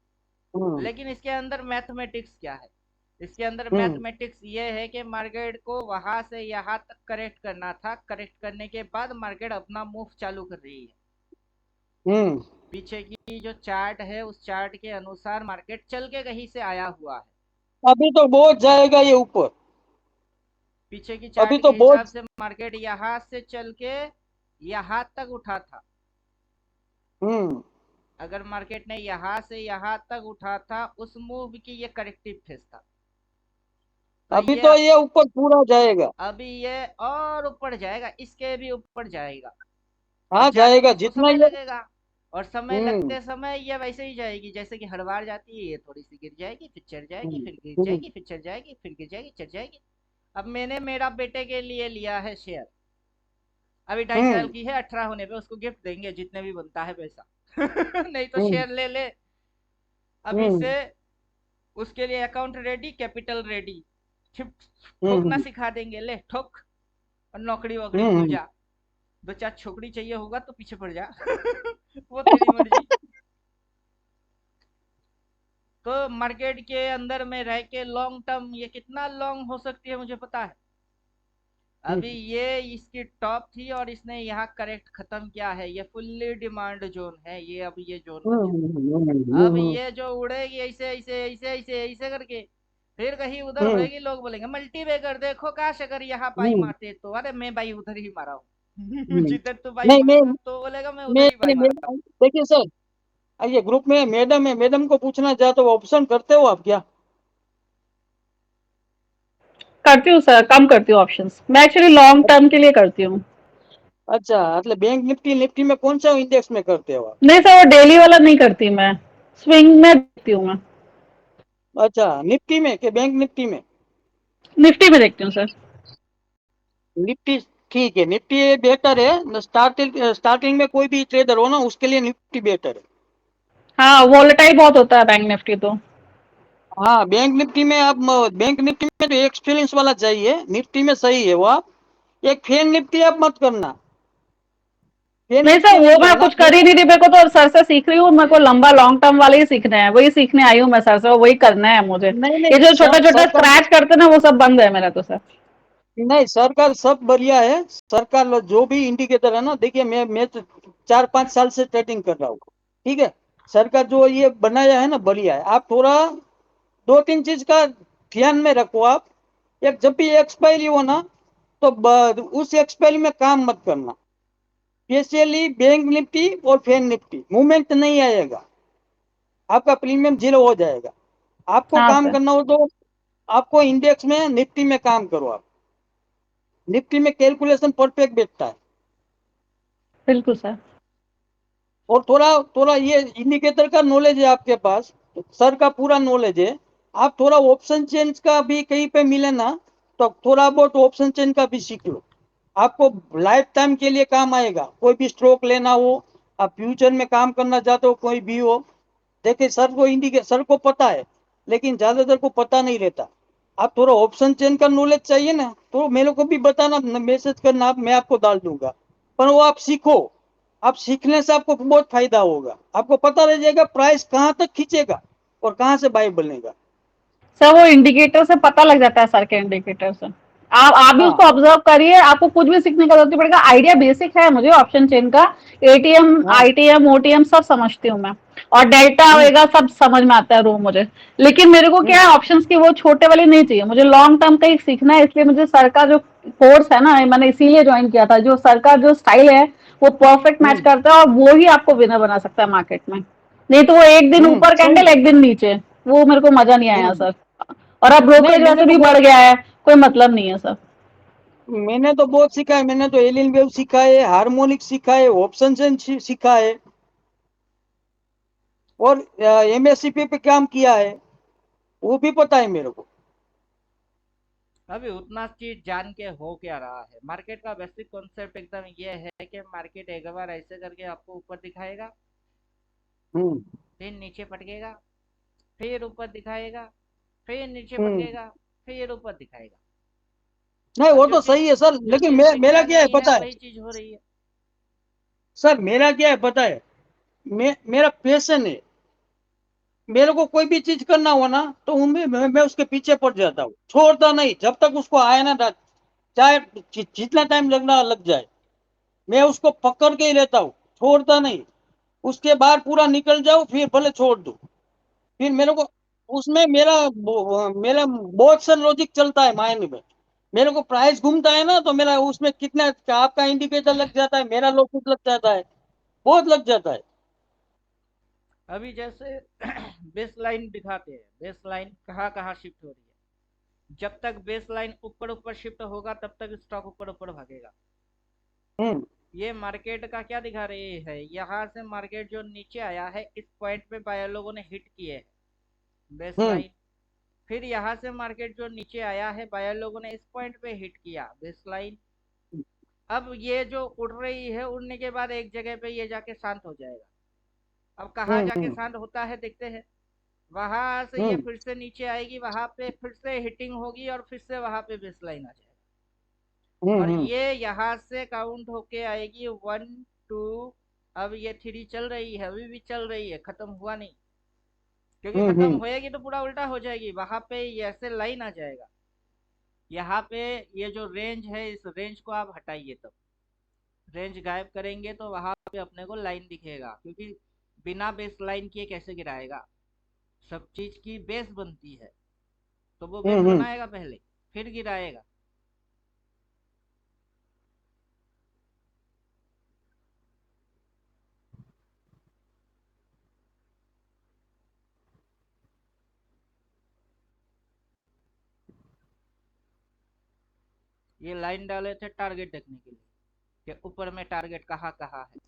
हम्म। लेकिन इसके अंदर मैथमेटिक्स क्या है? इसके अंदर हम्म। मैथमेटिक्स ये है कि मार्केट को वहां से यहाँ तक करेक्ट करना था, करेक्ट करने के बाद मार्केट अपना मूव चालू कर रही है। हम्म। पीछे की जो चार्ट है उस चार्ट के अनुसार मार्केट चल के कहीं से आया हुआ है। अभी तो बहुत जाएगा ये ऊपर। पीछे की अभी चार्ट तो के हिसाब बहुत। से मार्केट यहाँ से चल के यहाँ तक उठा था। हम्म। अगर मार्केट ने यहाँ से यहाँ तक उठा था, उस मूव की ये करेक्टिव फेज था। तो अभी ये तो ये ऊपर पूरा जाएगा। अभी ये और ऊपर जाएगा, इसके भी ऊपर जाएगा। और हाँ, जाने जाएगा में तो जितना समय ये। लगेगा। और समय हम्म। लगते समय ये वैसे ही जाएगी जैसे कि हर बार जाती है, ये थोड़ी सी गिर जाएगी, फिर चढ़ जाएगी, हम्म। फिर गिर हम्म। जाएगी, फिर चढ़ जाएगी, फिर गिर जाएगी, चढ़ जाएगी। अब मैंने मेरा बेटे के लिए लिया है शेयर, अभी 2.5 साल हम्म। की है, 18 होने पे उसको गिफ्ट देंगे जितने भी बनता है पैसा। नहीं तो हम्म। शेयर ले ले अभी हम्म। से। उसके लिए अकाउंट रेडी, कैपिटल रेडी। ठोकना हम्म। सिखा देंगे, ले ठोक। और नौकरी वोकरी भूल हम्म। जा। दो चार छोकरी चाहिए होगा तो पीछे पड़ जा। वो तेरी मर्जी। तो मार्केट के अंदर में रह के लॉन्ग टर्म ये कितना लॉन्ग हो सकती है मुझे पता है। अभी हम्म। ये इसकी टॉप थी और इसने यहाँ करेक्ट खत्म किया है, ये फुल्ली डिमांड जोन है ये, अब ये जोन बन गया। अब ये जो उड़ेगी ऐसे ऐसे ऐसे ऐसे ऐसे करके, फिर कहीं उधर हम्म। होएगी, लोग बोलेंगे मल्टी बैगर देखो काश अगर यहाँ पाई हम्म। मारते तो। अरे मैं भाई उधर ही मारा हूँ। हम्म। जिधर तू भाई नहीं, मारा तो बोलेगा मैं उधर ही भाई मारा हूँ। देखिए सर, ये ग्रुप में मैडम है, मैडम को पूछना चाहते हो, ऑप्शन करते हो आप क्या? करती हूँ सर, कम करती हूँ ऑप्शंस। मैं एक्चुअली लॉन्ग टर्म के लिए करती हूँ। अच्छा, मतलब बैंक निफ्टी निफ्टी में कौन सा इंडेक्स में करते हो आप? नहीं सर, वो डेली वाला नहीं करती मैं, स्विंग में देखती हूँ मैं। अच्छा, निफ्टी में कि बैंक निफ्टी में? निफ्टी में देखती हूँ सर। निफ्टी। ठीक है, निफ्टी बेहतर है। स्टार्टिंग में कोई भी ट्रेडर हो ना, उसके लिए निफ्टी बेहतर है। हाँ, वॉलेटाइल बहुत होता है बैंक निफ्टी तो। हाँ, बैंक निफ्टी में तो एक्सपीरियंस वाला चाहिए, निफ्टी में सही है वो। आप एक फेन निफ्टी आप मत करना, फेन नहीं सर, निफ्टी नहीं वो मैं करना कुछ कर ही नहीं रही, मेरे को तो सर से सीख रही हूँ। मेरे को लंबा लॉन्ग टर्म वाले ही सीखने हैं, वही सीखने आई हूँ मैं सर से, वही करना है मुझे। नहीं ये नहीं, जो छोटा छोटा सरकार। स्क्रैच करते ना, वो सब बंद है मेरा तो सर। नहीं, सरकार सब बढ़िया है। सरकार जो भी इंडिकेटर है ना, देखिए मैं तो 4-5 साल से ट्रेडिंग कर रहा हूँ। ठीक है। सरकार जो ये बनाया है ना, बढ़िया है। आप थोड़ा 2-3 चीज का ध्यान में रखो आप। एक, जब भी एक्सपायरी हो ना, तो उस एक्सपायरी में काम मत करना। स्पेशली बैंक निफ्टी और फैन निफ्टी मूवमेंट नहीं आएगा, आपका प्रीमियम जीरो हो जाएगा। आपको हाँ काम सर। करना हो तो आपको इंडेक्स में निफ्टी में काम करो आप। निफ्टी में कैलकुलेशन परफेक्ट बैठता है। बिल्कुल सर। और थोड़ा थोड़ा ये इंडिकेटर का नॉलेज है आपके पास, सर का पूरा नॉलेज है। आप थोड़ा ऑप्शन चेंज का भी कहीं पे मिले ना, तो थोड़ा बहुत ऑप्शन चेंज का भी सीख लो। आपको लाइफ टाइम के लिए काम आएगा। कोई भी स्ट्रोक लेना हो, आप फ्यूचर में काम करना चाहते हो, कोई भी हो। देखिए, सर को पता है, लेकिन ज्यादातर को पता नहीं रहता। आप थोड़ा ऑप्शन चेंज का नॉलेज चाहिए ना, तो मेरे को भी बताना, मैसेज करना, मैं आपको डाल दूंगा। पर वो आप सीखो। आप सीखने से आपको बहुत फायदा होगा, आपको पता रह जाएगा प्राइस कहाँ तक खींचेगा और कहाँ से बाय बनेगा। सर वो इंडिकेटर से पता लग जाता है, सर के इंडिकेटर से। आप भी हाँ। उसको ऑब्जर्व करिए, आपको कुछ भी सीखने का जरूरत नहीं पड़ेगा। आइडिया बेसिक है मुझे ऑप्शन चेन का। एटीएम, हाँ। आईटीएम, ओटीएम सब समझती हूँ मैं। और डेल्टा हम्म। वगैरह सब समझ में आता है रो मुझे। लेकिन मेरे को हम्म। क्या है, ऑप्शंस की वो छोटे वाली नहीं चाहिए मुझे, लॉन्ग टर्म का ही सीखना है। इसलिए मुझे सर का जो कोर्स है ना, मैंने इसीलिए ज्वाइन किया था। जो सर का जो स्टाइल है वो परफेक्ट मैच हम्म। करता है, और वो ही आपको विनर बना सकता है मार्केट में। नहीं तो वो एक दिन ऊपर सही। कैंडल, एक दिन नीचे। वो मेरे को मजा नहीं आया हम्म। सर। और अब नहीं, ब्रोकरेज मैंने वैसे तो भी बढ़ गया है, कोई मतलब नहीं है सर। बहुत सीखा है। मैंने तो एलियन वेव सीखा है, हार्मोनिक सीखा है, ऑप्शन सीखा है, और एमएससीपी पे काम किया है, वो भी पता है मेरे को। अभी उतना चीज जान के हो क्या रहा है? मार्केट का बेसिक कॉन्सेप्ट एकदम ये है कि मार्केट एक बार ऐसे करके आपको ऊपर दिखाएगा, हम्म। फिर नीचे पटकेगा, फिर ऊपर दिखाएगा, फिर नीचे हम्म। पटकेगा, फिर ऊपर दिखाएगा। नहीं, और वो तो सही है सर, जो लेकिन चीज मेरा दिखता क्या है नहीं है पता है वही चीज हो रही है। सर, मेरा क्या है पता है, मेरा पैशन है। मेरे को कोई भी चीज करना हो ना, तो उनमें मैं उसके पीछे पड़ जाता हूँ, छोड़ता नहीं जब तक उसको आए ना। चाहे जितना टाइम लगना लग जाए, मैं उसको पकड़ के ही रहता हूँ, छोड़ता नहीं। उसके बाद पूरा निकल जाओ, फिर भले छोड़ दो। फिर मेरे को उसमें मेरा बहुत सा लॉजिक चलता है माइंड में। मेरे को प्राइस घूमता है ना, तो मेरा उसमें कितना आपका इंडिकेटर लग जाता है, मेरा लॉजिक लग जाता है, बहुत लग जाता है। अभी जैसे बेस लाइन दिखाते हैं, बेस लाइन कहाँ कहाँ शिफ्ट हो रही है। जब तक बेस लाइन ऊपर ऊपर शिफ्ट होगा तब तक स्टॉक ऊपर ऊपर भागेगा। हम्म। ये मार्केट का क्या दिखा रही है? यहाँ से मार्केट जो नीचे आया है, इस पॉइंट पे बायर लोगों ने हिट किए है बेस हम्म। लाइन। फिर यहाँ से मार्केट जो नीचे आया है, बायर लोगों ने इस पॉइंट पे हिट किया बेस लाइन। अब ये जो उड़ रही है, उड़ने के बाद एक जगह पे ये जाके शांत हो जाएगा। अब कहाँ हम्म। जाके शांत होता है देखते हैं। वहां से ये हम्म। फिर से नीचे आएगी, वहां पे फिर से हिटिंग होगी और फिर से वहां पे बेस लाइन आ जाएगा। और हम्म। ये यहाँ से काउंट होके आएगी 1 2। अब ये 3 चल रही है, अभी भी चल रही है, खत्म हुआ नहीं। क्योंकि हम्म। खत्म होएगी तो पूरा उल्टा हो जाएगी, वहां पे ये ऐसे लाइन आ जाएगा। यहाँ पे ये जो रेंज है, इस रेंज को आप हटाइए, तब रेंज गायब करेंगे तो वहां पे अपने को लाइन दिखेगा। क्योंकि बिना बेस लाइन किए कैसे गिराएगा? सब चीज की बेस बनती है, तो वो बेस हम्म। बनाएगा पहले, फिर गिराएगा। ये लाइन डाले थे टारगेट देखने के लिए कि ऊपर में टारगेट कहाँ कहाँ है।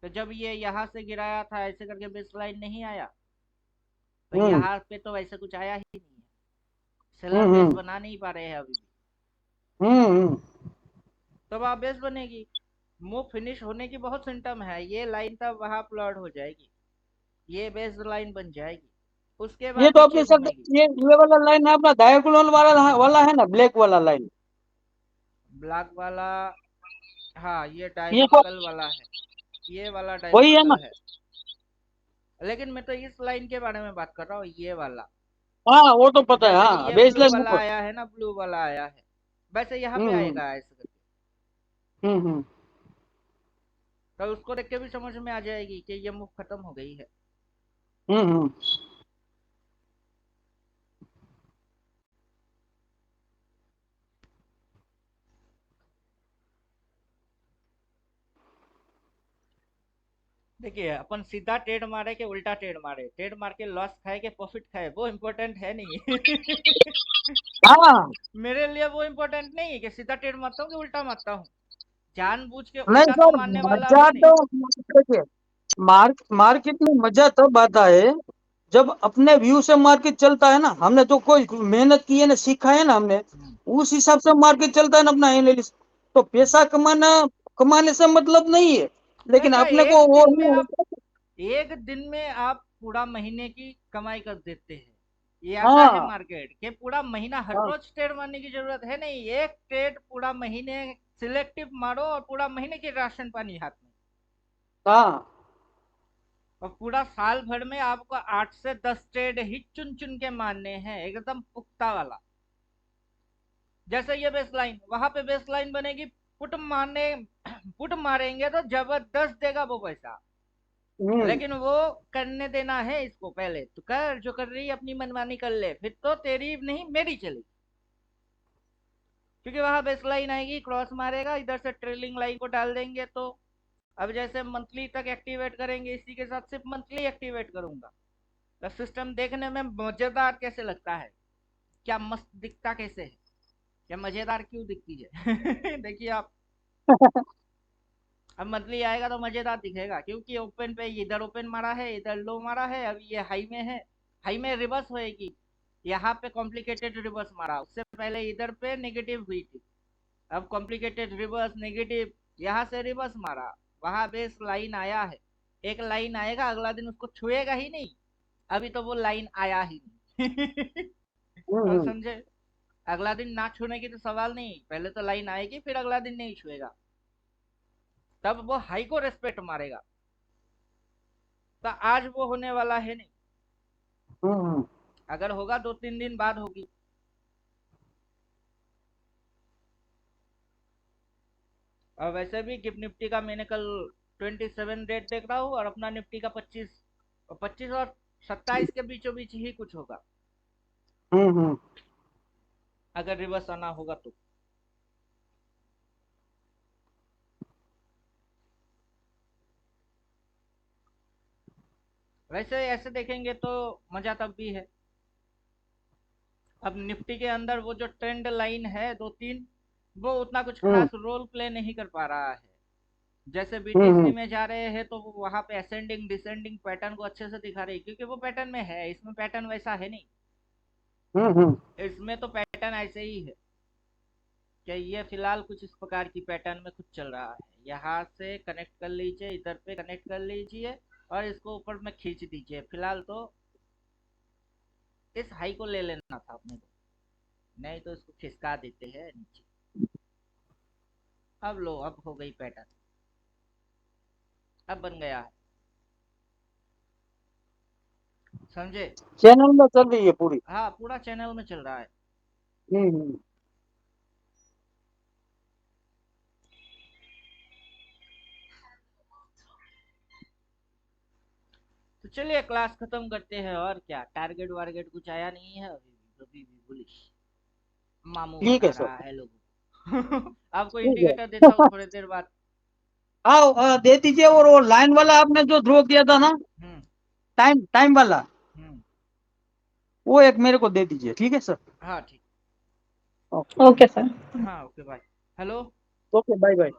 तो जब ये यहाँ से गिराया था ऐसे करके बेस लाइन नहीं आया, तो हम्म। यहाँ पे तो ऐसा कुछ आया ही नहीं है। सेलर बेस हम्म। बना नहीं पा रहे हैं अभी भी। हम्म। तब आप बेस बनेगी। मूव फिनिश होने की बहुत सिम्टम है, ये लाइन तब वहां प्लॉट हो जाएगी, ये बेस लाइन बन जाएगी, उसके ये बाद तो नीचे अपने सर, घूमेगी। ये वाला लाइन है अपना डायगोनल वाला वाला है ना, ब्लैक वाला लाइन। ब्लैक वाला, हाँ ये ये तो डायगोनल वाला है, ये वाला वही है ना। डायगोनल है। लेकिन मैं तो इस लाइन के बारे में बात कर रहा हूँ, ये वाला। हाँ, वो तो पता है, जैसे कि हाँ, ये बेस ब्लू लाइन वाला ऊपर। आया है ना, ब्लू वाला आया है, वैसे यहाँ पे हम्म। आएगा ऐसे करके। हम्म। तो उसको देख के भी समझ में आ जाएगी कि ये मूव खत्म हो गई है। हम्म। देखिए, अपन सीधा ट्रेड मारे कि उल्टा ट्रेड मारे, ट्रेड मार के लॉस खाए कि प्रॉफिट खाए, वो इम्पोर्टेंट है नहीं। हाँ। मेरे लिए वो इम्पोर्टेंट नहीं है कि सीधा ट्रेड मारता हूँ कि उल्टा मारता हूँ। जानबूझ के नहीं उल्टा तो सर, मारने वाला मजा हूँ नहीं। तो देखिए, मार्केट में मजा तब आता है जब अपने व्यू से मार्केट चलता है ना। हमने तो कोई मेहनत की है ना, सीखा है ना हमने, हम्म, उस हिसाब से मार्केट चलता है ना अपना एनालिस्ट। तो हम्म। पैसा कमाने से मतलब नहीं है, लेकिन ऐसा अपने एक को वो दिन में नहीं आप होता। एक दिन में आप पूरा महीने की कमाई कर देते हैं। ये ऐसा है हाँ। मार्केट कि पूरा महीना हर हाँ। रोज ट्रेड मारने की जरूरत है नहीं। एक ट्रेड पूरा महीने सिलेक्टिव मारो और पूरा महीने की राशन पानी हाथ में। हाँ। और पूरा साल भर में आपको 8 से 10 ट्रेड ही चुन चुन के मारने हैं, एकदम पुख्ता वाला। जैसे ये बेस लाइन, वहां पे बेस लाइन बनेगी, पुट मारने पुट मारेंगे तो जबरदस्त देगा वो पैसा। हम्म। लेकिन वो करने देना है इसको, पहले तो कर, जो कर रही है अपनी मनमानी कर ले, फिर तो तेरी नहीं मेरी चलेगी। क्योंकि वहां बेस लाइन आएगी, क्रॉस मारेगा, इधर से ट्रेलिंग लाइन को डाल देंगे तो अब जैसे मंथली तक एक्टिवेट करेंगे, इसी के साथ सिर्फ मंथली एक्टिवेट करूंगा, तो सिस्टम देखने में मजेदार कैसे लगता है, क्या मस्त दिखता कैसे है, क्या मजेदार क्यों दिखती है। देखिए आप, अब मंथली आएगा तो मजेदार दिखेगा, क्योंकि ओपन पे इधर ओपन मारा है, इधर लो मारा है, अब ये हाई में है, हाई में रिवर्स होएगी, यहाँ पे कॉम्प्लिकेटेड रिवर्स मारा, उससे पहले इधर पे नेगेटिव हुई थी, अब कॉम्प्लिकेटेड रिवर्स नेगेटिव, यहाँ से रिवर्स मारा, वहां बेस लाइन आया है, एक लाइन आएगा, अगला दिन उसको छुएगा ही नहीं, अभी तो वो लाइन आया ही नहीं। अब हम्म समझे, अगला दिन ना छूने की तो सवाल नहीं, पहले तो लाइन आएगी, फिर अगला दिन नहीं छुएगा, तब वो हाई को रेस्पेक्ट मारेगा, तो आज वो होने वाला है नहीं, हम्म अगर होगा 2-3 दिन बाद होगी। और वैसे भी गिफ्ट निफ्टी का मैंने कल 27 रेट देख रहा हूँ, और अपना निफ्टी का 25 और 27 के बीच ही कुछ होगा, हम्म अगर रिवर्स आना होगा तो। वैसे ऐसे देखेंगे तो मजा तब भी है। अब निफ्टी के अंदर वो जो ट्रेंड लाइन है 2-3, वो उतना कुछ हम्म खास रोल प्ले नहीं कर पा रहा है। जैसे बीटीसी हम्म में जा रहे हैं तो वो वहां पे असेंडिंग डिसेंडिंग पैटर्न को अच्छे से दिखा रही है, क्योंकि वो पैटर्न में है, इसमें पैटर्न वैसा है नहीं, हम्म इसमें तो पैटर्न ऐसे ही है कि ये फिलहाल कुछ इस प्रकार की पैटर्न में कुछ चल रहा है, यहाँ से कनेक्ट कर लीजिए, इधर पे कनेक्ट कर लीजिए, और इसको ऊपर में खींच दीजिए, फिलहाल तो इस हाई को ले लेना था अपने को, नहीं तो इसको खिसका देते हैं नीचे। अब लो, अब हो गई पैटर्न, अब बन गया है, समझे। चैनल में चल रही है पूरी। हाँ, पूरा चैनल में चल रहा है। हम्म तो चलिए क्लास खत्म करते हैं, और क्या, टारगेट वारगेट कुछ आया नहीं है अभी भी बुलिश मामू ठीक बना है सर। रहा है लोगों को। आपको ठीक है। इंडिकेटर देता हूँ थोड़ी देर बाद। आओ दे दीजिए, और वो लाइन वाला आपने जो ड्रॉ किया था ना, हम्म। टाइम टाइम वाला, हम्म। वो एक मेरे को दे दीजिए, ठीक है सर। हाँ ठीक। ओके। Okay sir. हाँ okay bye. Hello. Okay bye bye.